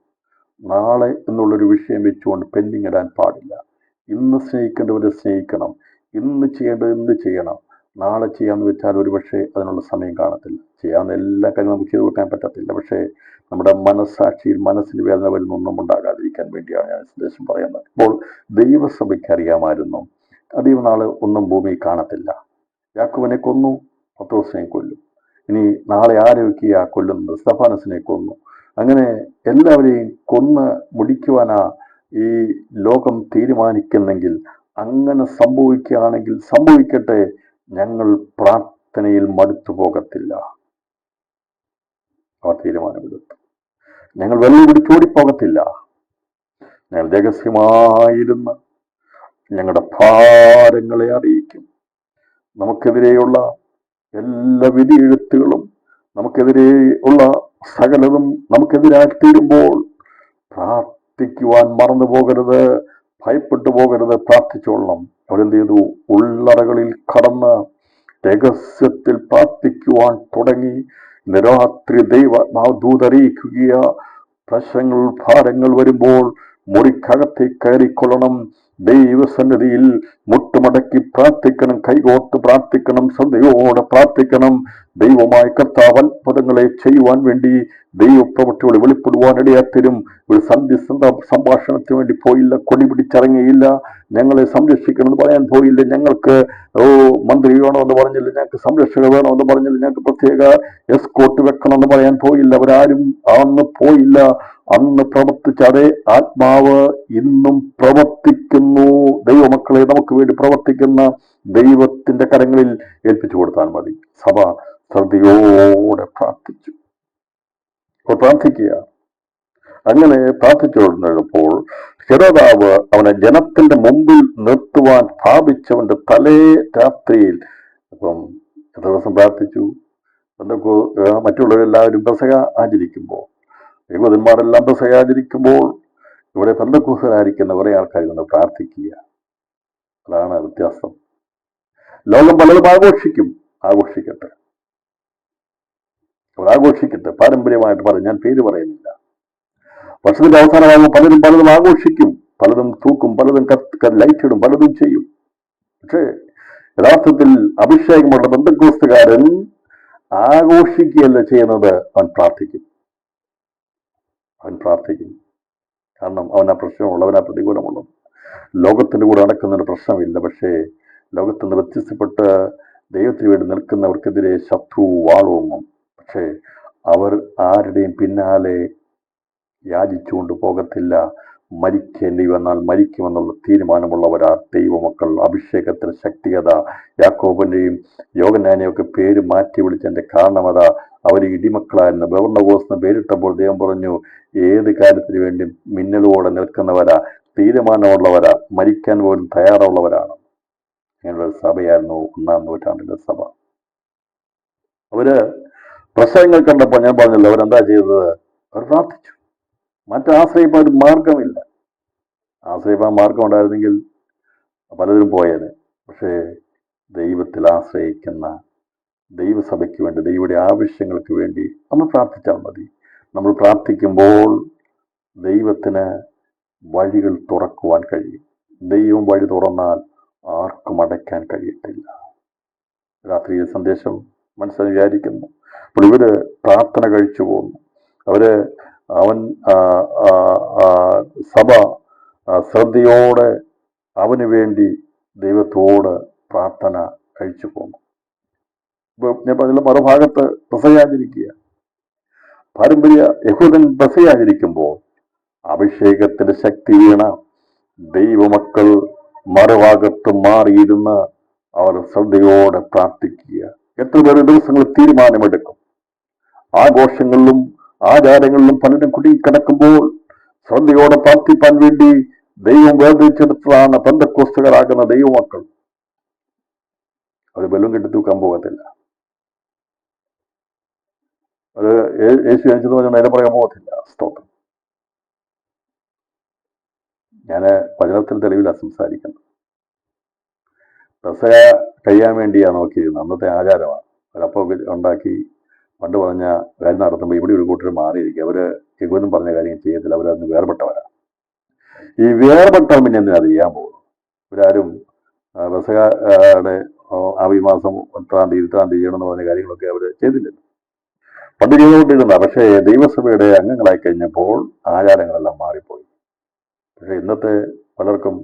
നാളെ എന്നുള്ളൊരു വിഷയം വെച്ചുകൊണ്ട് പെൻഡിങ് ഇടാൻ പാടില്ല. ഇന്ന് സ്നേഹിക്കേണ്ടവരെ സ്നേഹിക്കണം, ഇന്ന് ചെയ്യേണ്ടത് ഇന്ന് ചെയ്യണം. നാളെ ചെയ്യാമെന്ന് വെച്ചാൽ ഒരു പക്ഷേ അതിനുള്ള സമയം കാണത്തില്ല. ചെയ്യാവുന്ന എല്ലാ കാര്യങ്ങളും നമുക്ക് ചെയ്തു കൊടുക്കാൻ പറ്റത്തില്ല. പക്ഷേ നമ്മുടെ മനസ്സാക്ഷിയിൽ മനസ്സിന് വേദന വരുന്നൊന്നും ഉണ്ടാകാതിരിക്കാൻ വേണ്ടിയാണ് ഞാൻ സന്ദേശം പറയുന്നത്. ഇപ്പോൾ ദൈവസഭയ്ക്ക് അറിയാമായിരുന്നു, അധികം നാളെ ഒന്നും ഭൂമിയിൽ കാണത്തില്ല. യാക്കോബിനെ കൊന്നു, പത്രോസിനെ കൊല്ലും. ഇനി നാളെ ആരൊക്കെയാ കൊല്ലുന്നത്? സ്തെഫാനസിനെ കൊന്നു. അങ്ങനെ എല്ലാവരെയും കൊന്ന് മുടിക്കുവാനാ ഈ ലോകം തീരുമാനിക്കുന്നെങ്കിൽ, അങ്ങനെ സംഭവിക്കുകയാണെങ്കിൽ സംഭവിക്കട്ടെ, ഞങ്ങൾ പ്രാർത്ഥനയിൽ മടുത്തു പോകത്തില്ല. അവർ തീരുമാനമെടുത്തു. ഞങ്ങൾ വെള്ളം പിടിച്ചോടിപ്പോകത്തില്ല. ഞങ്ങൾ രഹസ്യമായിരുന്ന ഞങ്ങളുടെ ഭാരങ്ങളെ അറിയിക്കും. നമുക്കെതിരെയുള്ള എല്ലാ വിധിയെഴുത്തുകളും, നമുക്കെതിരെ ഉള്ള സകലതും നമുക്കെതിരായി തീരുമ്പോൾ പ്രാർത്ഥിക്കുവാൻ മറന്നു പോകരുത്, ഭയപ്പെട്ടു പോകരുത്, പ്രാർത്ഥിച്ചോളണം. അവരെന്ത് ചെയ്തു? ഉള്ളറകളിൽ കടന്ന് രഹസ്യത്തിൽ പ്രാർത്ഥിക്കുവാൻ തുടങ്ങി. രാത്രി ദൂതറിയിക്കുക, പ്രശ്നങ്ങൾ ഭാരങ്ങൾ വരുമ്പോൾ മുറിക്കകത്തേക്ക് കയറിക്കൊള്ളണം. ദൈവസന്നിധിയിൽ മുട്ടുമടക്കി പ്രാർത്ഥിക്കണം, കൈകോർത്ത് പ്രാർത്ഥിക്കണം, ശ്രദ്ധയോടെ പ്രാർത്ഥിക്കണം. ദൈവമായ കർത്താവ് അത്ഭുതങ്ങളെ ചെയ്യുവാൻ വേണ്ടി ദൈവപ്രവൃത്തിയോട് വെളിപ്പെടുവാൻ ഇടയാത്തരും. ഒരു സന്ധി സംഭാഷണത്തിന് വേണ്ടി പോയില്ല, കൊടി പിടിച്ചിറങ്ങിയില്ല, ഞങ്ങളെ സംരക്ഷിക്കണമെന്ന് പറയാൻ പോയില്ല, ഞങ്ങൾക്ക് മന്ത്രി വേണമെന്ന് പറഞ്ഞില്ല, ഞങ്ങൾക്ക് സംരക്ഷക വേണമെന്ന് പറഞ്ഞില്ല, ഞങ്ങൾക്ക് പ്രത്യേക എസ്കോർട്ട് വെക്കണമെന്ന് പറയാൻ പോയില്ല. അവരാരും അന്ന് പോയില്ല. അന്ന് പ്രവർത്തിച്ച അതേ ആത്മാവ് ഇന്നും പ്രവർത്തിക്കുന്നു. ദൈവമക്കളെ, നമുക്ക് വേണ്ടി പ്രവർത്തിക്കുന്ന ദൈവത്തിന്റെ കരങ്ങളിൽ ഏൽപ്പിച്ചു കൊടുത്താൽ മതി. സഭ ശ്രദ്ധയോടെ പ്രാർത്ഥിച്ചു. അപ്പോൾ പ്രാർത്ഥിക്കുക. അങ്ങനെ പ്രാർത്ഥിച്ചുകൊണ്ടിരുന്നപ്പോൾ ഹെരോദാവ് അവനെ ജനത്തിന്റെ മുമ്പിൽ നിർത്തുവാൻ ഭാവിച്ചവന്റെ തലേ രാത്രിയിൽ, അപ്പം എത്ര ദിവസം പ്രാർത്ഥിച്ചു? മറ്റുള്ളവരെല്ലാവരും പെസഹ ആചരിക്കുമ്പോൾ, യഹൂദന്മാരെല്ലാം പെസഹ ആചരിക്കുമ്പോൾ ഇവിടെ പെന്തക്കോസ്തരായിരിക്കുന്ന കുറെ ആൾക്കാർ കൊണ്ട് പ്രാർത്ഥിക്കുക. അതാണ് വ്യത്യാസം. ലോകം പലതും ആഘോഷിക്കട്ടെ, അവർ ആഘോഷിക്കട്ടെ. പാരമ്പര്യമായിട്ട് പറയും, ഞാൻ പേര് പറയുന്നില്ല. വർഷത്തിന്റെ അവസാനമാകുമ്പോൾ പലതും ആഘോഷിക്കും, പലതും തൂക്കും, പലതും ലൈറ്റിടും, പലതും ചെയ്യും. പക്ഷേ യഥാർത്ഥത്തിൽ അഭിഷേകമുള്ള പെന്തക്കോസ്തുകാരൻ ആഘോഷിക്കുകയല്ല ചെയ്യുന്നത്, അവൻ പ്രാർത്ഥിക്കും. കാരണം അവനാ പ്രശ്നമുള്ളൂ, അവനാ പ്രതികൂലമുള്ളത്. ലോകത്തിന്റെ കൂടെ നടക്കുന്നതിന് പ്രശ്നമില്ല. പക്ഷേ ലോകത്തിൽ നിന്ന് വ്യത്യസ്തപ്പെട്ട് ദൈവത്തിന് വേണ്ടി നിൽക്കുന്നവർക്കെതിരെ ശത്രു വാളോങ്ങും. പക്ഷേ അവർ ആരുടെയും പിന്നാലെ യാചിച്ചുകൊണ്ട് പോകത്തില്ല. മരിക്കേണ്ടി വന്നാൽ മരിക്കുമെന്നുള്ള തീരുമാനമുള്ളവരാ ദൈവമക്കൾ. അഭിഷേകത്തിന് ശക്തിയത. യാക്കോബിന്റെയും യോഹന്നാനെയും ഒക്കെ പേര് മാറ്റി വിളിച്ചതിന്റെ കാരണം അതാ. അവർ ഇടിമക്കളായിരുന്നു. ബർന്നബാസിന് പേരിട്ടപ്പോൾ ദൈവം പറഞ്ഞു, ഏത് കാര്യത്തിന് വേണ്ടി മിന്നലോടെ നിൽക്കുന്നവരാ, തീരുമാനമുള്ളവരാ, മരിക്കാൻ പോലും തയ്യാറുള്ളവരാണ്. അങ്ങനെയുള്ള സഭയായിരുന്നു 1-ാം നൂറ്റാണ്ടിലെ സഭ. അവര് പ്രസംഗങ്ങൾ കണ്ടപ്പോൾ ഞാൻ പറഞ്ഞല്ലോ, അവരെന്താ ചെയ്തത്? അവർ പ്രാർത്ഥിച്ചു. മറ്റാശ്രയിപ്പാൻ ഒരു മാർഗമില്ല. ആശ്രയിപ്പാൻ മാർഗം ഉണ്ടായിരുന്നെങ്കിൽ പലരും പോയേനെ. പക്ഷേ ദൈവത്തിൽ ആശ്രയിക്കുന്ന ദൈവസഭയ്ക്ക് വേണ്ടി, ദൈവയുടെ ആവശ്യങ്ങൾക്ക് വേണ്ടി നമ്മൾ പ്രാർത്ഥിച്ചാൽ മതി. നമ്മൾ പ്രാർത്ഥിക്കുമ്പോൾ ദൈവത്തിന് വഴികൾ തുറക്കുവാൻ കഴിയും. ദൈവം വഴി തുറന്നാൽ ആർക്കും അടയ്ക്കാൻ കഴിയത്തില്ല. രാത്രി സന്ദേശം മനസ്സിൽ വിചാരിക്കുന്നു. അപ്പോൾ ഇവര് പ്രാർത്ഥന കഴിച്ചു പോകുന്നു. സഭ ശ്രദ്ധയോടെ അവന് വേണ്ടി ദൈവത്തോട് പ്രാർത്ഥന കഴിച്ചു പോകുന്നു. ഞാൻ പറഞ്ഞ മറുഭാഗത്ത് പെസഹാചരിക്കുക. പാരമ്പര്യ യഹൂദൻ പെസഹാചരിക്കുമ്പോൾ അഭിഷേകത്തിന്റെ ശക്തി വീണ ദൈവമക്കൾ മറുഭാഗത്ത് മാറിയിരുന്ന് അവർ ശ്രദ്ധയോടെ പ്രാർത്ഥിക്കുക. എത്ര പേര് ദിവസങ്ങൾ തീരുമാനമെടുക്കും. ആഘോഷങ്ങളിലും ആചാരങ്ങളിലും പലരും കുടുങ്ങിക്കിടക്കുമ്പോൾ ശ്രദ്ധയോടെ പ്രാർത്ഥിപ്പാൻ വേണ്ടി ദൈവം വേർതിരിച്ചെടുത്തതാണ് പെന്തക്കോസ്തുകാരാകുന്ന ദൈവമക്കൾ. അത് ബലം കെട്ടി തൂക്കാൻ പോകത്തില്ല. അത് യേശു ജനിച്ചെന്ന് പറഞ്ഞാൽ നേരെ പറയാൻ പോകത്തില്ല. സ്തോത്രം. ഞാൻ വചനത്തിൽ തെളിവിലാണ് സംസാരിക്കുന്നത്. പെസഹ കഴിയാൻ വേണ്ടിയാണ് നോക്കിയിരുന്നത്. അന്നത്തെ ആചാരമാണ്. ഒരപ്പം ഉണ്ടാക്കി പണ്ട് പറഞ്ഞ കാര്യം നടത്തുമ്പോൾ ഇവിടെ ഒരു കൂട്ടർ മാറിയിരിക്കും. അവര് യഹൂദൻ പറഞ്ഞ കാര്യം ചെയ്യത്തില്ല. അവരതിന് വേർപെട്ടവരാണ്. ഈ വേർപെട്ടവൻ പിന്നെ എന്തിനാ അത് ചെയ്യാൻ പോകുന്നു? ഇവരാരും പെസഹയുടെ ഈ മാസം 10-ാം തീയതി 20-ാം തീയതി ചെയ്യണമെന്ന് പറഞ്ഞ കാര്യങ്ങളൊക്കെ അവർ ചെയ്തില്ലല്ലോ. പണ്ട് ചെയ്തുകൊണ്ടിരുന്ന. പക്ഷേ ദൈവസഭയുടെ അംഗങ്ങളായി കഴിഞ്ഞപ്പോൾ ആചാരങ്ങളെല്ലാം മാറിപ്പോയി. പക്ഷെ ഇന്നത്തെ പലർക്കും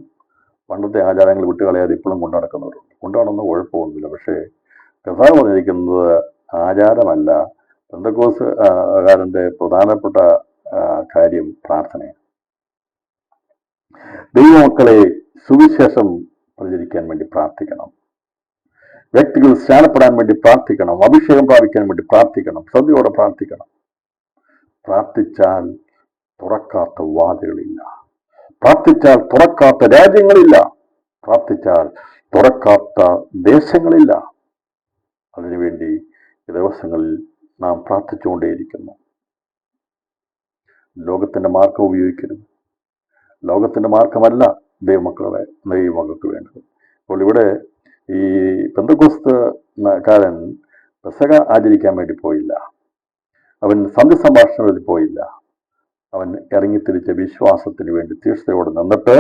പണ്ടത്തെ ആചാരങ്ങൾ വിട്ടുകളയാതെ ഇപ്പോഴും കൊണ്ടു നടക്കുന്നവരുണ്ട്. കൊണ്ടുനടന്ന കുഴപ്പമൊന്നുമില്ല. പക്ഷേ കർത്താവ് പറഞ്ഞിരിക്കുന്നത് ആചാരമല്ല, പെന്തക്കോസ്തുകാരന്റെ പ്രധാനപ്പെട്ട കാര്യം പ്രാർത്ഥനയാണ്. ദൈവമക്കളെ സുവിശേഷം പ്രചരിക്കാൻ വേണ്ടി പ്രാർത്ഥിക്കണം. വ്യക്തികൾ സ്നാനപ്പെടാൻ വേണ്ടി പ്രാർത്ഥിക്കണം. അഭിഷേകം പ്രാപിക്കാൻ വേണ്ടി പ്രാർത്ഥിക്കണം. ശ്രദ്ധയോടെ പ്രാർത്ഥിക്കണം. പ്രാർത്ഥിച്ചാൽ തുറക്കാത്ത വാതിലുകളില്ല. പ്രാർത്ഥിച്ചാൽ തുറക്കാത്ത രാജ്യങ്ങളില്ല. പ്രാർത്ഥിച്ചാൽ തുറക്കാത്ത ദേശങ്ങളില്ല. അതിനുവേണ്ടി ഈ ദിവസങ്ങളിൽ നാം പ്രാർത്ഥിച്ചുകൊണ്ടേയിരിക്കുന്നു. ലോകത്തിന്റെ മാർഗം ഉപയോഗിക്കരുത്. ലോകത്തിന്റെ മാർഗമല്ല ദൈവമക്കൾക്ക് വേണ്ടത്. അപ്പോൾ ഇവിടെ ഈ പെന്തക്കോസ്തുകാരൻ പെസഹ ആചരിക്കാൻ വേണ്ടി പോയില്ല. അവൻ സന്ധ്യസംഭാഷണത്തിൽ പോയില്ല. അവൻ ഇറങ്ങിത്തിരിച്ച വിശ്വാസത്തിന് വേണ്ടി തീഷ്ണതയോടെ നിന്നിട്ട്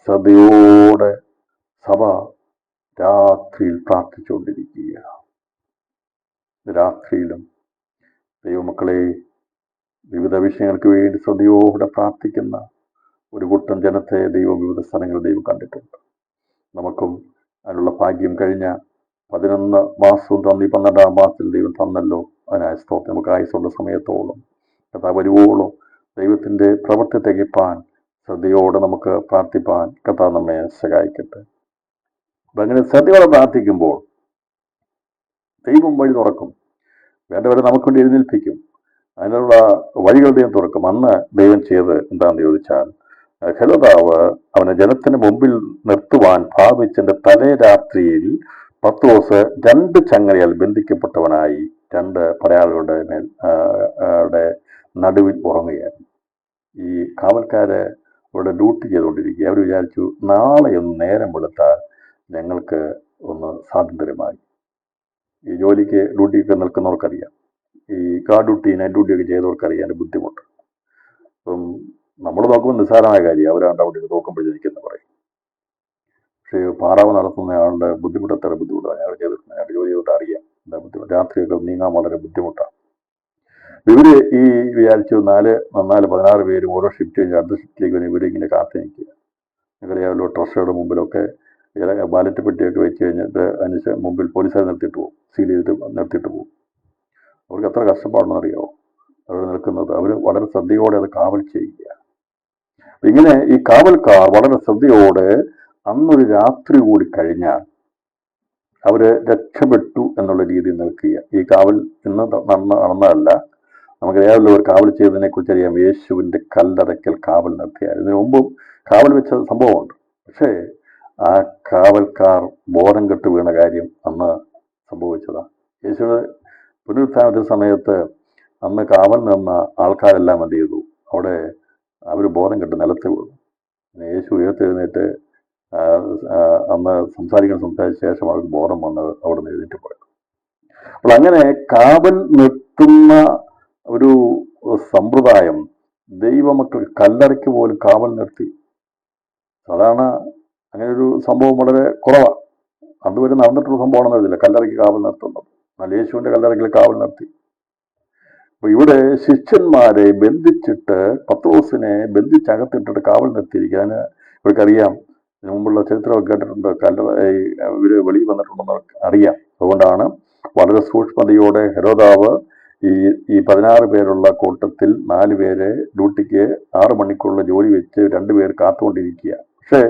ശ്രദ്ധയോടെ സഭ രാത്രിയിൽ പ്രാർത്ഥിച്ചുകൊണ്ടിരിക്കുക. രാത്രിയിലും ദൈവമക്കളെ വിവിധ വിഷയങ്ങൾക്ക് വേണ്ടി ശ്രദ്ധയോടെ പ്രാർത്ഥിക്കുന്ന ഒരു കൂട്ടം ജനത്തെ ദൈവം വിവിധ സ്ഥലങ്ങളിൽ ദൈവം കണ്ടിട്ടുണ്ട്. നമുക്കും അതിനുള്ള ഭാഗ്യം കഴിഞ്ഞ 11 മാസവും തന്നി 12-ാം മാസത്തിൽ ദൈവം തന്നല്ലോ. അതിനായ സ്തോത്രം. നമുക്ക് ആയുസ്സുള്ള സമയത്തോളം കർത്താവ് വരുവോളം ദൈവത്തിന്റെ പ്രവൃത്തി തികപ്പാൻ ശ്രദ്ധയോടെ നമുക്ക് പ്രാർത്ഥിപ്പാൻ കർത്താവ് നമ്മെ സഹായിക്കട്ടെ. അപ്പം അങ്ങനെ ശ്രദ്ധയോടെ പ്രാർത്ഥിക്കുമ്പോൾ ദൈവം വഴി തുറക്കും. വേണ്ടവരെ നമുക്ക് വേണ്ടി എഴുന്നേൽപ്പിക്കും. അതിനുള്ള വഴികൾ ദൈവം തുറക്കും. അന്ന് ദൈവം ചെയ്ത് എന്താണെന്ന് ചോദിച്ചാൽ, ഹെരോദാവ് അവനെ ജനത്തിന് മുമ്പിൽ നിർത്തുവാൻ ഭാവിച്ചതിന്റെ തലേ രാത്രിയിൽ പത്രോസ് 2 ചങ്ങലയാൽ ബന്ധിക്കപ്പെട്ടവനായി 2 പടയാളികളുടെ നടുവിൽ ഉറങ്ങുകയാണ്. ഈ കാവൽക്കാര് ഇവിടെ ഡ്യൂട്ടി ചെയ്തുകൊണ്ടിരിക്കുക. അവർ വിചാരിച്ചു നാളെ ഒന്ന് നേരം വെളുത്താൽ ഞങ്ങൾക്ക് ഒന്ന് സ്വാതന്ത്ര്യമായി. ഈ ജോലിക്ക് ഡ്യൂട്ടിയൊക്കെ നിൽക്കുന്നവർക്കറിയാം, ഈ ഗാർഡ് ഡ്യൂട്ടി നൈറ്റ് ഡ്യൂട്ടിയൊക്കെ ചെയ്തവർക്കറിയാം അതിൻ്റെ ബുദ്ധിമുട്ട്. അപ്പം നമ്മൾ നോക്കുമ്പോൾ നിസ്സാരമായ കാര്യം, അവരാണ്ട് അവിടെ നോക്കുമ്പോഴേക്കെന്ന് പറയും. പക്ഷേ പാറാവ് നടത്തുന്ന ആളുടെ ബുദ്ധിമുട്ട് എത്ര ബുദ്ധിമുട്ടാണ്. അയാൾ ചെയ്തിട്ടുണ്ട്, അയാളുടെ ജോലി ചെയ്തിട്ട് അറിയാം എന്താ ബുദ്ധിമുട്ട്. രാത്രിയൊക്കെ നീങ്ങാൻ വളരെ ബുദ്ധിമുട്ടാണ്. ഇവര് ഈ വിചാരിച്ചു 16 പേരും ഓരോ ഷിഫ്റ്റ് കഴിഞ്ഞ് അടുത്ത ഷിഫ്റ്റിലേക്ക് വരും. ഇവരിങ്ങനെ കാത്തു നിൽക്കുക. നിങ്ങൾക്കറിയാമല്ലോ, ട്രഷറുടെ മുമ്പിലൊക്കെ ബാലറ്റ് പെട്ടിയൊക്കെ വെച്ച് കഴിഞ്ഞിട്ട് അതിന് മുമ്പിൽ പോലീസുകാർ നിർത്തിയിട്ട് പോകും, സീൽ ചെയ്തിട്ട് നിർത്തിയിട്ട് പോകും. അവർക്ക് എത്ര കഷ്ടപ്പാടെന്ന് അറിയാമോ അവർ നിൽക്കുന്നത്. അവർ വളരെ ശ്രദ്ധയോടെ അത് കാവൽ ചെയ്യുക. ഇങ്ങനെ ഈ കാവൽക്കാർ വളരെ ശ്രദ്ധയോടെ അന്നൊരു രാത്രി കൂടി കഴിഞ്ഞാൽ അവര് രക്ഷപ്പെട്ടു എന്നുള്ള രീതിയിൽ നിൽക്കുക. ഈ കാവൽ ഇന്ന് നടന്നതല്ല. നമുക്കറിയാമല്ലോ, ഒരു കാവൽ ചെയ്തതിനെ കുറിച്ച് അറിയാം. യേശുവിന്റെ കല്ലറയ്ക്കൽ കാവൽ നിർത്തിയാൽ ഇതിനു മുമ്പും കാവൽ വെച്ച സംഭവമുണ്ട്. പക്ഷേ ആ കാവൽക്കാർ ബോധം കെട്ട് വീണ കാര്യം അന്ന് സംഭവിച്ചതാണ്. യേശുവിന്റെ പുനരുത്ഥാനത്തിന്റെ സമയത്ത് അന്ന് കാവൽ നിന്ന ആൾക്കാരെല്ലാം എന്ത് ചെയ്തു? അവിടെ അവർ ബോധം കെട്ട് നിലത്ത് വീണു. യേശു ഉയർത്തെഴുന്നേറ്റ് അന്ന് സംസാരിച്ച ശേഷം അവർക്ക് ബോധം വന്നത് അവിടെ നിന്ന് എഴുന്നേറ്റ് പോയത്. അപ്പോൾ അങ്ങനെ കാവൽ നിർത്തുന്ന ഒരു സമ്പ്രദായം ദൈവമക്കൾ കല്ലറയ്ക്ക് പോലും കാവൽ നിർത്തി. സാധാരണ അങ്ങനെ ഒരു സംഭവം വളരെ കുറവാണ്. അതുവരെ നടന്നിട്ടുള്ള സംഭവമാണെന്ന് അറിയില്ല കല്ലറയ്ക്ക് കാവൽ നിർത്തുന്നത്. എന്നാൽ യേശുവിന്റെ കല്ലറയ്ക്ക് കാവൽ നിർത്തി. അപ്പൊ ഇവിടെ ശിഷ്യന്മാരെ ബന്ധിച്ചിട്ട് പത്രോസിനെ ബന്ധിച്ചകത്തിട്ടിട്ട് കാവൽ നിർത്തിയിരിക്കുക. അതിന് ഇവർക്കറിയാം, ഇതിനു മുമ്പുള്ള ചരിത്രമൊക്കെ കേട്ടിട്ടുണ്ട്. ഇവര് വെളിയിൽ വന്നിട്ടുണ്ടെന്ന് അറിയാം. അതുകൊണ്ടാണ് വളരെ സൂക്ഷ്മതയോടെ ഹെരോദാവ് ഈ 16 പേരുള്ള കൂട്ടത്തിൽ 4 പേരെ ഡ്യൂട്ടിക്ക് 6 മണിക്കൂറുള്ള ജോലി വെച്ച് 2 പേർ കാത്തുകൊണ്ടിരിക്കുക. പക്ഷെ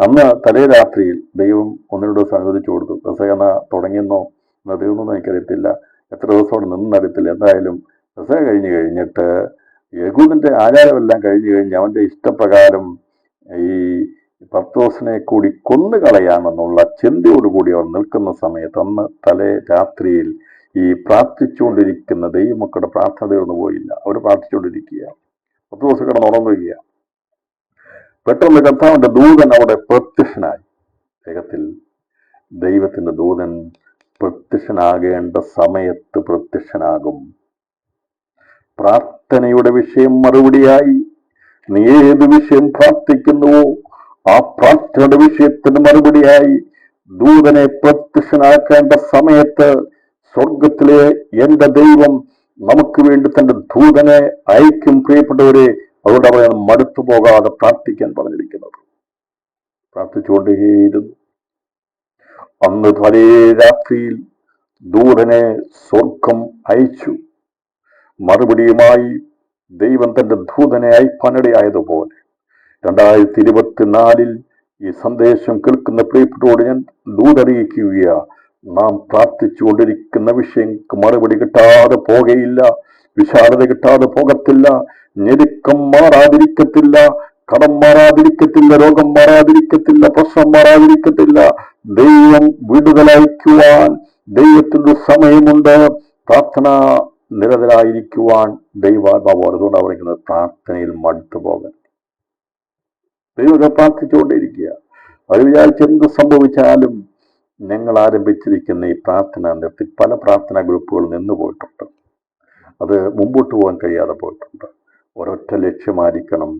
അന്ന് തലേ രാത്രിയിൽ ദൈവം ഒന്നിനോട് അനുവദിച്ചു കൊടുത്തു. പെസഹ തുടങ്ങിയെന്നോ എന്ന് തീർന്നൊന്നും എനിക്കറിയത്തില്ല, എത്ര ദിവസം അവിടെ നിന്നറിയത്തില്ല. എന്തായാലും പെസഹ കഴിഞ്ഞിട്ട് യഹൂദന്റെ ആചാരമെല്ലാം കഴിഞ്ഞ് അവന്റെ ഇഷ്ടപ്രകാരം ഈ പത്രോസിനെ കൂടി കൊന്നുകളയാമെന്നുള്ള ചിന്തയോടുകൂടി അവർ നിൽക്കുന്ന സമയത്ത് അന്ന് തലേ രാത്രിയിൽ ഈ പ്രാർത്ഥിച്ചുകൊണ്ടിരിക്കുന്ന ദൈവമക്കളുടെ പ്രാർത്ഥന തീർന്നു പോയില്ല. അവർ പ്രാർത്ഥിച്ചുകൊണ്ടിരിക്കുക. പത്രോസ് കിടന്നുറങ്ങുക. പെട്ടെന്ന് കർത്താവിന്റെ ദൂതൻ അവിടെ പ്രത്യക്ഷനായി. വേഗത്തിൽ ദൈവത്തിന്റെ ദൂതൻ പ്രത്യക്ഷനാകേണ്ട സമയത്ത് പ്രത്യക്ഷനാകും. പ്രാർത്ഥനയുടെ വിഷയം മറുപടിയായി നീ ഏത് വിഷയം പ്രാർത്ഥിക്കുന്നുവോ ആ പ്രാർത്ഥനയുടെ വിഷയത്തിന് മറുപടിയായി ദൂതനെ പ്രത്യക്ഷനാക്കേണ്ട സമയത്ത് സ്വർഗത്തിലെ എന്റെ ദൈവം നമുക്ക് വേണ്ടി തന്റെ ദൂതനെ അയക്കും. പ്രിയപ്പെട്ടവരെ, അതുകൊണ്ട് അവരെ മടുത്തു പോകാതെ പ്രാർത്ഥിക്കാൻ പറഞ്ഞിരിക്കുന്നത്. പ്രാർത്ഥിച്ചുകൊണ്ടേയിരുന്നു. അന്ന് തലേ രാത്രിയിൽ ദൂതനെ സ്വർഗം അയച്ചു. മറുപടിയുമായി ദൈവം തന്റെ ദൂതനെ അയപ്പാനിടയായതുപോലെ 2024 ഈ സന്ദേശം കേൾക്കുന്ന പ്രിയപ്പെട്ടോട് ഞാൻ ദൂതറിയിക്കുക. നാം പ്രാർത്ഥിച്ചുകൊണ്ടിരിക്കുന്ന വിഷയങ്ങൾക്ക് മറുപടി കിട്ടാതെ പോകയില്ല, വിശാലത കിട്ടാതെ പോകത്തില്ല, ഞെരുക്കം മാറാതിരിക്കത്തില്ല, കടം മാറാതിരിക്കത്തില്ല, രോഗം മാറാതിരിക്കത്തില്ല, പ്രശ്നം മാറാതിരിക്കത്തില്ല. ദൈവം വിടുതലയക്കുവാൻ ദൈവത്തിന്റെ സമയമുണ്ട്. പ്രാർത്ഥന നിരതരായിരിക്കുവാൻ ദൈവാത്മാവ് അതുകൊണ്ട് പറയുന്നത് പ്രാർത്ഥനയിൽ മടുത്തു പോകാൻ. ദൈവത്തെ പ്രാർത്ഥിച്ചുകൊണ്ടേയിരിക്കുക. അവർ വിചാരിച്ച് എന്ത് സംഭവിച്ചാലും ഞങ്ങൾ ആരംഭിച്ചിരിക്കുന്ന ഈ പ്രാർത്ഥന നിർത്തി പല പ്രാർത്ഥനാ ഗ്രൂപ്പുകൾ നിന്നു പോയിട്ടുണ്ട്. അത് മുമ്പോട്ട് പോകാൻ കഴിയാതെ പോയിട്ടുണ്ട്. ഒരൊറ്റ ലക്ഷ്യമായിരിക്കണം.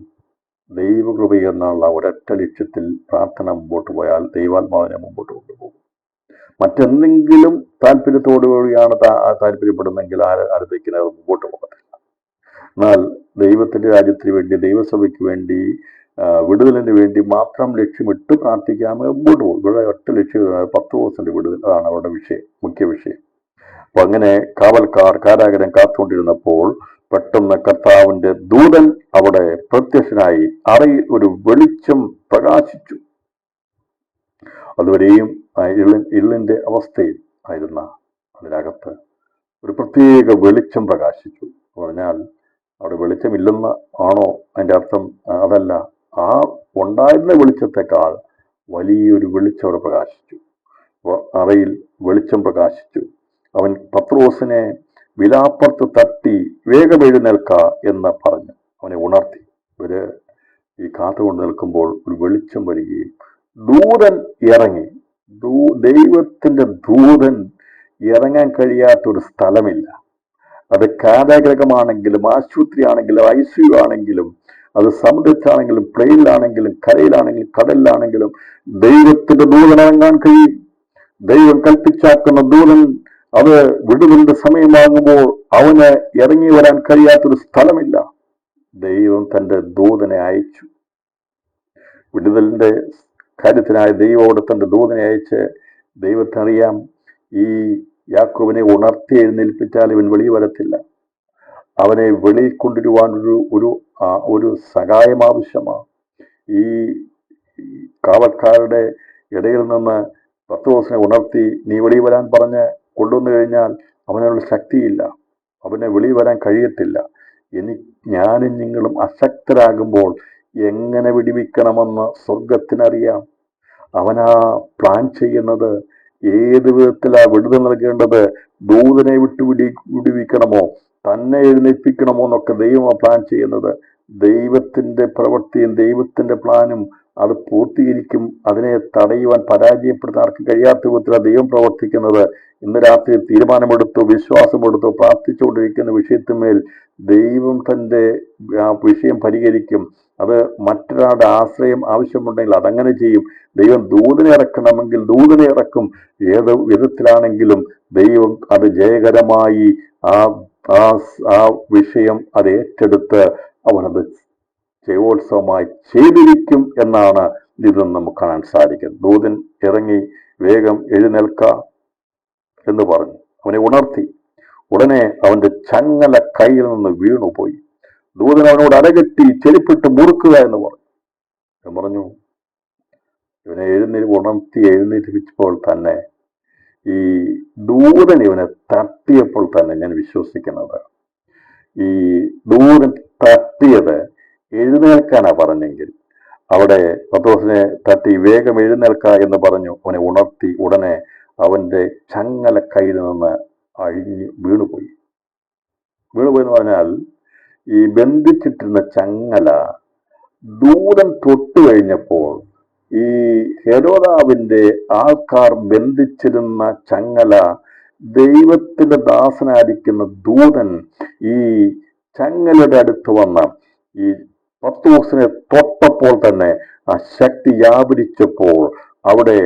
ദൈവകൃപ എന്നുള്ള ഒരൊറ്റ ലക്ഷ്യത്തിൽ പ്രാർത്ഥന മുമ്പോട്ട് പോയാൽ ദൈവാത്മാവിനെ മുമ്പോട്ട് കൊണ്ടുപോകും. മറ്റെന്തെങ്കിലും താല്പര്യത്തോടുകൂടിയാണ് താല്പര്യപ്പെടുന്നെങ്കിൽ ആരംഭിക്കുന്നത് മുമ്പോട്ട് പോകത്തില്ല. എന്നാൽ ദൈവത്തിന്റെ രാജ്യത്തിന് വേണ്ടി, ദൈവസഭയ്ക്ക് വേണ്ടി, വിടുതലിന് വേണ്ടി മാത്രം ലക്ഷ്യമിട്ട് പ്രാർത്ഥിക്കാമേ മുമ്പോട്ട് പോകും. ഇവിടെ ഒറ്റ ലക്ഷ്യം 10% വിടുതൽ, അതാണ് അവരുടെ വിഷയം, മുഖ്യ വിഷയം. അപ്പൊ അങ്ങനെ കാരാഗരം കാത്തുകൊണ്ടിരുന്നപ്പോൾ പെട്ടെന്ന് കർത്താവിന്റെ ദൂതൻ അവിടെ പ്രത്യക്ഷനായി. അറയിൽ ഒരു വെളിച്ചം പ്രകാശിച്ചു. അതുവരെയും ഇരുളിന്റെ അവസ്ഥയിൽ ആയിരുന്ന അതിനകത്ത് ഒരു പ്രത്യേക വെളിച്ചം പ്രകാശിച്ചു. പറഞ്ഞാൽ അവിടെ വെളിച്ചമില്ലെന്ന് ആണോ അതിൻ്റെ അർത്ഥം? അതല്ല. ആ ഉണ്ടായിരുന്ന വെളിച്ചത്തെക്കാൾ വലിയൊരു വെളിച്ചം അവിടെ പ്രകാശിച്ചു. അറയിൽ വെളിച്ചം പ്രകാശിച്ചു. അവൻ പത്രോസിനെ വിലാപ്പുറത്ത് തട്ടി വേഗം എഴുന്നേൽക്ക എന്ന് പറഞ്ഞു അവനെ ഉണർത്തി. ഇവര് ഈ കാത്തുകൊണ്ട് നിൽക്കുമ്പോൾ ഒരു വെളിച്ചം വരികയും ദൂതൻ ഇറങ്ങി. ദൈവത്തിന്റെ ദൂതൻ ഇറങ്ങാൻ കഴിയാത്തൊരു സ്ഥലമില്ല. അത് കാരാഗ്രഹമാണെങ്കിലും ആശുപത്രി ആണെങ്കിലും ICU ആണെങ്കിലും അത് സമുദ്രത്തിലാണെങ്കിലും പ്ലെയിനിലാണെങ്കിലും കരയിലാണെങ്കിലും കടലിലാണെങ്കിലും ദൈവത്തിന്റെ ദൂതൻ ഇറങ്ങാൻ കഴിയും. ദൈവം കൽപ്പിച്ചാക്കുന്ന ദൂതൻ അത് വിടുതലിന്റെ സമയമാകുമ്പോൾ അവന് ഇറങ്ങി വരാൻ കഴിയാത്തൊരു സ്ഥലമില്ല. ദൈവം തന്റെ ദൂതനെ അയച്ചു. വിടുതലിന്റെ കാര്യത്തിനായി ദൈവത്തോട് തന്റെ ദൂതനെ അയച്ച് ദൈവത്തിനറിയാം ഈ യാക്കോബിനെ ഉണർത്തി എഴുന്നേൽപ്പിച്ചാൽ ഇവൻ വെളി വരത്തില്ല. അവനെ വെളിയിൽ കൊണ്ടുവരുവാൻ ഒരു സഹായം ആവശ്യമാണ്. ഈ കാവൽക്കാരുടെ ഇടയിൽ നിന്ന് പത്രോസിനെ ഉണർത്തി നീ വെളി വരാൻ പറഞ്ഞ് കൊണ്ടുവന്നു കഴിഞ്ഞാൽ അവനുള്ള ശക്തിയില്ല, അവനെ വെളി വരാൻ കഴിയത്തില്ല. ഞാനും നിങ്ങളും അശക്തരാകുമ്പോൾ എങ്ങനെ വിടുവിക്കണമെന്ന് സ്വർഗത്തിനറിയാം. അവനാ പ്ലാൻ ചെയ്യുന്നത്. ഏത് വിധത്തിലാ വിടുതൽ നൽകേണ്ടത്, ദൂതനെ വിടുവിക്കണമോ തന്നെ എഴുന്നേൽപ്പിക്കണമോ എന്നൊക്കെ ദൈവമാണ് പ്ലാൻ ചെയ്യുന്നത്. ദൈവത്തിന്റെ പ്രവൃത്തിയും ദൈവത്തിന്റെ പ്ലാനും അത് പൂർത്തീകരിക്കും. അതിനെ തടയുവാൻ പരാജയപ്പെടുത്താൻ ആർക്കും കഴിയാത്ത വിധത്തിലാണ് ദൈവം പ്രവർത്തിക്കുന്നത്. ഇന്ന് രാത്രി തീരുമാനമെടുത്തു, വിശ്വാസമെടുത്തു, പ്രാർത്ഥിച്ചുകൊണ്ടിരിക്കുന്ന വിഷയത്തിന്മേൽ ദൈവം തന്റെ വിഷയം പരിഹരിക്കും. അത് മറ്റൊരാളുടെ ആശ്രയം ആവശ്യമുണ്ടെങ്കിൽ അതങ്ങനെ ചെയ്യും. ദൈവം ദൂതനെ ഇറക്കണമെങ്കിൽ ദൂതനെ ഇറക്കും. ഏത് വിധത്തിലാണെങ്കിലും ദൈവം അത് ജയകരമായി ആ വിഷയം അത് ഏറ്റെടുത്ത് അവനത് ജയോത്സവമായി ചെയ്തിരിക്കും എന്നാണ് ഇതിൽ നമുക്ക് കാണാൻ സാധിക്കുന്നത്. ദൂതൻ ഇറങ്ങി വേഗം എഴുന്നേൽക്ക എന്ന് പറഞ്ഞു അവനെ ഉണർത്തി. ഉടനെ അവന്റെ ചങ്ങല കയ്യിൽ നിന്ന് വീണുപോയി. ദൂതൻ അവനോട് അരകെട്ടി ചെരുപ്പിട്ട് മുറുക്കുക എന്ന് പറഞ്ഞു. ഇവനെ എഴുന്നേൽപ്പിച്ചപ്പോൾ തന്നെ ഈ ദൂതൻ ഇവനെ തട്ടിയപ്പോൾ തന്നെ ഞാൻ വിശ്വസിക്കുന്നത് ഈ ദൂതൻ തട്ടിയത് എഴുന്നേൽക്കാനാ പറഞ്ഞെങ്കിൽ അവിടെ പത്രോസിനെ തട്ടി വേഗം എഴുന്നേൽക്ക എന്ന് പറഞ്ഞു അവനെ ഉണർത്തി. ഉടനെ അവന്റെ ചങ്ങല കയ്യിൽ നിന്ന് വീണുപോയി എന്ന് പറഞ്ഞാൽ ഈ ബന്ധിച്ചിട്ടിരുന്ന ചങ്ങല ദൂതൻ തൊട്ടു കഴിഞ്ഞപ്പോൾ ഈ ഹെരോദാവിന്റെ ആൾക്കാർ ബന്ധിച്ചിരുന്ന ചങ്ങല ദൈവത്തിന്റെ ദാസനായിരിക്കുന്ന ദൂതൻ ഈ ചങ്ങലയുടെ അടുത്ത് വന്ന് ഈ പത്രോസിനെ തൊട്ടപ്പോൾ തന്നെ ആ ശക്തി വ്യാപരിച്ചപ്പോൾ അവിടെ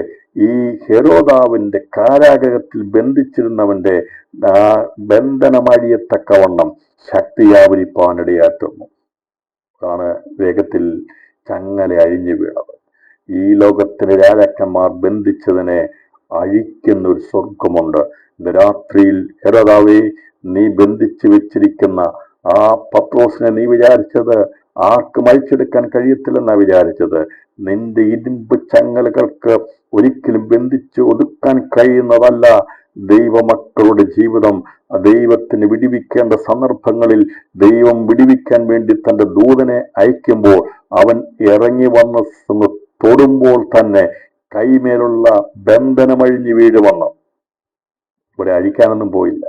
ഈ ഹെരോദാവിന്റെ കാരാഗ്രഹത്തിൽ ബന്ധിച്ചിരുന്നവന്റെ ആ ബന്ധനമഴിയത്തക്കവണ്ണം ശക്തി വ്യാപരിപ്പാനിടയാറ്റുന്നു. അതാണ് വേഗത്തിൽ ചങ്ങല അഴിഞ്ഞു വീണത്. ഈ ലോകത്തിലെ രാജാക്കന്മാർ ബന്ധിച്ചതിനെ അഴിക്കുന്ന ഒരു സ്വർഗമുണ്ട്. ഇന്ന് രാത്രിയിൽ ഹെരോദാവേ, നീ ബന്ധിച്ചു വെച്ചിരിക്കുന്ന ആ പത്രോസിനെ നീ വിചാരിച്ചത് ആർക്കും അഴിച്ചെടുക്കാൻ കഴിയത്തില്ലെന്നാ വിചാരിച്ചത്. നിന്റെ ഇരുമ്പ് ചങ്ങലകൾക്ക് ഒരിക്കലും ബന്ധിച്ച് ഒതുക്കാൻ കഴിയുന്നതല്ല ദൈവമക്കളുടെ ജീവിതം. ദൈവത്തിന് വിടിവിക്കേണ്ട സന്ദർഭങ്ങളിൽ ദൈവം വിടിവിക്കാൻ വേണ്ടി തന്റെ ദൂതനെ അയക്കുമ്പോൾ അവൻ ഇറങ്ങി വന്ന് തൊടുമ്പോൾ തന്നെ കൈമേലുള്ള ബന്ധനമഴിഞ്ഞു വീഴുവന്നു. ഇവിടെ അഴിക്കാനൊന്നും പോയില്ല.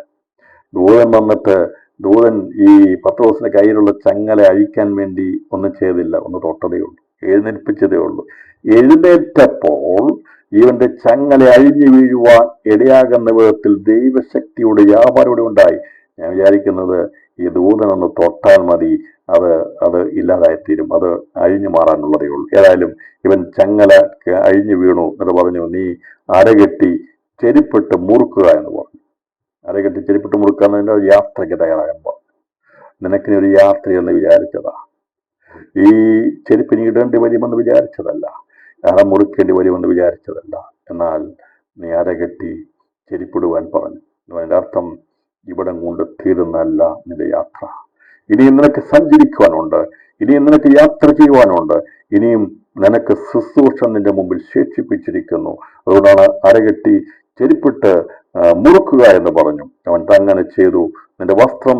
ദൂതൻ ഈ പത്രോസിന്റെ കയ്യിലുള്ള ചങ്ങല അഴിക്കാൻ വേണ്ടി ഒന്നും ചെയ്തില്ല, ഒന്ന് തൊട്ടതേ ഉള്ളൂ, എഴുന്നേൽപ്പിച്ചതേ ഉള്ളൂ. എഴുന്നേറ്റപ്പോൾ ഇവന്റെ ചങ്ങല അഴിഞ്ഞു വീഴുവാൻ ഇടയാകുന്ന വിധത്തിൽ ദൈവശക്തിയുടെ വ്യാപാരം ഉണ്ടായി. ഞാൻ വിചാരിക്കുന്നത് ഈ ദൂതനൊന്ന് തൊട്ടാൽ മതി, അത് ഇല്ലാതായിത്തീരും, അത് അഴിഞ്ഞു മാറാനുള്ളതേ ഉള്ളൂ. ഏതായാലും ഇവൻ ചങ്ങല അഴിഞ്ഞു വീണു എന്നിട്ട് പറഞ്ഞു, നീ അരകെട്ടി ചെരുപ്പിട്ട് മുറുക്കുക എന്ന് പറഞ്ഞു. അരകെട്ടി ചെരുപ്പിട്ട് മുറുക്കുക എന്നതിൻ്റെ യാത്രയ്ക്ക് തയ്യാറാകാൻ പറഞ്ഞു. നിനക്കിനി ഒരു യാത്രയെന്ന് വിചാരിച്ചതാ. ഈ ചെരുപ്പിന് ഇടേണ്ടി വരുമെന്ന് വിചാരിച്ചതല്ല, അര മുറുക്കേണ്ടി വരുമെന്ന് വിചാരിച്ചതല്ല. എന്നാൽ നീ അരകെട്ടി ചെരുപ്പിടുവാൻ പറഞ്ഞു. അതിൻ്റെ അർത്ഥം ഇവിടം കൊണ്ട് തീരുന്നല്ല നിന്റെ യാത്ര. ഇനിയും നിനക്ക് സഞ്ചരിക്കുവാനുണ്ട്, ഇനിയും നിനക്ക് യാത്ര ചെയ്യുവാനുണ്ട്, ഇനിയും നിനക്ക് ശുശ്രൂഷ നിന്റെ മുമ്പിൽ ശേഷിപ്പിച്ചിരിക്കുന്നു. അതുകൊണ്ടാണ് അരകെട്ടി ചെരുപ്പിട്ട് മുറുക്കുക എന്ന് പറഞ്ഞു. അവൻ അങ്ങനെ ചെയ്തു. നിന്റെ വസ്ത്രം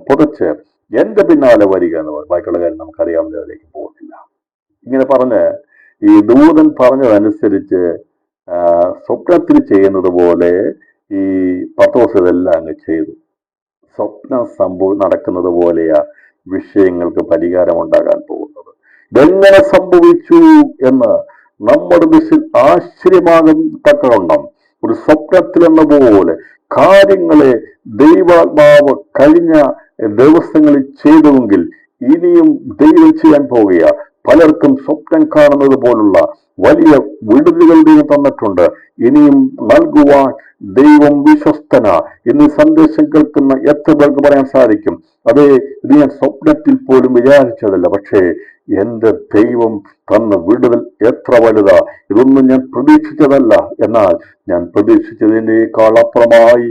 പുതച്ച് എന്റെ പിന്നാലെ വരിക എന്ന് പറയും. ബാക്കിയുള്ള കാര്യം നമുക്കറിയാവുന്നതിലേക്ക് പോകുന്നില്ല. ഇങ്ങനെ പറഞ്ഞ് ഈ ദൂതൻ പറഞ്ഞതനുസരിച്ച് സ്വപ്നത്തിൽ ചെയ്യുന്നത് പോലെ ഈ പത്രോസ് ഇതെല്ലാം അങ്ങ് ചെയ്തു. സ്വപ്നം നടക്കുന്നത് പോലെയാ വിഷയങ്ങൾക്ക് പരിഹാരം ഉണ്ടാകാൻ പോകുന്നത്. ഇതെങ്ങനെ സംഭവിച്ചു എന്ന് നമ്മുടെ ദിശയിൽ ആശ്ചര്യമാകും തക്കവണ്ണം ഒരു സ്വപ്നത്തിലെന്ന പോലെ കാര്യങ്ങളെ ദൈവാത്മാവ് കഴിഞ്ഞ ദിവസങ്ങളിൽ ചെയ്തുവെങ്കിൽ ഇനിയും ദൈവം ചെയ്യാൻ പോവുക. പലർക്കും സ്വപ്നം കാണുന്നത് പോലുള്ള വലിയ വിടുതലുകൾ ദൈവം തന്നിട്ടുണ്ട്. ഇനിയും നൽകുവാൻ ദൈവം വിശ്വസ്തന. ഇന്ന് സന്ദേശം കേൾക്കുന്ന എത്ര പേർക്ക് പറയാൻ സാധിക്കും, അതെ ഇത് ഞാൻ സ്വപ്നത്തിൽ പോലും വിചാരിച്ചതല്ല, പക്ഷേ എന്റെ ദൈവം തന്ന വിടുതൽ എത്ര വലുതാ, ഇതൊന്നും ഞാൻ പ്രതീക്ഷിച്ചതല്ല, എന്നാൽ ഞാൻ പ്രതീക്ഷിച്ചതിനേക്കാൾ അപ്പുറമായി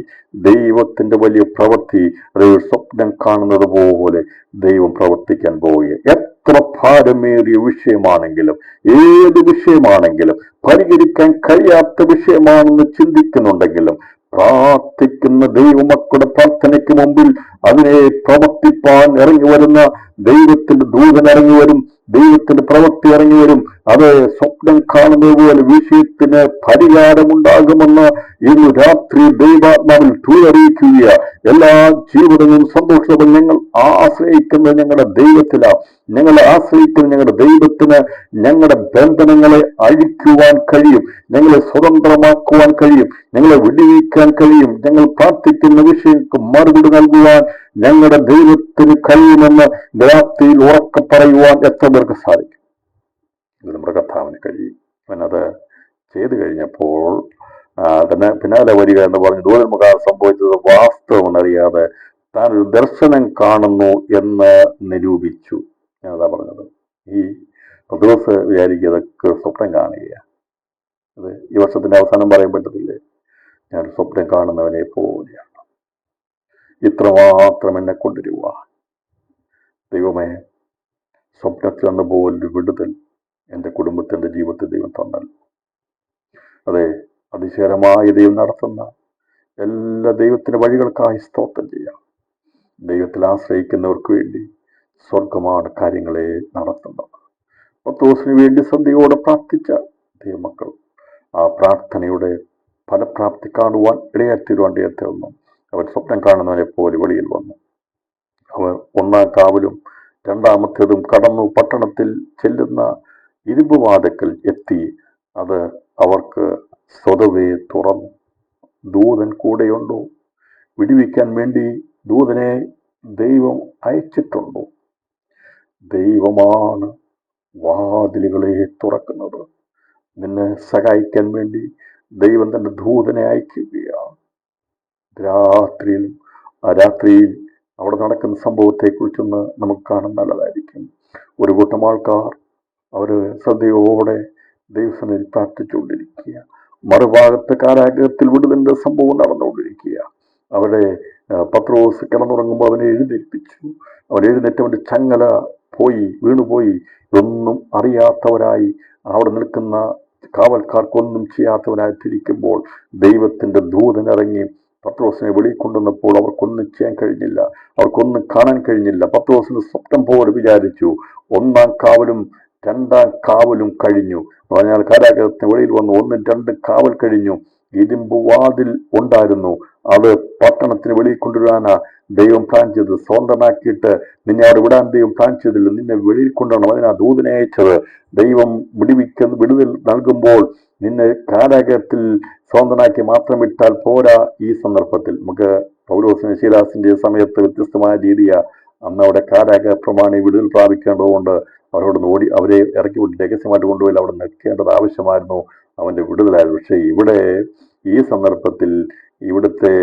ദൈവത്തിന്റെ വലിയ പ്രവൃത്തി, അതൊരു സ്വപ്നം കാണുന്നത് പോലെ ദൈവം പ്രവർത്തിക്കാൻ പോവുക. എത്ര ഭാരമേറിയ വിഷയമാണെങ്കിലും ഏത് വിഷയമാണെങ്കിലും പരിഹരിക്കാൻ കഴിയാത്ത വിഷയമാണെന്ന് ചിന്തിക്കുന്നുണ്ടെങ്കിലും പ്രാർത്ഥിക്കുന്ന ദൈവമക്കളുടെ പ്രാർത്ഥനയ്ക്ക് മുമ്പിൽ അതിനെ പ്രവർത്തിപ്പാൻ ഇറങ്ങി വരുന്ന ദൈവത്തിന്റെ ദൂതൻ ഇറങ്ങി വരും, ദൈവത്തിന്റെ പ്രവൃത്തി ഇറങ്ങി വരും. അത് സ്വപ്നം കാണുന്നത് പോലെ വിഷയത്തിന് പരിഹാരമുണ്ടാകുമെന്ന് ഇന്ന് രാത്രി ദൈവാത്മാവിൽ തൂറിയിക്കുക. എല്ലാ ജീവിതവും സന്തോഷവും ഞങ്ങൾ ആശ്രയിക്കുന്നത് ഞങ്ങളുടെ ദൈവത്തിലാണ്. ഞങ്ങൾ ആശ്രയിക്കുന്ന ഞങ്ങളുടെ ദൈവത്തിന് ഞങ്ങളുടെ ബന്ധനങ്ങളെ അഴിക്കുവാൻ കഴിയും, ഞങ്ങളെ സ്വതന്ത്രമാക്കുവാൻ കഴിയും, ഞങ്ങളെ വിടുവിക്കാൻ കഴിയും. ഞങ്ങൾ പ്രാർത്ഥിക്കുന്ന വിഷയങ്ങൾക്ക് മറുപടി നൽകുവാൻ ഞങ്ങളുടെ ദൈവത്തിന് കഴിയുമെന്ന് രാത്രിയിൽ ഉറക്കെ പറയുവാൻ എത്ര പേർക്ക് സാധിക്കും? ഇത് നമ്മുടെ കർത്താവിന് കഴിയും. അവനത് ചെയ്തു കഴിഞ്ഞപ്പോൾ തന്നെ പിന്നാലെ വരിക എന്ന് പറഞ്ഞ് ദൂതൻ മുഖാന്തരം സംഭവിച്ചത് വാസ്തവമെന്നറിയാതെ താൻ ഒരു ദർശനം കാണുന്നു എന്ന് നിരൂപിച്ചു. ഞാനതാ പറഞ്ഞത്. ഈ പത്രോസ് വിചാരിക്കുന്നതൊക്കെ സ്വപ്നം കാണുകയാണ്. അത് ഈ വർഷത്തിന്റെ അവസാനം പറയാൻ പറ്റത്തില്ലേ, ഞാൻ സ്വപ്നം കാണുന്നവനെ പോലെയാണ്, ഇത്രമാത്രം എന്നെ കൊണ്ടുവരുക. ദൈവമേ, സ്വപ്നത്തിൽ വന്ന പോലൊരു വിടുതൽ എൻ്റെ കുടുംബത്തിന്റെ ജീവിതത്തിൽ ദൈവം തന്നല്ലോ. അതെ, അതിശയകരമായ ദൈവം നടത്തുന്ന എല്ലാ ദൈവത്തിന്റെ വഴികൾക്കായി സ്തോത്രം ചെയ്യാം. ദൈവത്തിൽ ആശ്രയിക്കുന്നവർക്ക് വേണ്ടി സ്വർഗമാണ് കാര്യങ്ങളെ നടത്തുന്നത്. പത്രോസിന് വേണ്ടി സന്ധ്യയോടെ പ്രാർത്ഥിച്ച ദൈവമക്കൾ ആ പ്രാർത്ഥനയുടെ ഫലപ്രാപ്തി കാണുവാൻ ഇടയാറ്റിരുവാൻ ദൈവത്തെ വന്നു. അവർ സ്വപ്നം കാണുന്നവനെ പോലെ വെളിയിൽ വന്നു. അവർ ഒന്നാം കാവലും രണ്ടാമത്തേതും കടന്നു പട്ടണത്തിൽ ചെല്ലുന്ന ഇരുമ്പുവാതിൽക്കൽ എത്തി. അത് അവർക്ക് സ്വതവേ തുറന്നു. ദൂതൻ കൂടെയുണ്ടോ? വിടുവിക്കാൻ വേണ്ടി ദൂതനെ ദൈവം അയച്ചിട്ടുണ്ടോ? ദൈവമാണ് വാതിലുകളെ തുറക്കുന്നത്. നിന്നെ സഹായിക്കാൻ വേണ്ടി ദൈവം തന്റെ ദൂതനെ അയക്കുകയാണ്. രാത്രിയിൽ അവിടെ നടക്കുന്ന സംഭവത്തെക്കുറിച്ചൊന്ന് നമുക്ക് കാണാൻ നല്ലതായിരിക്കും. ഒരു കൂട്ടം ആൾക്കാർ അവര് ശ്രദ്ധയോടെ ദൈവസന്നിധിയിൽ പ്രാർത്ഥിച്ചുകൊണ്ടിരിക്കുക. മറുഭാഗത്ത് കാരാഗ്രഹത്തിൽ വിടുതലിന്റെ സംഭവം നടന്നുകൊണ്ടിരിക്കുക. അവിടെ പത്രോസ് കിടന്നുറങ്ങുമ്പോൾ അവനെ എഴുന്നേൽപ്പിച്ചു. അവൻ എഴുന്നേറ്റവന്റെ ചങ്ങല വീണുപോയി. ഇതൊന്നും അറിയാത്തവരായി അവിടെ നിൽക്കുന്ന കാവൽക്കാർക്കൊന്നും ചെയ്യാത്തവനായി തിരിക്കുമ്പോൾ ദൈവത്തിന്റെ ദൂതൻ ഇറങ്ങി പത്രോസിനെ വെളിയിൽ കൊണ്ടുവന്നപ്പോൾ അവർക്കൊന്നും ചെയ്യാൻ കഴിഞ്ഞില്ല, അവർക്കൊന്നും കാണാൻ കഴിഞ്ഞില്ല. പത്രോസിന് സ്വപ്നം പോലെ വിചാരിച്ചു. ഒന്നാം കാവലും രണ്ടാം കാവലും കഴിഞ്ഞു. പറഞ്ഞാൽ കാരാഗ്രഹത്തിന് വെളിയിൽ വന്നു 1, 2 കാവൽ കഴിഞ്ഞു. ഇരുമ്പ് വാതിൽ ഉണ്ടായിരുന്നു. അത് പട്ടണത്തിന് വെളിയിൽ കൊണ്ടുവരാനാ ദൈവം പ്ലാൻ ചെയ്തത്. സ്വന്തമാക്കിയിട്ട് നിന്നെ അവിടെ വിടാൻ ദൈവം പ്ലാൻ ചെയ്തില്ല, നിന്നെ വെളിയിൽ കൊണ്ടുവരണം. അതിനാ ദൂതനെ അയച്ചത്. ദൈവം വിടുതൽ നൽകുമ്പോൾ നിന്നെ കാരാഗ്രഹത്തിൽ സ്വന്തമാക്കി മാത്രം വിട്ടാൽ പോരാ. ഈ സന്ദർഭത്തിൽ നമുക്ക് പൗലോസിന് ശീലാസിന്റെ സമയത്ത് വ്യത്യസ്തമായ രീതിയാ. അന്ന് അവിടെ കാരാഗ്രഹ പ്രമാണി വിടുതൽ പ്രാപിക്കേണ്ടതുകൊണ്ട് അവരെ ഇറക്കി വിട്ട് രഹസ്യമായിട്ട് കൊണ്ടുപോയി അവിടെ നിൽക്കേണ്ടത് ആവശ്യമായിരുന്നു. അവന്റെ വിടുതലായിരുന്നു. പക്ഷെ ഇവിടെ ഈ സന്ദർഭത്തിൽ ഇവിടുത്തെ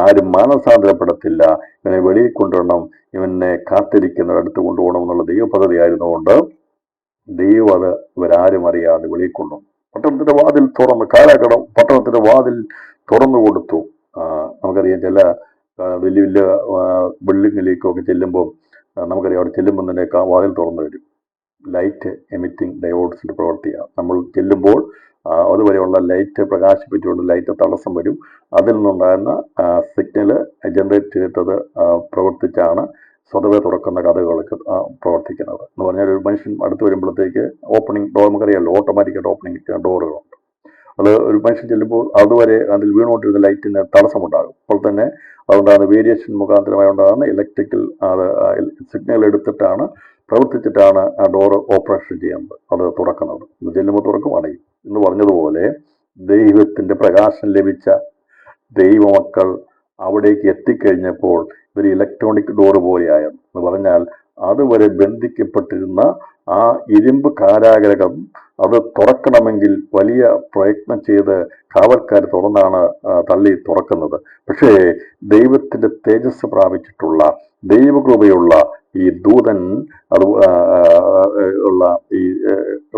ആരും മാനസാന്തരപ്പെടത്തില്ല. ഇവനെ വെളിയിൽ കൊണ്ടുവരണം, ഇവനെ കാത്തിരിക്കുന്നവർ അടുത്ത് കൊണ്ടുപോകണം എന്നുള്ള ദൈവ പദ്ധതി ആയിരുന്നുകൊണ്ട് ദൈവം അത് ഇവരാരും അറിയാതെ വെളിയിൽ കൊണ്ടുവന്നു. പട്ടണത്തിന്റെ വാതിൽ തുറന്നു. കാരാഗ്രഹം പട്ടണത്തിന്റെ വാതിൽ തുറന്നു കൊടുത്തു. നമുക്കറിയാം, ചില വലിയ വലിയ ബിൽഡിങ്ങിലേക്കൊക്കെ ചെല്ലുമ്പോൾ നമുക്കറിയാം, അവിടെ ചെല്ലുമ്പോൾ തന്നെ വാതിൽ തുറന്നു വരും. ലൈറ്റ് എമിറ്റിംഗ് ഡയോഡ്സിന്റെ പ്രവൃത്തിയാണ്. നമ്മൾ ചെല്ലുമ്പോൾ അതുവരെയുള്ള ലൈറ്റ് പ്രകാശിപ്പിച്ചുകൊണ്ട് ലൈറ്റ് തടസ്സം വരും. അതിൽ നിന്നുണ്ടാകുന്ന സിഗ്നൽ ജനറേറ്റ് ചെയ്തിട്ടത് പ്രവർത്തിച്ചാണ് സ്വതവേ തുറക്കുന്ന കഥകളൊക്കെ പ്രവർത്തിക്കുന്നത്. എന്ന് പറഞ്ഞാൽ ഒരു മനുഷ്യൻ അടുത്ത് വരുമ്പോഴത്തേക്ക് ഓപ്പണിംഗ് ഡോർ, നമുക്കറിയാമല്ലോ ഓട്ടോമാറ്റിക്കായിട്ട് ഓപ്പണിംഗ് ഡോറുകളുണ്ട്. അത് ഒരു മനുഷ്യൻ ചെല്ലുമ്പോൾ അതുവരെ അതിൽ വീണുകൊണ്ടിരുന്ന ലൈറ്റിന് തടസ്സമുണ്ടാകും. അപ്പോൾ തന്നെ അതുകൊണ്ടാണ് വേരിയേഷൻ മുഖാന്തരമായി ഉണ്ടാകുന്ന ഇലക്ട്രിക്കൽ സിഗ്നൽ എടുത്തിട്ടാണ് പ്രവർത്തിച്ചിട്ടാണ് ആ ഡോറ് ഓപ്പറേഷൻ ചെയ്യുന്നത്, അത് തുറക്കുന്നത്. ചെല്ലുമ്പോൾ തുറക്കും, അടയും എന്ന് പറഞ്ഞതുപോലെ ദൈവത്തിന്റെ പ്രകാശം ലഭിച്ച ദൈവമക്കൾ അവിടേക്ക് എത്തിക്കഴിഞ്ഞപ്പോൾ ഒരു ഇലക്ട്രോണിക് ഡോറ് പോലെയായെന്ന് എന്ന് പറഞ്ഞാൽ അതുവരെ ബന്ധിക്കപ്പെട്ടിരുന്ന ആ ഇരുമ്പ് കാരാഗ്രഹം അത് തുറക്കണമെങ്കിൽ വലിയ പ്രയത്നം ചെയ്ത് കാവൽക്കാർ തുറന്നാണ് തള്ളി തുറക്കുന്നത്. പക്ഷേ ദൈവത്തിന്റെ തേജസ് പ്രാപിച്ചിട്ടുള്ള ദൈവകൃപയുള്ള ഈ ദൂതൻ അത്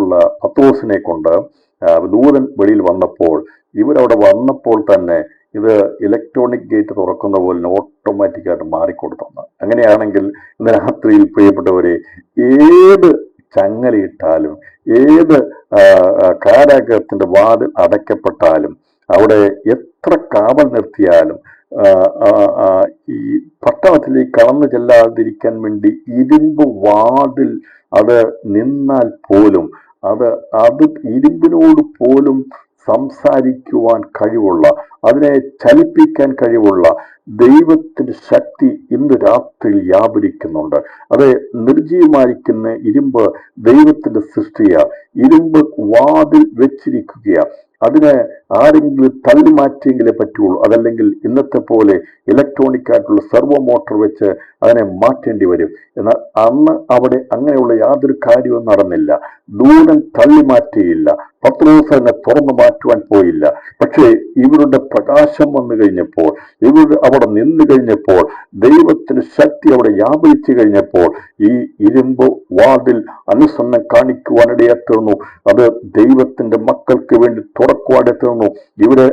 ഉള്ള പത്രോസിനെ കൊണ്ട് ദൂതൻ വെളിയിൽ വന്നപ്പോൾ, ഇവരവിടെ വന്നപ്പോൾ തന്നെ ഇത് ഇലക്ട്രോണിക് ഗേറ്റ് തുറക്കുന്ന പോലെ ഓട്ടോമാറ്റിക്കായിട്ട് മാറിക്കൊടുത്താണ്. അങ്ങനെയാണെങ്കിൽ ഇന്ന് രാത്രിയിൽ പ്രിയപ്പെട്ടവരെ, ഏത് ചങ്ങലയിട്ടാലും ഏത് കാരാഗ്രഹത്തിന്റെ വാതിൽ അടയ്ക്കപ്പെട്ടാലും അവിടെ എത്ര കാവൽ നിർത്തിയാലും ഈ പട്ടണത്തിലേക്ക് കടന്നു ചെല്ലാതിരിക്കാൻ വേണ്ടി ഇരുമ്പ് വാതിൽ അത് നിന്നാൽ പോലും അത് ഇരുമ്പിനോട് പോലും സംസാരിക്കുവാൻ കഴിവുള്ള, അതിനെ ചലിപ്പിക്കാൻ കഴിവുള്ള ദൈവത്തിന്റെ ശക്തി ഇന്ന് രാത്രിയിൽ വ്യാപരിക്കുന്നുണ്ട്. അത് നിർജീവമായിരിക്കുന്ന ഇരുമ്പ് ദൈവത്തിന്റെ സൃഷ്ടിയാ. ഇരുമ്പ് വാതിൽ വെച്ചിരിക്കുകയാ. അതിനെ ആരെങ്കിലും തള്ളി മാറ്റിയെങ്കിലേ പറ്റുള്ളൂ. അതല്ലെങ്കിൽ ഇന്നത്തെ പോലെ ഇലക്ട്രോണിക് ആയിട്ടുള്ള സെർവോ മോട്ടോർ വെച്ച് അതിനെ മാറ്റേണ്ടി വരും. എന്നാൽ അന്ന് അവിടെ അങ്ങനെയുള്ള യാതൊരു കാര്യവും നടന്നില്ല. ദൂതൻ തള്ളി മാറ്റിയില്ല, പത്രോസ് തന്നെ തുറന്നു മാറ്റുവാൻ പോയില്ല. പക്ഷേ ഇവരുടെ പ്രകാശം വന്നു കഴിഞ്ഞപ്പോൾ, ഇവർ അവിടെ നിന്ന് കഴിഞ്ഞപ്പോൾ, ദൈവത്തിന്റെ ശക്തി അവിടെ വ്യാപരിച്ചു കഴിഞ്ഞപ്പോൾ ഈ ഇരുമ്പ് വാതിൽ അനുസരണം കാണിക്കുവാനിടയായിരുന്നു. അത് ദൈവത്തിന്റെ മക്കൾക്ക് വേണ്ടി തുറക്കുവാനിടയായിരുന്നു. ഇവരെ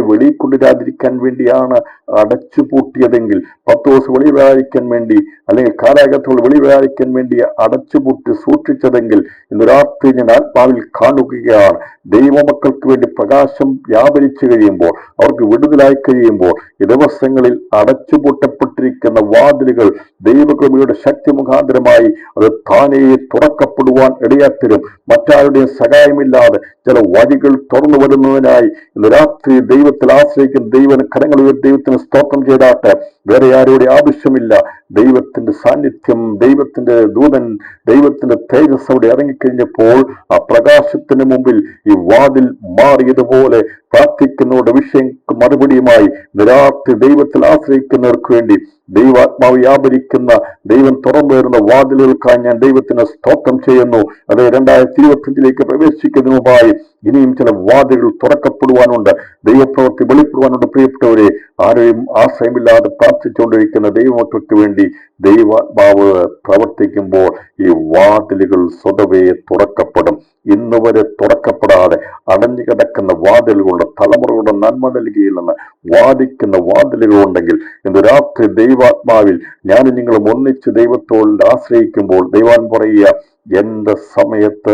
വെളിയിൽ കൊണ്ടുവരാതിരിക്കാൻ വേണ്ടിയാണ് അടച്ചുപൂട്ടിയതെങ്കിൽ, പത്രോസ് വെളിയിൽ വരാതിരിക്കാൻ വേണ്ടി അല്ലെങ്കിൽ കാരാഗ്രഹത്തോട് വെളിയിൽ വരാതിരിക്കാൻ വേണ്ടി അടച്ചുപൂട്ടി സൂക്ഷിച്ചതെങ്കിൽ ഇന്ന് രാത്രി ഞാൻ ആത്മാവിൽ കാണുകയാണ്. ദൈവമക്കൾക്ക് വേണ്ടി പ്രകാശം വ്യാപരിച്ചു കഴിയുമ്പോൾ, അവർക്ക് വിടുതലായി കഴിയുമ്പോൾ, ഈ ദിവസങ്ങളിൽ അടച്ചുപൂട്ടപ്പെട്ടിരിക്കുന്ന വാതിലുകൾ ദൈവകൃപയുടെ ശക്തി മുഖാന്തരമായി അത് താനേ തുറക്കപ്പെടുവാൻ ഇടയാത്തരും. മറ്റാരുടെയും സഹായമില്ലാതെ ചില വഴികൾ തുറന്നു വരുന്നതിനായി ഇന്ന് രാത്രി ദൈവത്തിൽ ആശ്രയിക്കുന്ന കരങ്ങളിൽ ദൈവത്തിന് സ്തോത്രം ചെയ്താട്ടെ. വേറെ ആരുടെ ആവശ്യമില്ല. ദൈവത്തിന്റെ സാന്നിധ്യം, ദൈവത്തിന്റെ ദൂതൻ, ദൈവത്തിന്റെ തേജസ് അവിടെ ഇറങ്ങിക്കഴിഞ്ഞപ്പോൾ ആ പ്രകാശത്തിന് മുമ്പിൽ ഈ വാതിൽ മാറിയതുപോലെ പ്രാർത്ഥിക്കുന്നവരുടെ വിഷയങ്ങൾക്ക് മറുപടിയുമായി രാത്രി ദൈവത്തിൽ ആശ്രയിക്കുന്നവർക്ക് വേണ്ടി ദൈവാത്മാവ് വ്യാപരിക്കുന്ന ദൈവം തുറന്നു വരുന്ന വാതിലുകൾക്കായി ഞാൻ ദൈവത്തിന് സ്തോത്രം ചെയ്യുന്നു. അത് 2025 പ്രവേശിക്കുന്നതിന് മുമ്പായി ഇനിയും ചില വാതിലുകൾ തുറക്കപ്പെടുവാനുണ്ട്, ദൈവപ്രവൃത്തി വെളിപ്പെടുവാനുണ്ട്. പ്രിയപ്പെട്ടവരെ, ആരെയും ആശ്രയമില്ലാതെ പ്രാർത്ഥിച്ചുകൊണ്ടിരിക്കുന്ന ദൈവമക്കൾക്ക് വേണ്ടി ദൈവാത്മാവ് പ്രവർത്തിക്കുമ്പോൾ ഈ വാതിലുകൾ സ്വതവേ തുറക്കപ്പെടും. ഇന്ന് വരെ തുറക്കപ്പെടാതെ അടഞ്ഞു കിടക്കുന്ന വാതിലുകളുണ്ട്. തലമുറകളുടെ നന്മ നൽകിയില്ലെന്ന് വാദിക്കുന്ന വാതിലുകളുണ്ടെങ്കിൽ ഇന്ന് രാത്രി ദൈവാത്മാവിൽ ഞാൻ നിങ്ങളും ഒന്നിച്ച് ദൈവത്തോട് ആശ്രയിക്കുമ്പോൾ ദൈവാൻ പറയുക, എന്റെ സമയത്ത്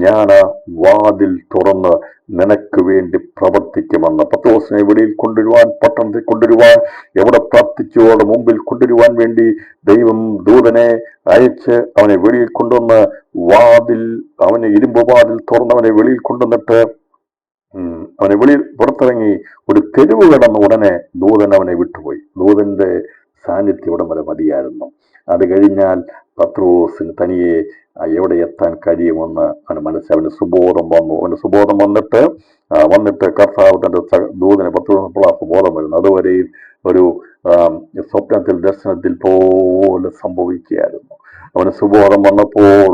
ഞാൻ ആ വാതിൽ തുറന്ന് നിനക്ക് വേണ്ടി പ്രവർത്തിക്കുമെന്ന്. പത്രോസിനെ വെളിയിൽ കൊണ്ടുവരുവാൻ, പട്ടണത്തിൽ കൊണ്ടുവരുവാൻ, എവിടെ പ്രാർത്ഥിച്ചു അവിടെ മുമ്പിൽ കൊണ്ടുവരുവാൻ വേണ്ടി ദൈവം ദൂതനെ അയച്ച് അവനെ വെളിയിൽ കൊണ്ടുവന്ന് അവനെ ഇരുമ്പ് വാതിൽ തുറന്നവനെ വെളിയിൽ കൊണ്ടുവന്നിട്ട് അവനെ വെളിയിൽ പുറത്തിറങ്ങി ഒരു തെരുവ് കടന്ന ഉടനെ ദൂതൻ അവനെ വിട്ടുപോയി. ദൂതന്റെ സാന്നിധ്യം ഇവിടെ വരെ മതിയായിരുന്നു. അത് കഴിഞ്ഞാൽ പത്രോസിന് തനിയെ എവിടെ എത്താൻ കഴിയുമെന്ന് അവന് സുബോധം വന്നു. അവന് സുബോധം വന്നിട്ട് കർത്താവ് തന്റെ ദൂതനെ പത്രോസിനുള്ള സുബോധം വരുന്നു. അതുവരെയും ഒരു സ്വപ്നത്തിൽ ദർശനത്തിൽ പോലെ സംഭവിക്കുകയായിരുന്നു. അവന് സുബോധം വന്നപ്പോൾ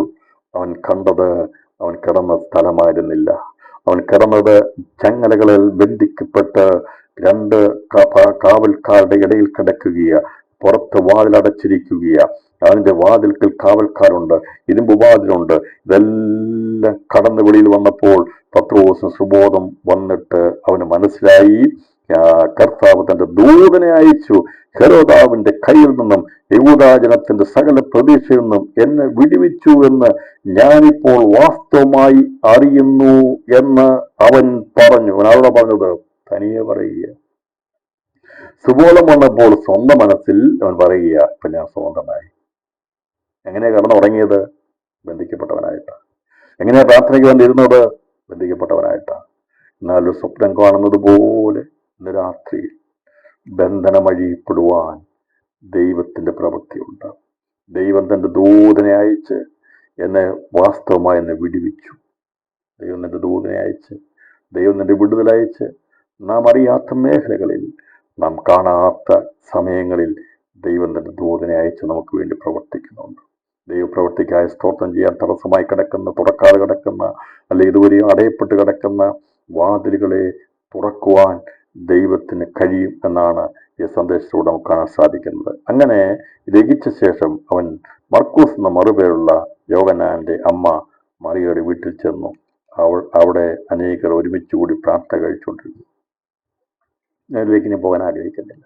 അവൻ കണ്ടത് അവൻ കിടന്ന സ്ഥലമായിരുന്നില്ല. അവൻ കിടന്നത് ചങ്ങലകളിൽ ബന്ധിക്കപ്പെട്ട് 2 കാവൽക്കാരുടെ ഇടയിൽ കിടക്കുകയാ. പുറത്ത് വാതിലടച്ചിരിക്കുകയാ. അതിന്റെ വാതിൽക്കൽ കാവൽക്കാരുണ്ട്, ഇരുമ്പ് വാതിലുണ്ട്. ഇതെല്ലാം കടന്ന് വെളിയിൽ വന്നപ്പോൾ പത്രോസിന് സുബോധം വന്നിട്ട് അവന് മനസ്സിലായി കർത്താവ് തന്റെ ദൂതനെ അയച്ചു, ഹെരോദാവിന്റെ കയ്യിൽ നിന്നും യഹൂദാജനത്തിന്റെ സകല പ്രതീക്ഷയിൽ നിന്നും എന്നെ വിടുവിച്ചു എന്ന് ഞാനിപ്പോൾ വാസ്തവമായി അറിയുന്നു എന്ന് അവൻ പറഞ്ഞു. അവനവിടെ പറഞ്ഞത് തനിയെ പറയുക. സുബോധം വന്നപ്പോൾ സ്വന്തം മനസ്സിൽ അവൻ പറയുക, ഇപ്പൊ ഞാൻ സ്വന്തമായി. എങ്ങനെയാ കിടന്നുറങ്ങിയത്? ബന്ധിക്കപ്പെട്ടവനായിട്ടാണ്. എങ്ങനെയാ പ്രാർത്ഥനയ്ക്ക് വന്നിരുന്നത്? ബന്ധിക്കപ്പെട്ടവനായിട്ടാണ്. എന്നാൽ ഒരു സ്വപ്നം കാണുന്നത് പോലെ ഇന്ന് രാത്രി ബന്ധനമഴിപ്പെടുവാൻ ദൈവത്തിന്റെ പ്രവൃത്തിയുണ്ട്. ദൈവം തന്റെ ദൂതനെ അയച്ച് എന്നെ വാസ്തവമായി എന്നെ വിടുവിച്ചു. ദൈവം തന്റെ ദൂതനെ അയച്ച്, ദൈവം തന്റെ വിടുതലയച്ച് നാം അറിയാത്ത മേഖലകളിൽ, നാം കാണാത്ത സമയങ്ങളിൽ ദൈവം തന്റെ ദൂതനെ അയച്ച് നമുക്ക് വേണ്ടി പ്രവർത്തിക്കുന്നുണ്ട്. ദൈവപ്രവൃത്തിക്കായി സ്തോത്രം ചെയ്യാൻ തടസ്സമായി കിടക്കുന്ന, തുറക്കാതെ കിടക്കുന്ന, അല്ലെ ഇതുവരെയും അടയപ്പെട്ട് കിടക്കുന്ന വാതിലുകളെ തുറക്കുവാൻ ദൈവത്തിന് കഴിയും എന്നാണ് ഈ സന്ദേശത്തിലൂടെ നമുക്ക് കാണാൻ സാധിക്കുന്നത്. അങ്ങനെ രചിച്ച ശേഷം അവൻ മർക്കൂസ് എന്ന മറുപേരുള്ള യോഹന്നാന്റെ അമ്മ മറിയയുടെ വീട്ടിൽ ചെന്നു. അവിടെ അനേകർ ഒരുമിച്ച് കൂടി പ്രാർത്ഥന കഴിച്ചുകൊണ്ടിരുന്നു. ഞാനിലേക്ക് ഇനി പോകാൻ ആഗ്രഹിക്കുന്നില്ല.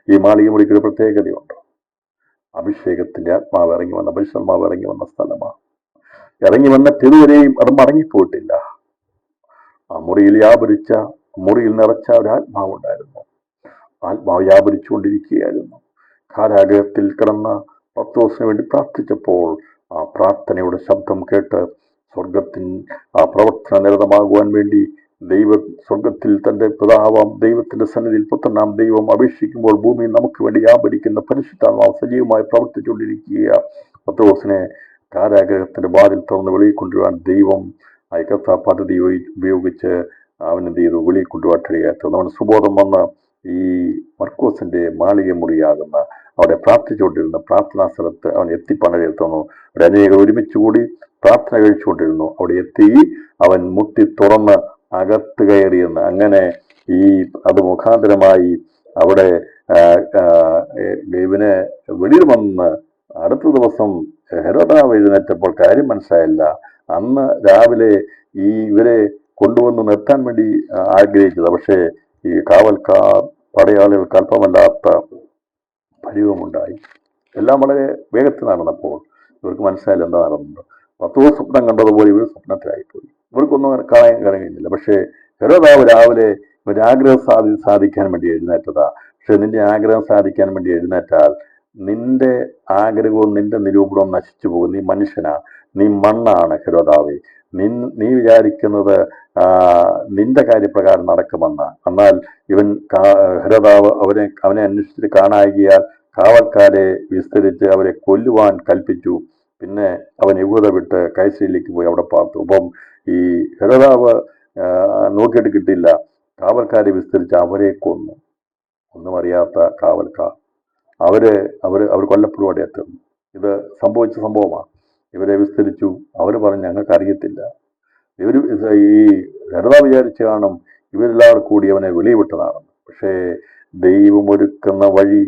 ഈ മാളിക മുറിക്കൊരു പ്രത്യേകതയുണ്ട്. അഭിഷേകത്തിന്റെ ആത്മാവ് ഇറങ്ങി വന്ന, പരിശുദ്ധാത്മാവ് ഇറങ്ങി വന്ന സ്ഥലമാണ്. ഇറങ്ങി വന്നിട്ട് ഇതുവരെയും അത് മടങ്ങിപ്പോയിട്ടില്ല. ആ മുറിയിൽ വ്യാപരിച്ച, മുറിയിൽ നിറച്ച ഒരു ആത്മാവുണ്ടായിരുന്നു. ആത്മാവ് വ്യാപരിച്ചുകൊണ്ടിരിക്കുകയായിരുന്നു. കാരാഗ്രഹത്തിൽ കിടന്ന പത്രോസിന് വേണ്ടി പ്രാർത്ഥിച്ചപ്പോൾ ആ പ്രാർത്ഥനയുടെ ശബ്ദം കേട്ട് സ്വർഗത്തിൽ ആ പ്രവർത്തന നിരതമാകുവാൻ വേണ്ടി സ്വർഗത്തിൽ തന്റെ പിതാവാം ദൈവത്തിന്റെ സന്നിധിയിൽ പുത്രനാം ദൈവം അപേക്ഷിക്കുമ്പോൾ ഭൂമിയിൽ നമുക്ക് വേണ്ടി വ്യാപരിക്കുന്ന പരിശുദ്ധാത്മാവ് സജീവമായി പ്രവർത്തിച്ചുകൊണ്ടിരിക്കുക. പത്രോസിനെ കാരാഗ്രഹത്തിന്റെ വാതിൽ തുറന്ന് വെളിയിൽ കൊണ്ടുവരാൻ ദൈവം ഐക്യത്താ പദ്ധതി ഉപയോഗിച്ച് അവനെന്ത് ചെയ്തു? വെളിയിൽ കൊണ്ടുപോയിട്ടുണ്ട്. നമ്മുടെ സുബോധം വന്ന് ഈ മർക്കോസിന്റെ മാളിക മുറിയാകുന്ന അവിടെ പ്രാർത്ഥിച്ചുകൊണ്ടിരുന്ന പ്രാർത്ഥനാ സ്ഥലത്ത് അവൻ എത്തിപ്പണരെത്തുന്നു. അവിടെ അനേകം ഒരുമിച്ച് കൂടി പ്രാർത്ഥന കഴിച്ചുകൊണ്ടിരുന്നു. അവിടെ എത്തി അവൻ മുട്ടി തുറന്ന് അകത്ത് കയറിയെന്ന്. അങ്ങനെ അത് മുഖാന്തരമായി അവിടെ ഇവന് വെളിയിൽ വന്ന് അടുത്ത ദിവസം ഹെരോദാവ് എഴുന്നേറ്റപ്പോൾ കാര്യം മനസ്സിലായില്ല. അന്ന് രാവിലെ ഇവരെ കൊണ്ടുവന്ന് നിർത്താൻ വേണ്ടി ആഗ്രഹിച്ചത്. പക്ഷേ ഈ കാവൽക്കാർ പടയാളികൾക്ക് അല്പമല്ലാത്ത പരിവമുണ്ടായി. എല്ലാം വളരെ വേഗത്തിൽ നടന്നപ്പോൾ ഇവർക്ക് മനസ്സിലായില്ല എന്താ നടന്നത്. 10 സ്വപ്നം കണ്ടതുപോലെ ഇവർ സ്വപ്നത്തിലായിപ്പോയി. ഇവർക്കൊന്നും കാണാൻ കഴിയുന്നില്ല. പക്ഷേ ഹെരോദാവ് രാവിലെ ഇവരുടെ ആഗ്രഹം സാധിക്കാൻ വേണ്ടി എഴുന്നേറ്റതാ. പക്ഷെ നിന്റെ ആഗ്രഹം സാധിക്കാൻ വേണ്ടി എഴുന്നേറ്റാൽ നിന്റെ ആഗ്രഹവും നിന്റെ നിരൂപണവും നശിച്ചു പോകും. നീ മനുഷ്യനാ, നീ മണ്ണാണ് ഹെരോദാവേ. നീ വിചാരിക്കുന്നത് നിന്റെ കാര്യപ്രകാരം നടക്കുമെന്ന്. എന്നാൽ ഹെരോദാവ് അവനെ അന്വേഷിച്ചിട്ട് കാണാകിയാൽ കാവൽക്കാരെ വിസ്തരിച്ച് അവരെ കൊല്ലുവാൻ കൽപ്പിച്ചു. പിന്നെ അവൻ യഹൂദ വിട്ട് കൈസരിയിലേക്ക് പോയി അവിടെ പാർത്തു. അപ്പം ഈ ഹെരോദാവ് നോക്കിയിട്ട് കിട്ടില്ല. കാവൽക്കാരെ വിസ്തരിച്ച് അവരെ കൊന്നു. ഒന്നും അറിയാത്ത കാവൽക്കാർ അവർ കൊല്ലപ്പെടും. അവിടെ എത്തുന്നു. ഇത് സംഭവിച്ച സംഭവമാണ്. ഇവരെ വിസ്തരിച്ചു. അവർ പറഞ്ഞു ഞങ്ങൾക്ക് അറിയത്തില്ല. ഈ ഹെരോദാവ് വിചാരിച്ച് കാണും ഇവരെല്ലാവരും കൂടി അവനെ വെളിവിട്ടതാണെന്ന്. പക്ഷേ ദൈവം ഒരുക്കുന്ന വഴി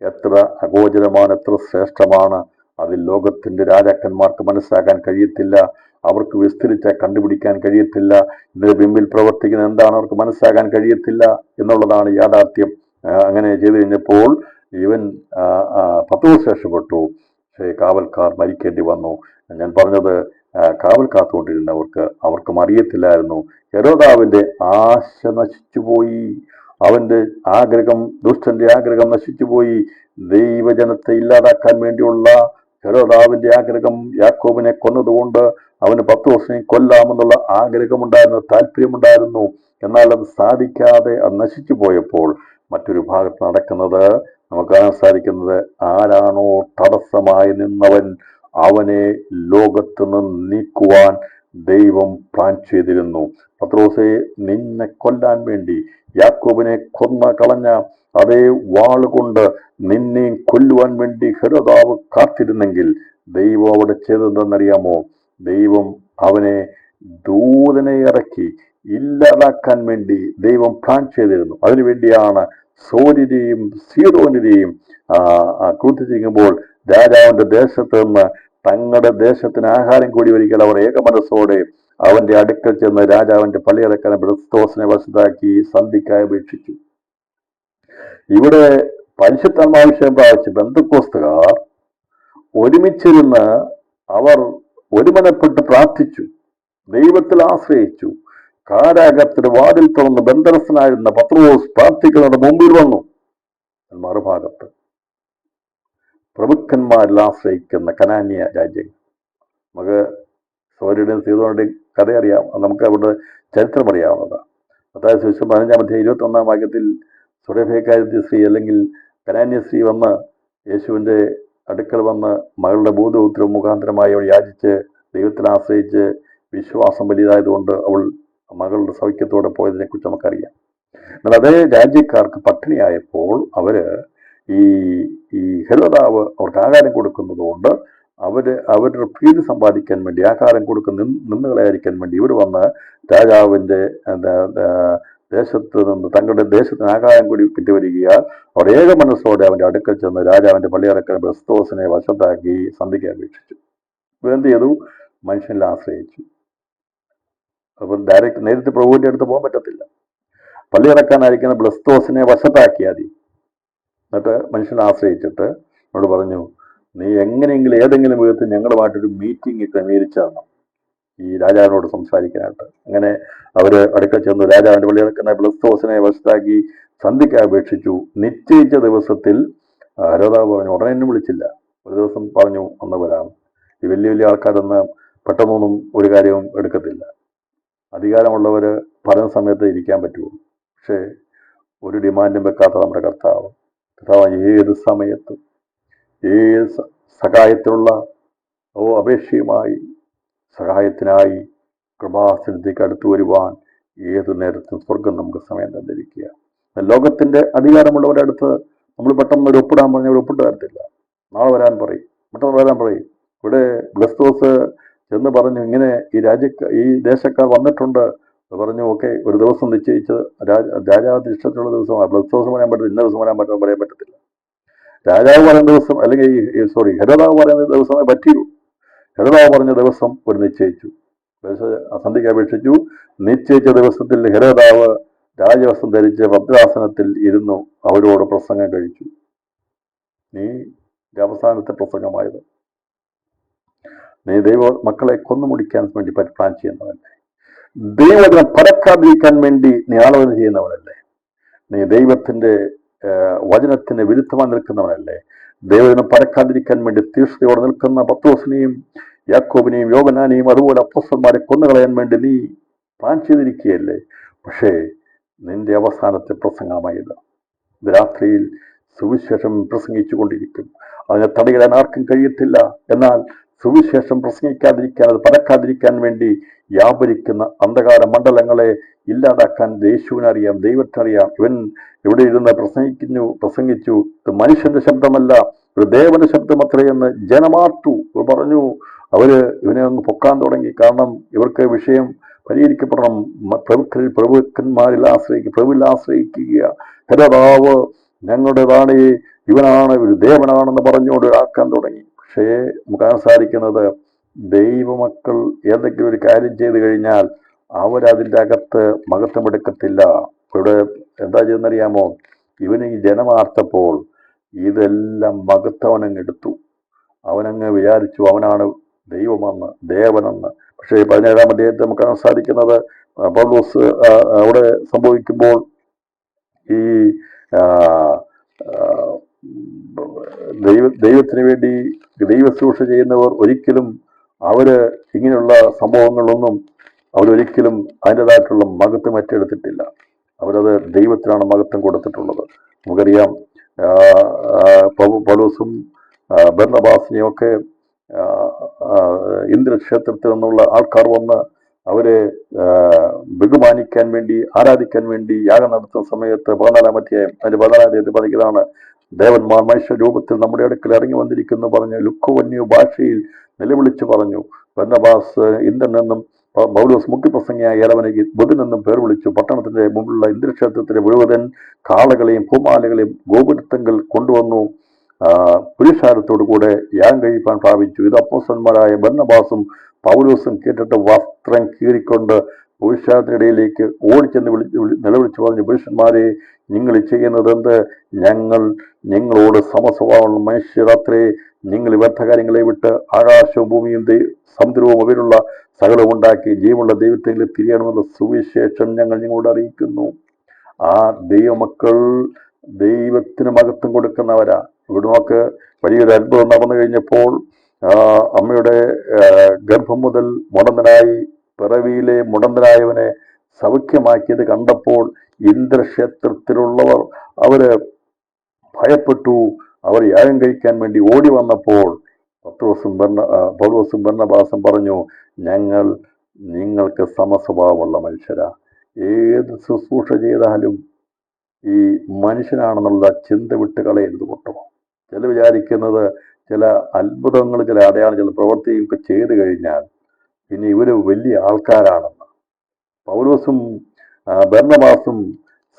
എത്ര അഗോചരമാണ്, എത്ര ശ്രേഷ്ഠമാണ്. അതിൽ ലോകത്തിന്റെ രാജാക്കന്മാർക്ക് മനസ്സിലാക്കാൻ കഴിയത്തില്ല. അവർക്ക് വിസ്തരിച്ചാൽ കണ്ടുപിടിക്കാൻ കഴിയത്തില്ല. ഇതിന് പിമ്പിൽ പ്രവർത്തിക്കുന്ന എന്താണ് അവർക്ക് മനസ്സിലാക്കാൻ കഴിയത്തില്ല എന്നുള്ളതാണ് യാഥാർത്ഥ്യം. അങ്ങനെ ചെയ്തു കഴിഞ്ഞപ്പോൾ ഇവൻ 10 ദിവസം രക്ഷപ്പെട്ടു. പക്ഷേ കാവൽക്കാർ മരിക്കേണ്ടി വന്നു. ഞാൻ പറഞ്ഞത് കാവൽ അവർക്കും അറിയത്തില്ലായിരുന്നു. ഹെരോദാവിന്റെ ആശ നശിച്ചുപോയി. അവന്റെ ആഗ്രഹം, ദുഷ്ടന്റെ ആഗ്രഹം നശിച്ചുപോയി. ദൈവജനത്തെ ഇല്ലാതാക്കാൻ വേണ്ടിയുള്ള ഹെരോദാവിന്റെ ആഗ്രഹം, യാക്കോബിനെ കൊന്നതുകൊണ്ട് അവന് 10 ദിവസം കൊല്ലാമെന്നുള്ള ആഗ്രഹമുണ്ടായിരുന്നു, താല്പര്യമുണ്ടായിരുന്നു. എന്നാൽ അത് സാധിക്കാതെ അത് നശിച്ചു പോയപ്പോൾ മറ്റൊരു ഭാഗത്ത് നടക്കുന്നത് നമുക്ക് കാണാൻ സാധിക്കുന്നത്, ആരാണോ തടസ്സമായി നിന്നവൻ അവനെ ലോകത്ത് നിന്ന് നീക്കുവാൻ ദൈവം പ്ലാൻ ചെയ്തിരുന്നു. പത്രോസെ, നിന്നെ കൊല്ലാൻ വേണ്ടി യാക്കോബിനെ കളഞ്ഞ അതേ വാളുകൊണ്ട് നിന്നെയും കൊല്ലുവാൻ വേണ്ടി ഹെരോദാവ് കാത്തിരുന്നെങ്കിൽ ദൈവം അവിടെ ചെയ്തതെന്നറിയാമോ? ദൈവം അവനെ ദൂതനെ ഇറക്കി ഇല്ലാതാക്കാൻ വേണ്ടി ദൈവം പ്ലാൻ ചെയ്തിരുന്നു. അതിനുവേണ്ടിയാണ് സോരിനെയും സീദോനിനെയും ക്രൂശിക്കുമ്പോൾ രാജാവിന്റെ ദേശത്ത് നിന്ന് തങ്ങളുടെ ദേശത്തിന് ആഹാരം കൂടി ഒരിക്കൽ അവർ ഏകമനസ്സോടെ അവന്റെ അടുക്കൽ ചെന്ന് രാജാവിന്റെ പള്ളിയറക്കാരൻ ബ്ലസ്തോസിനെ വശത്താക്കി സന്ധിക്കായി അപേക്ഷിച്ചു. ഇവിടെ പരിശുദ്ധാത്മാവിഷയം പ്രാപിച്ച ബന്ധക്കോസ്തുകാർ ഒരുമിച്ചിരുന്ന് അവർ ഒരുമനപ്പെട്ട് പ്രാർത്ഥിച്ചു, ദൈവത്തിൽ ആശ്രയിച്ചു. കാരാഗ്രഹത്തിന്റെ വാതിൽ തുറന്ന് ബന്ധനസ്ഥനായിരുന്ന പത്രോസ് പ്രാർത്ഥിക്കുന്നവരുടെ മുമ്പിൽ വന്നു. മറുഭാഗത്ത് പ്രഭുക്കന്മാരിൽ ആശ്രയിക്കുന്ന കനാന്യ രാജ്യം. നമുക്ക് സോര്യയുടെയും സീതോയുടെയും കഥ അറിയാം, നമുക്ക് അവരുടെ ചരിത്രം അറിയാവുന്നതാണ്. അതായത് സുവിശേഷം 15-21 വാക്യത്തിൽ സുരഭേക്കാരി സ്ത്രീ അല്ലെങ്കിൽ കനാന്യ സ്ത്രീ വന്ന് യേശുവിൻ്റെ അടുക്കൽ വന്ന് മകളുടെ ഭൂതപുത്രം മുഖാന്തരമായി അവൾ യാചിച്ച് ദൈവത്തിൽ ആശ്രയിച്ച് വിശ്വാസം വലിയതായതുകൊണ്ട് അവൾ മകളുടെ സൗഖ്യത്തോടെ പോയതിനെ കുറിച്ച് നമുക്കറിയാം. എന്നാൽ അതേ രാജ്യക്കാർക്ക് പട്ടിണിയായപ്പോൾ ഈ ഹെരോദാവ് അവർക്ക് ആഹാരം കൊടുക്കുന്നത് കൊണ്ട് അവരുടെ പ്രീതി സമ്പാദിക്കാൻ വേണ്ടി, ആഹാരം കൊടുക്കുന്ന നിന്നുകളായിരിക്കാൻ വേണ്ടി ഇവർ വന്ന് രാജാവിൻ്റെ ദേശത്ത് നിന്ന് തങ്ങളുടെ ദേശത്തിന് ആഹാരം കൂടി കിട്ടിവരികയാൽ അവർ ഏക മനസ്സോടെ അവൻ്റെ അടുക്കൽ ചെന്ന് രാജാവിൻ്റെ പള്ളിയറക്കൽ ബ്ലസ്തോസിനെ വശത്താക്കി സന്ധിക്കാൻ അപേക്ഷിച്ചു. എന്ത് ചെയ്തു? മനുഷ്യനിൽ ആശ്രയിച്ചു. അപ്പം നേരിട്ട് പ്രഭുവിൻ്റെ അടുത്ത് പോകാൻ പറ്റത്തില്ല. പള്ളിയിറക്കാനായിരിക്കുന്ന ബ്ലസ്തോസിനെ വശത്താക്കിയാൽ മതി. എന്നിട്ട് മനുഷ്യനെ ആശ്രയിച്ചിട്ട് എന്നോട് പറഞ്ഞു, നീ എങ്ങനെയെങ്കിലും ഏതെങ്കിലും വിധത്തിൽ ഞങ്ങളുമായിട്ടൊരു മീറ്റിംഗ് ക്രമീകരിച്ചാണ് ഈ രാജാവിനോട് സംസാരിക്കാനായിട്ട്. അങ്ങനെ അവര് അടുക്കൽ ചെന്ന് രാജാവിന്റെ പള്ളിയിറക്കുന്ന ബ്ലസ്തോസിനെ വശത്താക്കി സന്ധിക്കാൻ അപേക്ഷിച്ചു. നിശ്ചയിച്ച ദിവസത്തിൽ ഹെരോദാവ് പറഞ്ഞു, ഉടനെ എന്നെ വിളിച്ചില്ല, ഒരു ദിവസം പറഞ്ഞു അന്ന് വരാം. ഈ വലിയ വലിയ ആൾക്കാരൊന്നും പെട്ടെന്നൊന്നും ഒരു കാര്യവും എടുക്കത്തില്ല. അധികാരമുള്ളവർ പറഞ്ഞ സമയത്ത് ഇരിക്കാൻ പറ്റുമോ? പക്ഷേ ഒരു ഡിമാൻഡും വെക്കാത്ത നമ്മുടെ കർത്താവ് ഏത് സമയത്തും ഏത് സഹായത്തിനുള്ള അപേക്ഷയുമായി സഹായത്തിനായി കൃപാസനത്തേക്ക് അടുത്തു വരുവാൻ ഏതു നേരത്തും സ്വർഗം നമുക്ക് സമയം തന്നിരിക്കുക. ലോകത്തിന്റെ അധികാരമുള്ളവരുടെ അടുത്ത് നമ്മൾ പെട്ടെന്ന് ഒരു ഒപ്പിടാൻ പറഞ്ഞാൽ ഒരു ഒപ്പിട്ട് തരത്തില്ല. നാളെ വരാൻ പറയും, പെട്ടെന്ന് വരാൻ പറയും. ഇവിടെ ബ്ലസ്തോസ് എന്ന് പറഞ്ഞു, ഇങ്ങനെ ഈ ദേശക്കാർ വന്നിട്ടുണ്ട് പറഞ്ഞു. ഓക്കെ, ഒരു ദിവസം നിശ്ചയിച്ച് രാജാവിന്റെ ഇഷ്ടത്തിലുള്ള ദിവസമാണ്. ബ്ലസ്തോസ് പറയാൻ പറ്റില്ല, ഇന്ന ദിവസം പറയാൻ പറ്റത്തില്ല. രാജാവ് പറയുന്ന ദിവസം അല്ലെങ്കിൽ ഹെരോദാവ് പറയുന്ന ദിവസമേ പറ്റൂ. ഹെരോദാവ് പറഞ്ഞ ദിവസം ഒരു നിശ്ചയിച്ചു, സന്ധിക്ക് അപേക്ഷിച്ചു. നിശ്ചയിച്ച ദിവസത്തിൽ ഹെരോദാവ് രാജവസ്ത്രം ധരിച്ച് ഭദ്രാസനത്തിൽ ഇരുന്നു അവരോട് പ്രസംഗം കഴിച്ചു. നീ അവസാനത്തെ പ്രസംഗമായത്. നീ ദൈവ മക്കളെ കൊന്നുമുടിക്കാൻ വേണ്ടി പ്ലാൻ ചെയ്യുന്നവനല്ലേ? ദൈവത്തിനെ പരക്കാതിരിക്കാൻ വേണ്ടി നീ ആലോചന ചെയ്യുന്നവനല്ലേ? നീ ദൈവത്തിന്റെ വചനത്തിന് വിരുദ്ധമായി നിൽക്കുന്നവനല്ലേ? ദൈവത്തിനെ പരക്കാതിരിക്കാൻ വേണ്ടി തീഷ്ണതയോടെ നിൽക്കുന്ന പത്രോസിനെയും യാക്കോബിനെയും യോഹന്നാനെയും അതുപോലെ അപ്പോസ്തലന്മാരെ കൊന്നുകളയാൻ വേണ്ടി നീ പ്ലാൻ ചെയ്തിരിക്കുകയല്ലേ? പക്ഷേ നിന്റെ അവസാനത്തെ പ്രസംഗമായത്. രാത്രിയിൽ സുവിശേഷം പ്രസംഗിച്ചു കൊണ്ടിരിക്കും, അതിനെ തടയിടാൻ ആർക്കും കഴിയത്തില്ല. എന്നാൽ സുവിശേഷം പ്രസംഗിക്കാതിരിക്കാൻ, അത് പരക്കാതിരിക്കാൻ വേണ്ടി വ്യാപരിക്കുന്ന അന്ധകാര മണ്ഡലങ്ങളെ ഇല്ലാതാക്കാൻ യേശുവിനറിയാം, ദൈവത്തിനറിയാം. ഇവൻ ഇവിടെ ഇരുന്ന് പ്രസംഗിച്ചു, ഇത് മനുഷ്യന്റെ ശബ്ദമല്ല, ഒരു ദേവന്റെ ശബ്ദം അത്രയെന്ന് ജനമാർത്തു പറഞ്ഞു. അവര് ഇവനെ ഒന്ന് പൊക്കാൻ തുടങ്ങി. കാരണം ഇവർക്ക് വിഷയം പരിഹരിക്കപ്പെടണം. പ്രഭുക്കന്മാരിൽ ആശ്രയിക്കുക. ഹെരോദാവ് ഞങ്ങളുടേതാണ്, ഇവനാണ് ഒരു ദേവനാണെന്ന് പറഞ്ഞുകൊണ്ട് ആക്കാൻ തുടങ്ങി. പക്ഷേ നമുക്ക് കാണാൻ സാധിക്കുന്നത്, ദൈവമക്കൾ ഏതെങ്കിലും ഒരു കാര്യം ചെയ്തു കഴിഞ്ഞാൽ അവരതിൻ്റെ അകത്ത് മഹത്വമെടുക്കത്തില്ല. ഇവിടെ എന്താ ചെയ്യുന്നറിയാമോ? ഇവന് ഈ ജനമാർത്തപ്പോൾ ഇതെല്ലാം മഹത്വനങ്ങെടുത്തു. അവനങ്ങ് വിചാരിച്ചു അവനാണ് ദൈവമെന്ന്, ദേവനെന്ന്. പക്ഷേ 17-ാം അധ്യായത്തിൽ നമുക്ക് കാണാൻ സാധിക്കുന്നത്, പൗലോസ് അവിടെ സംഭവിക്കുമ്പോൾ ഈ ദൈവത്തിന് വേണ്ടി ദൈവശുശ്രൂഷ ചെയ്യുന്നവർ ഒരിക്കലും ഇങ്ങനെയുള്ള സംഭവങ്ങളൊന്നും അവരൊരിക്കലും അതിൻ്റെതായിട്ടുള്ള മഹത്വം ഏറ്റെടുത്തിട്ടില്ല. അവരത് ദൈവത്തിനാണ് മഹത്വം കൊടുത്തിട്ടുള്ളത്. നമുക്കറിയാം, പൗലോസും ബർന്നബാസിനെയും ഒക്കെ ഇന്ദ്രക്ഷേത്രത്തിൽ നിന്നുള്ള ആൾക്കാർ വന്ന് അവരെ ബഹുമാനിക്കാൻ വേണ്ടി, ആരാധിക്കാൻ വേണ്ടി യാഗം നടത്തുന്ന സമയത്ത് 14-ാം അധ്യായം അതിന്റെ 14-ാം അധ്യായത്തിൽ പറയുന്നതാണ്, ദേവന്മാർ മനുഷ്യ രൂപത്തിൽ നമ്മുടെ അടുക്കൽ ഇറങ്ങി വന്നിരിക്കുന്നു പറഞ്ഞ് ലുക്കോവന്യ ഭാഷയിൽ നിലവിളിച്ചു പറഞ്ഞു. ബർന്നബാസ് ഇന്ദ്രനെന്നും പൗലോസ് മുഖ്യപ്രസംഗിയായ ഏലവനയ്ക്ക് ബുധനെന്നും പേർ വിളിച്ചു. പട്ടണത്തിന്റെ മുമ്പിലുള്ള ഇന്ദ്രക്ഷേത്രത്തിലെ മുഴുവൻ കാളകളെയും പൂമാലകളെയും ഗോപുരത്തങ്ങൾ കൊണ്ടുവന്നു പുരുഷാരത്തോടു കൂടെ യാഗം കഴിപ്പാൻ ഭാവിച്ചു. ഇത് അപ്പോസ്തലന്മാരായ ബർന്നബാസും പൗലോസും കേട്ടിട്ട് വസ്ത്രം കീറിക്കൊണ്ട് പുരുഷാരത്തിനിടയിലേക്ക് ഓടിച്ചെന്ന് നിലവിളിച്ചു പറഞ്ഞു, പുരുഷന്മാരെ, നിങ്ങൾ ചെയ്യുന്നത് എന്ത്? ഞങ്ങളോട് സമസ്വഭാവമുള്ള മനുഷ്യരത്രേ. നിങ്ങൾ വ്യർത്ഥ കാര്യങ്ങളെ വിട്ട് ആകാശവും ഭൂമിയും സമുദ്രവും അവരുള്ള സകലവും ഉണ്ടാക്കി ജീവനുള്ള ദൈവത്തിൽ തിരിയണമെന്ന സുവിശേഷം ഞങ്ങൾ നിങ്ങളോട് അറിയിക്കുന്നു. ആ ദൈവമക്കൾ ദൈവത്തിന് മഹത്വം കൊടുക്കുന്നവരാ. ഇവിടെ നോക്ക്, വലിയൊരു അത്ഭുതം നടന്നു കഴിഞ്ഞപ്പോൾ അമ്മയുടെ ഗർഭം മുതൽ മുടന്തനായി പിറവിയിലെ മുടന്തനായവനെ സൗഖ്യമാക്കിയത് കണ്ടപ്പോൾ ഇന്ദ്രക്ഷേത്രത്തിലുള്ളവർ അവര് ഭയപ്പെട്ടു. അവർ യാഗം കഴിക്കാൻ വേണ്ടി ഓടി വന്നപ്പോൾ പൗലോസും ബർന്നബാസും പറഞ്ഞു, നിങ്ങൾക്ക് സമസ്വഭാവമുള്ള മനുഷ്യരാ. ഏത് ശുശ്രൂഷ ചെയ്താലും ഈ മനുഷ്യനാണെന്നുള്ള ചിന്ത വിട്ട് കളയരുത് കൂട്ടമോ. ചില വിചാരിക്കുന്നത് ചില അത്ഭുതങ്ങൾ, ചില അടയാളം, ചില പ്രവൃത്തിയൊക്കെ ചെയ്തു കഴിഞ്ഞാൽ പിന്നെ ഇവര് വലിയ ആൾക്കാരാണെന്ന്. പൗലോസും ബർന്നബാസും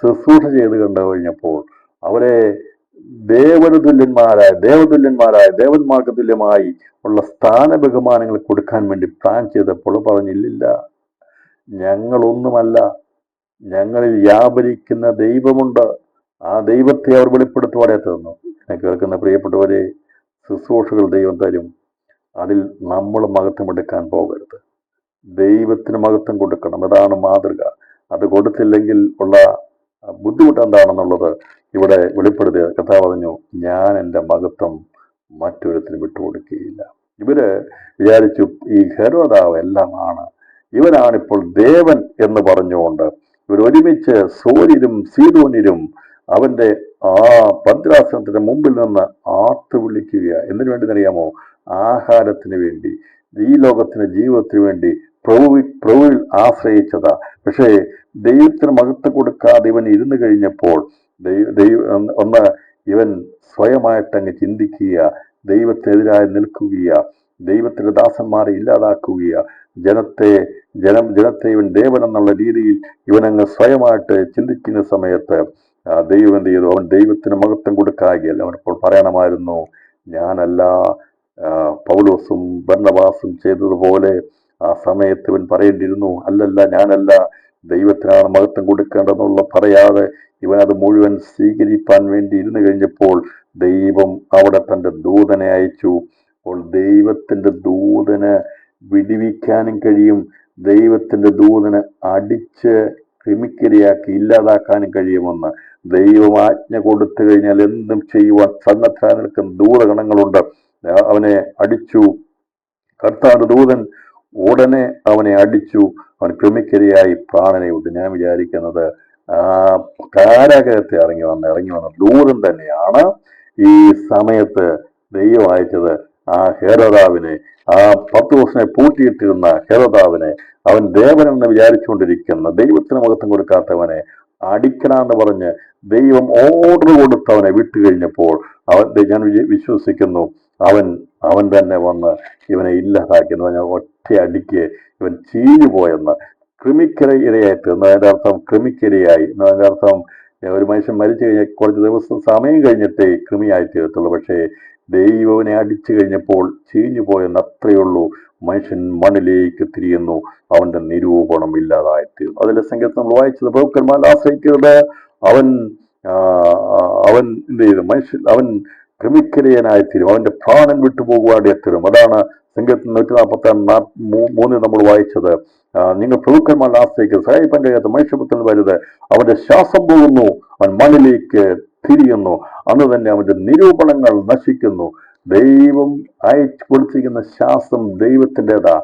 ശുശ്രൂഷ ചെയ്ത് കണ്ടു കഴിഞ്ഞപ്പോൾ അവരെ ദേവതുല്യന്മാരായ ദേവന്മാർക്ക് തുല്യമായി ഉള്ള സ്ഥാന ബഹുമാനങ്ങൾ കൊടുക്കാൻ വേണ്ടി പ്ലാൻ ചെയ്തപ്പോൾ പറഞ്ഞില്ല, ഞങ്ങളൊന്നുമല്ല, ഞങ്ങളിൽ വ്യാപരിക്കുന്ന ദൈവമുണ്ട്. ആ ദൈവത്തെ അവർ വെളിപ്പെടുത്തുവാനേ തന്നു. എന്നെ കേൾക്കുന്ന പ്രിയപ്പെട്ടവരെ, ശുശ്രൂഷകൾ ദൈവം തരും. അതിൽ നമ്മൾ മഹത്വം എടുക്കാൻ പോകരുത്. ദൈവത്തിന് മഹത്വം കൊടുക്കണം. അതാണ് മാതൃക. അത് കൊടുത്തില്ലെങ്കിൽ ഉള്ള ബുദ്ധിമുട്ട് എന്താണെന്നുള്ളത് ഇവിടെ വെളിപ്പെടുത്തിയ കഥ പറഞ്ഞു, ഞാൻ എൻ്റെ മഹത്വം മറ്റൊരുത്തിന് വിട്ടുകൊടുക്കുകയില്ല. ഇവര് വിചാരിച്ചു ഈ ഹെരോദാവ് എല്ലാമാണ്, ഇവനാണിപ്പോൾ ദേവൻ എന്ന് പറഞ്ഞുകൊണ്ട് ഇവരൊരുമിച്ച് സോരിലും സീദോനിലും അവന്റെ ആ ഭദ്രാസനത്തിന്റെ മുമ്പിൽ നിന്ന് ആർത്തു വിളിക്കുക. എന്തിനു വേണ്ടി അറിയാമോ? ആഹാരത്തിന് വേണ്ടി, ഈ ലോകത്തിന് ജീവിതത്തിന് വേണ്ടി പ്രഭുവിൽ ആശ്രയിച്ചതാ. പക്ഷേ ദൈവത്തിന് മഹത്വം കൊടുക്കാതെ ഇവൻ ഇരുന്നു കഴിഞ്ഞപ്പോൾ ഇവൻ സ്വയമായിട്ടങ്ങ് ചിന്തിക്കുക, ദൈവത്തിനെതിരായി നിൽക്കുക, ദൈവത്തിന്റെ ദാസന്മാരെ ഇല്ലാതാക്കുക, ജനത്തെ ഇവൻ ദേവൻ എന്നുള്ള രീതിയിൽ ഇവനങ്ങ് സ്വയമായിട്ട് ചിന്തിക്കുന്ന സമയത്ത് ദൈവം എന്ത് ചെയ്തു? അവൻ ദൈവത്തിന് മഹത്വം കൊടുക്കാകില്ല. അവനിപ്പോൾ പറയണമായിരുന്നു, ഞാനല്ല, പൗലോസും ബർന്നബാസും ചെയ്തതുപോലെ ആ സമയത്ത് ഇവൻ പറയേണ്ടിയിരുന്നു, അല്ലല്ല, ഞാനല്ല, ദൈവത്തിനാണ് മഹത്വം കൊടുക്കേണ്ടതെന്നുള്ള പറയാതെ ഇവൻ അത് മുഴുവൻ സ്വീകരിപ്പാൻ വേണ്ടി ഇരുന്നു കഴിഞ്ഞപ്പോൾ ദൈവം അവിടെ തന്റെ ദൂതനെ അയച്ചു. അപ്പോൾ ദൈവത്തിന്റെ ദൂതന് വിടിവിക്കാനും കഴിയും, ദൈവത്തിന്റെ ദൂതന് അടിച്ച് ക്രിമിക്കരിയാക്കി ഇല്ലാതാക്കാനും കഴിയുമെന്ന് ദൈവം ആജ്ഞ കൊടുത്തു കഴിഞ്ഞാൽ എന്തും ചെയ്യുവാൻ സന്നദ്ധരായി നിൽക്കുന്ന ദൂതഗണങ്ങളുണ്ട്. അവനെ അടിച്ചു. കർത്താവിന്റെ ദൂതൻ ഉടനെ അവനെ അടിച്ചു. അവൻ ക്രിമിക്കരിയായി പ്രാണനെ വിട്ടു. ഞാൻ വിചാരിക്കുന്നത് കാരാഗ്രഹത്തെ ഇറങ്ങി വന്ന ദൂതൻ തന്നെയാണ് ഈ സമയത്ത് ദൈവം അയച്ചത്. ആ ഹെരോദാവിനെ, ആ 10 വർഷനെ പൂട്ടിയിട്ടിരുന്ന ഹെരോദാവിനെ, അവൻ ദേവനെന്ന് വിചാരിച്ചുകൊണ്ടിരിക്കുന്ന, ദൈവത്തിന് മഹത്വം കൊടുക്കാത്തവനെ അടിക്കണമെന്ന് പറഞ്ഞ് ദൈവം ഓർഡർ കൊടുത്തവനെ വിട്ടുകഴിഞ്ഞപ്പോൾ ഞാൻ വിശ്വസിക്കുന്നു അവൻ തന്നെ വന്ന് ഇവനെ ഇല്ലാതാക്കിയെന്ന് പറഞ്ഞാൽ ഒറ്റ അടിക്ക് ഇവൻ ചീഞ്ഞു പോയെന്ന്. ക്രിമിക്കരയിരയായിട്ട് എന്നതിൻ്റെ അർത്ഥം ക്രിമിക്കരയായി എന്നതിൻ്റെ അർത്ഥം ഒരു മനുഷ്യൻ മരിച്ചു കഴിഞ്ഞാൽ കുറച്ച് ദിവസം സമയം കഴിഞ്ഞിട്ടേ കൃമിയായി തീരത്തുള്ളൂ. പക്ഷേ ദൈവനെ അടിച്ചു കഴിഞ്ഞപ്പോൾ ചീഞ്ഞു പോയെന്ന് അത്രയേ ഉള്ളൂ. മനുഷ്യൻ മണ്ണിലേക്ക് തിരിയുന്നു, അവന്റെ നിരൂപണം ഇല്ലാതായിത്തീരുന്നു. അതിലെ സംഗീതം നമ്മൾ വായിച്ചത്, പ്രഭുക്കന്മാർ ആശ്രയിക്കുന്നത് അവൻ എന്ത് ചെയ്തു? അവൻ ക്രിമിക്കരയനായിത്തീരും, അവന്റെ പ്രാണൻ വിട്ടുപോകുവാൻ എത്തരും. അതാണ് സംഗീതത്തിൽ 143 നമ്മൾ വായിച്ചത്. നിങ്ങൾ പ്രഭുക്കന്മാർ ആശ്രയിക്കുന്നത് സഹായിപ്പാൻ കഴിയാത്ത മനുഷ്യപുത്രൻ വരുത്, അവന്റെ ശ്വാസം പോകുന്നു, അവൻ മണ്ണിലേക്ക് തിരിയുന്നു, അന്ന് തന്നെ അവന്റെ നിരൂപണങ്ങൾ നശിക്കുന്നു. ദൈവം അയച്ചു കൊടുത്തിരിക്കുന്ന ശ്വാസം ദൈവത്തിൻ്റെതാ.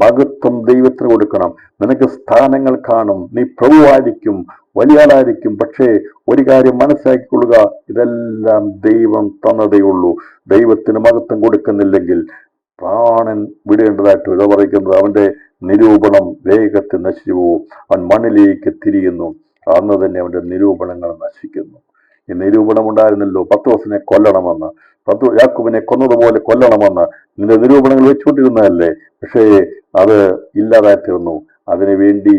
മഹത്വം ദൈവത്തിന് കൊടുക്കണം. നിനക്ക് സ്ഥാനങ്ങൾ കാണും, നീ പ്രഭുവായിരിക്കും, വലിയ ആളായിരിക്കും. പക്ഷേ ഒരു കാര്യം മനസ്സിലാക്കിക്കൊള്ളുക, ഇതെല്ലാം ദൈവം തന്നതേ ഉള്ളൂ. ദൈവത്തിന് മഹത്വം കൊടുക്കുന്നില്ലെങ്കിൽ പ്രാണൻ വിടേണ്ടതായിട്ട് ഇതാ പറയുന്നത്. അവന്റെ നിരൂപണം വേഗത്തിൽ നശിച്ചു പോകും. അവൻ മണ്ണിലേക്ക് തിരിയുന്നു, അന്ന് തന്നെ അവന്റെ നിരൂപണങ്ങൾ നശിക്കുന്നു. ഈ നിരൂപണം ഉണ്ടായിരുന്നല്ലോ, 10 വർഷനെ കൊല്ലണമെന്ന്, യാക്കോബിനെ കൊന്നതുപോലെ കൊല്ലണമെന്ന് നിന്റെ നിരൂപണങ്ങൾ വെച്ചുകൊണ്ടിരുന്നതല്ലേ. പക്ഷേ അത് ഇല്ലാതായി തീർന്നു. അതിനുവേണ്ടി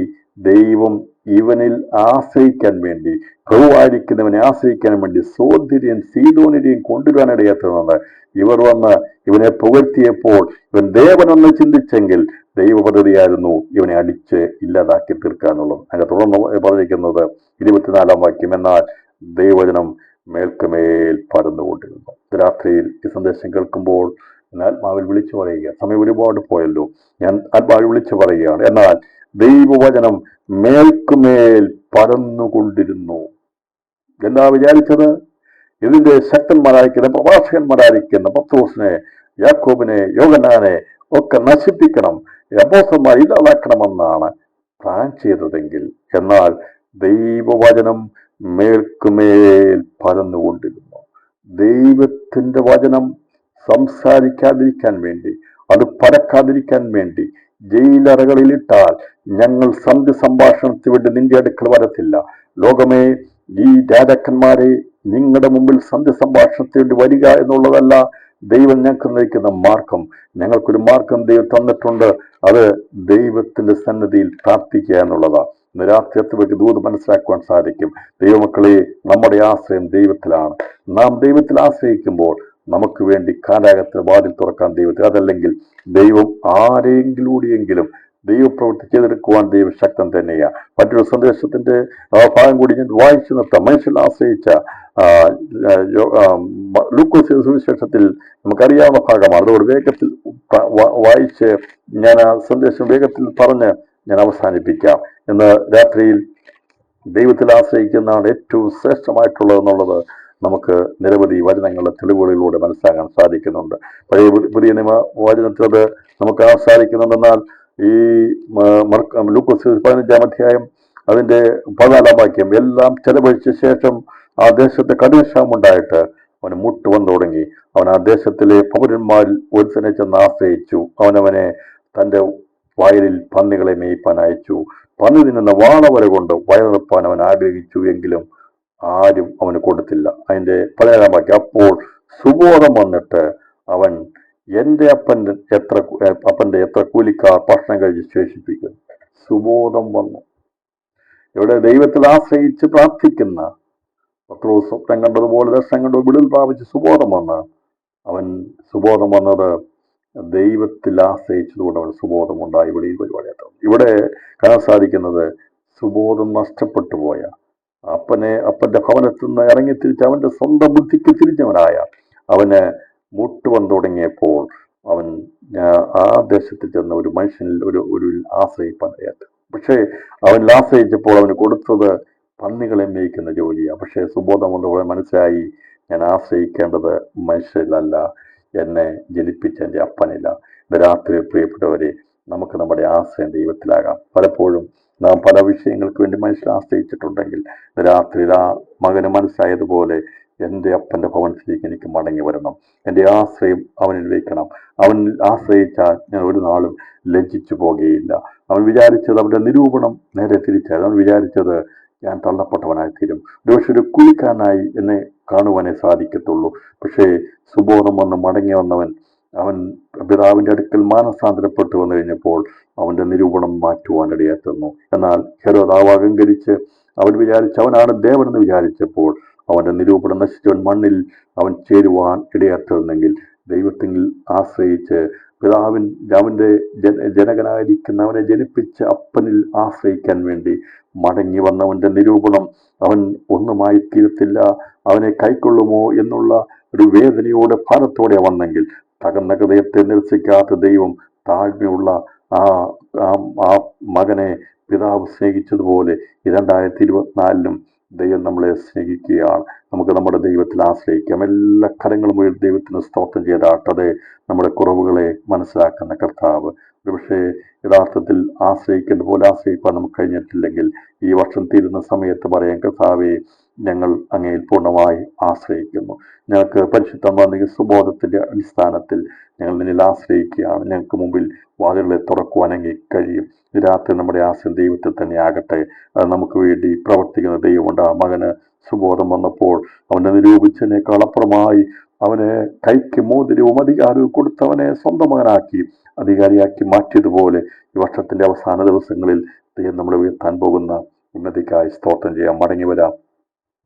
ദൈവം ഇവനിൽ ആശ്രയിക്കാൻ വേണ്ടി, പ്രഭുവായിരിക്കുന്നവനെ ആശ്രയിക്കാൻ വേണ്ടി സോദര്യൻ സീദോനിനെയും കൊണ്ടുവരാനിടയാത്തുന്നത്. ഇവർ വന്ന് ഇവനെ പുകഴ്ത്തിയപ്പോൾ ഇവൻ ദേവനെന്ന് ചിന്തിച്ചെങ്കിൽ ദൈവ പദ്ധതിയായിരുന്നു ഇവനെ അടിച്ച് ഇല്ലാതാക്കി തീർക്കാനുള്ളത്. അങ്ങനെ തുടർന്ന് പറഞ്ഞിരിക്കുന്നത് 24-ാം വാക്യം, എന്നാൽ ദൈവവചനം മേൽക്കുമേൽ പരന്നുകൊണ്ടിരുന്നു. രാത്രിയിൽ ഈ സന്ദേശം കേൾക്കുമ്പോൾ ഞാൻ ആത്മാവിൽ വിളിച്ചു പറയുക, സമയം ഒരുപാട് പോയല്ലോ, ഞാൻ ആത്മാവിൽ വിളിച്ചു പറയുകയാണ്, എന്നാൽ ദൈവവചനം മേൽക്കുമേൽ പരന്നുകൊണ്ടിരുന്നു. എന്താ വിചാരിച്ചത്? ഇതിന്റെ ശക്തന്മാരായിരിക്കുന്ന പ്രഭാഷകന്മാരായിരിക്കുന്ന പത്രോസിനെ, യാക്കോബിനെ, യോഹന്നാനെ ഒക്കെ നശിപ്പിക്കണം, അപ്പോസ്തലന്മാരെ ഇല്ലാതാക്കണമെന്നാണ് പ്ലാൻ ചെയ്തതെങ്കിൽ, എന്നാൽ ദൈവവചനം മേൽക്കുമേൽ പരന്നുകൊണ്ടിരുന്നു. ദൈവത്തിന്റെ വചനം സംസാരിക്കാതിരിക്കാൻ വേണ്ടി, അത് പരക്കാതിരിക്കാൻ വേണ്ടി, ജയിലറകളിലിട്ടാൽ ഞങ്ങൾ സന്ധി സംഭാഷണത്തിന് വേണ്ടി നിന്റെ അടുക്കൽ വരത്തില്ല. ലോകമേ, ഈ രാജാക്കന്മാരെ നിങ്ങളുടെ മുമ്പിൽ സന്ധി സംഭാഷണത്തിന് വേണ്ടി വരിക എന്നുള്ളതല്ല ദൈവം ഞങ്ങൾക്ക് നയിക്കുന്ന മാർഗം. ഞങ്ങൾക്കൊരു മാർഗം ദൈവം തന്നിട്ടുണ്ട്, അത് ദൈവത്തിന്റെ സന്നിധിയിൽ പ്രാർത്ഥിക്കുക എന്നുള്ളതാണ്. ഇന്ന് രാത്രി എത്തുവയ്ക്ക് ദൂത് മനസ്സിലാക്കുവാൻ സാധിക്കും. ദൈവമക്കളെ, നമ്മുടെ ആശ്രയം ദൈവത്തിലാണ്. നാം ദൈവത്തിൽ ആശ്രയിക്കുമ്പോൾ നമുക്ക് വേണ്ടി കാരാഗൃഹത്തിന് വാതിൽ തുറക്കാൻ ദൈവത്തിൽ, അതല്ലെങ്കിൽ ദൈവം ആരെങ്കിലൂടെയെങ്കിലും ദൈവപ്രവൃത്തി ചെയ്തെടുക്കുവാൻ ദൈവം ശക്തൻ തന്നെയാണ്. മറ്റൊരു സന്ദേശത്തിന്റെ ഭാഗം കൂടി ഞാൻ വായിച്ചു നിർത്താം. മനുഷ്യൻ ആശ്രയിച്ച ലൂക്കോസ് സുവിശേഷത്തിൽ നമുക്കറിയാവുന്ന ഭാഗമാണ്. അതോട് വേഗത്തിൽ വായിച്ച് ഞാൻ ആ സന്ദേശം വേഗത്തിൽ പറഞ്ഞ് ഞാൻ അവസാനിപ്പിക്കാം. ഇന്ന് രാത്രിയിൽ ദൈവത്തിൽ ആശ്രയിക്കുന്നതാണ് ഏറ്റവും ശ്രേഷ്ഠമായിട്ടുള്ളതെന്നുള്ളത് നമുക്ക് നിരവധി വചനങ്ങളുടെ തെളിവുകളിലൂടെ മനസ്സിലാക്കാൻ സാധിക്കുന്നുണ്ട്. പുതിയ നിയമ വചനത്തിൽ അത് നമുക്ക് സാധിക്കുന്നുണ്ടെന്നാൽ ഈ ലൂക്കോസ് 15-ാം അധ്യായം അതിന്റെ 14-ാം വാക്യം, എല്ലാം ചെലവഴിച്ച ശേഷം ആ ദേശത്ത് കഠിനക്ഷാമുണ്ടായിട്ട് അവന് മുട്ട് വന്നു തുടങ്ങി. അവൻ ആ ദേശത്തിലെ പൗരന്മാരിൽ ഒരുത്തനെ ചെന്ന് ആശ്രയിച്ചു. അവനവനെ തന്റെ വയലിൽ പന്നികളെ മേയ്പ്പാൻ അയച്ചു. പന്നി തിന്നുന്ന വാളവര കൊണ്ട് വയറിറപ്പാൻ അവൻ ആഗ്രഹിച്ചു, എങ്കിലും ആരും അവന് കൊടുത്തില്ല. അതിന്റെ 17-ാം വാക്യം, അപ്പോൾ സുബോധം വന്നിട്ട് അവൻ എന്റെ അപ്പന്റെ എത്ര കൂലിക്കാർ ഭക്ഷണം കഴിച്ച് ശേഷിപ്പിക്കും. സുബോധം വന്നു. ഇവിടെ ദൈവത്തിൽ ആശ്രയിച്ച് പ്രാർത്ഥിക്കുന്ന പത്രോസ് സ്വപ്നം കണ്ടതുപോലെ ദർശനം കണ്ടു വിടുതൽ പ്രാപിച്ച് സുബോധം വന്ന് അവൻ സുബോധം വന്നത് ദൈവത്തിൽ ആശ്രയിച്ചതുകൊണ്ട് അവൻ സുബോധം ഉണ്ടായി. ഇവിടെ ഈ പരിപാടിയായിട്ട് ഇവിടെ കാണാൻ സാധിക്കുന്നത്, സുബോധം നഷ്ടപ്പെട്ടു പോയ അപ്പന്റെ ഭവനത്തിൽ നിന്ന് ഇറങ്ങി തിരിച്ച് അവന്റെ സ്വന്തം ബുദ്ധിക്ക് തിരിഞ്ഞവനായ അവന് മുട്ടുവൻ തുടങ്ങിയപ്പോൾ അവൻ ആ ദേശത്ത് ചെന്ന ഒരു മനുഷ്യനിൽ ഒരു ആശ്രയിപ്പാൻ അറിയാത്ത. പക്ഷേ അവനിൽ ആശ്രയിച്ചപ്പോൾ അവന് കൊടുത്തത് പന്നികളെ മേയ്ക്കുന്ന ജോലിയാണ്. പക്ഷേ സുബോധം വന്നപ്പോൾ മനസ്സിലായി, ഞാൻ ആശ്രയിക്കേണ്ടത് മനുഷ്യരിലല്ല, എന്നെ ജനിപ്പിച്ച എൻ്റെ അപ്പനില്ല. രാത്രി പ്രിയപ്പെട്ടവരെ, നമുക്ക് നമ്മുടെ ആശ്രയം ദൈവത്തിലാകാം. പലപ്പോഴും നാം പല വിഷയങ്ങൾക്ക് വേണ്ടി മനുഷ്യരെ ആശ്രയിച്ചിട്ടുണ്ടെങ്കിൽ രാത്രിയിൽ ആ മകന് മനസ്സായതുപോലെ എൻ്റെ അപ്പന്റെ ഭവനത്തിലേക്ക് എനിക്ക് മടങ്ങി വരണം, എൻ്റെ ആശ്രയം അവനിൽ വയ്ക്കണം. അവനിൽ ആശ്രയിച്ചാൽ ഞാൻ ഒരു നാളും ലജ്ജിച്ചു പോകുകയില്ല. അവൻ വിചാരിച്ചത്, അവന്റെ നിരൂപണം നേരെ തിരിച്ചായിരുന്നു. അവൻ വിചാരിച്ചത് ഞാൻ തള്ളപ്പെട്ടവനായി തീരും, ഒരു കുളിക്കാരനായി എന്നെ കാണുവാനേ സാധിക്കത്തുള്ളൂ. പക്ഷേ സുബോധം വന്ന് മടങ്ങി വന്നവൻ അവൻ പിതാവിന്റെ അടുക്കൽ മാനസാന്തരപ്പെട്ടു വന്നു കഴിഞ്ഞപ്പോൾ അവന്റെ നിരൂപണം മാറ്റുവാനിടയാത്തുന്നു. എന്നാൽ ഹെരോദാവ് അഹങ്കരിച്ച് അവൻ വിചാരിച്ച് അവനാണ് ദേവനെന്ന് വിചാരിച്ചപ്പോൾ അവന്റെ നിരൂപണം നശിച്ചവൻ മണ്ണിൽ അവൻ ചേരുവാൻ ഇടയാത്തുന്നെങ്കിൽ ദൈവത്തിൽ ആശ്രയിച്ച് അവന്റെ ജനകനായിരിക്കുന്ന അവനെ ജനിപ്പിച്ച അപ്പനിൽ ആശ്രയിക്കാൻ വേണ്ടി മടങ്ങി വന്നവന്റെ നിരൂപണം അവൻ ഒന്നുമായി തീരത്തില്ല, അവനെ കൈക്കൊള്ളുമോ എന്നുള്ള ഒരു വേദനയോടെ ഭാരത്തോടെ വന്നെങ്കിൽ തകർന്ന ഹൃദയത്തെ നിരസിക്കാത്ത ദൈവം താഴ്മയുള്ള ആ മകനെ പിതാവ് സ്നേഹിച്ചതുപോലെ 2024 ദൈവം നമ്മളെ സ്നേഹിക്കുകയാണ്. നമുക്ക് നമ്മുടെ ദൈവത്തിൽ ആശ്രയിക്കാം. എല്ലാ കരങ്ങളും ദൈവത്തിന് സ്തോത്രം ചെയ്താട്ടത് നമ്മുടെ കുറവുകളെ മനസ്സിലാക്കുന്ന കർത്താവ്. ഒരുപക്ഷെ യഥാർത്ഥത്തിൽ ആശ്രയിക്കേണ്ട പോലെ ആശ്രയിക്കാൻ നമുക്ക് കഴിഞ്ഞിട്ടില്ലെങ്കിൽ ഈ വർഷം തീരുന്ന സമയത്ത് പറയാം, കർത്താവെ, ഞങ്ങൾ അങ്ങയിൽ പൂർണ്ണമായി ആശ്രയിക്കുന്നു. ഞങ്ങൾക്ക് പരിശുദ്ധമായ സുബോധത്തിന്റെ അടിസ്ഥാനത്തിൽ ഞങ്ങൾ നിന്നിൽ ആശ്രയിക്കുകയാണ്. ഞങ്ങൾക്ക് മുമ്പിൽ വാതിലുകളെ തുറക്കുവാനെങ്കിൽ കഴിയും. രാത്രി നമ്മുടെ ആശ്രയം ദൈവത്തിൽ തന്നെ ആകട്ടെ. അത് നമുക്ക് വേണ്ടി പ്രവർത്തിക്കുന്ന ദൈവമുണ്ട്. ആ മകന് സുബോധം വന്നപ്പോൾ അവനെ നിരൂപിച്ചതിനേക്കാൾ അപ്പുറമായി അവനെ കൈക്ക് മോതിരവും അധികാരവും കൊടുത്തവനെ സ്വന്തം മകനാക്കി അധികാരിയാക്കി മാറ്റിയതുപോലെ ഈ വർഷത്തിന്റെ അവസാന ദിവസങ്ങളിൽ ദൈവം നമ്മളെ ഉയർത്താൻ പോകുന്ന ഉന്നതിക്കായി സ്തോത്രം ചെയ്യാം. മടങ്ങി വരാം,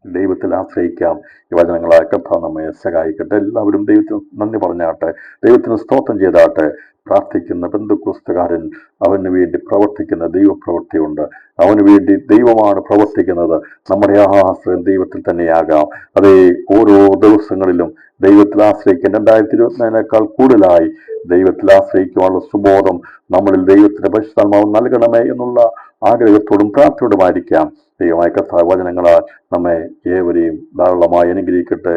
ദൈവത്തിൽ ആശ്രയിക്കാം. ഈ വചനങ്ങളായ കർത്താവ് നമ്മെ സഹായിക്കട്ടെ. എല്ലാവരും ദൈവത്തിന് നന്ദി പറഞ്ഞാട്ടെ, ദൈവത്തിന് സ്തോത്രം ചെയ്താട്ടെ. പ്രാർത്ഥിക്കുന്ന പെന്തക്കോസ്തുകാരൻ അവന് വേണ്ടി പ്രവർത്തിക്കുന്ന ദൈവപ്രവൃത്തിയുണ്ട്. അവന് വേണ്ടി ദൈവമാണ് പ്രവർത്തിക്കുന്നത്. നമ്മുടെ ആശ്രയം ദൈവത്തിൽ തന്നെയാകാം. അതേ, ഓരോ ദിവസങ്ങളിലും ദൈവത്തിൽ ആശ്രയിക്കാൻ 2024 കൂടുതലായി ദൈവത്തിൽ ആശ്രയിക്കുവാനുള്ള സുബോധം നമ്മളിൽ ദൈവത്തിന്റെ പരിശുദ്ധാത്മാവ് നൽകണമേ എന്നുള്ള ആഗ്രഹത്തോടും പ്രാർത്ഥനയോടുമായിരിക്കാം. ദൈവമായ കർത്താവ് വചനങ്ങളാൽ നമ്മെ ഏവരെയും ധാരാളമായി അനുഗ്രഹിക്കട്ടെ.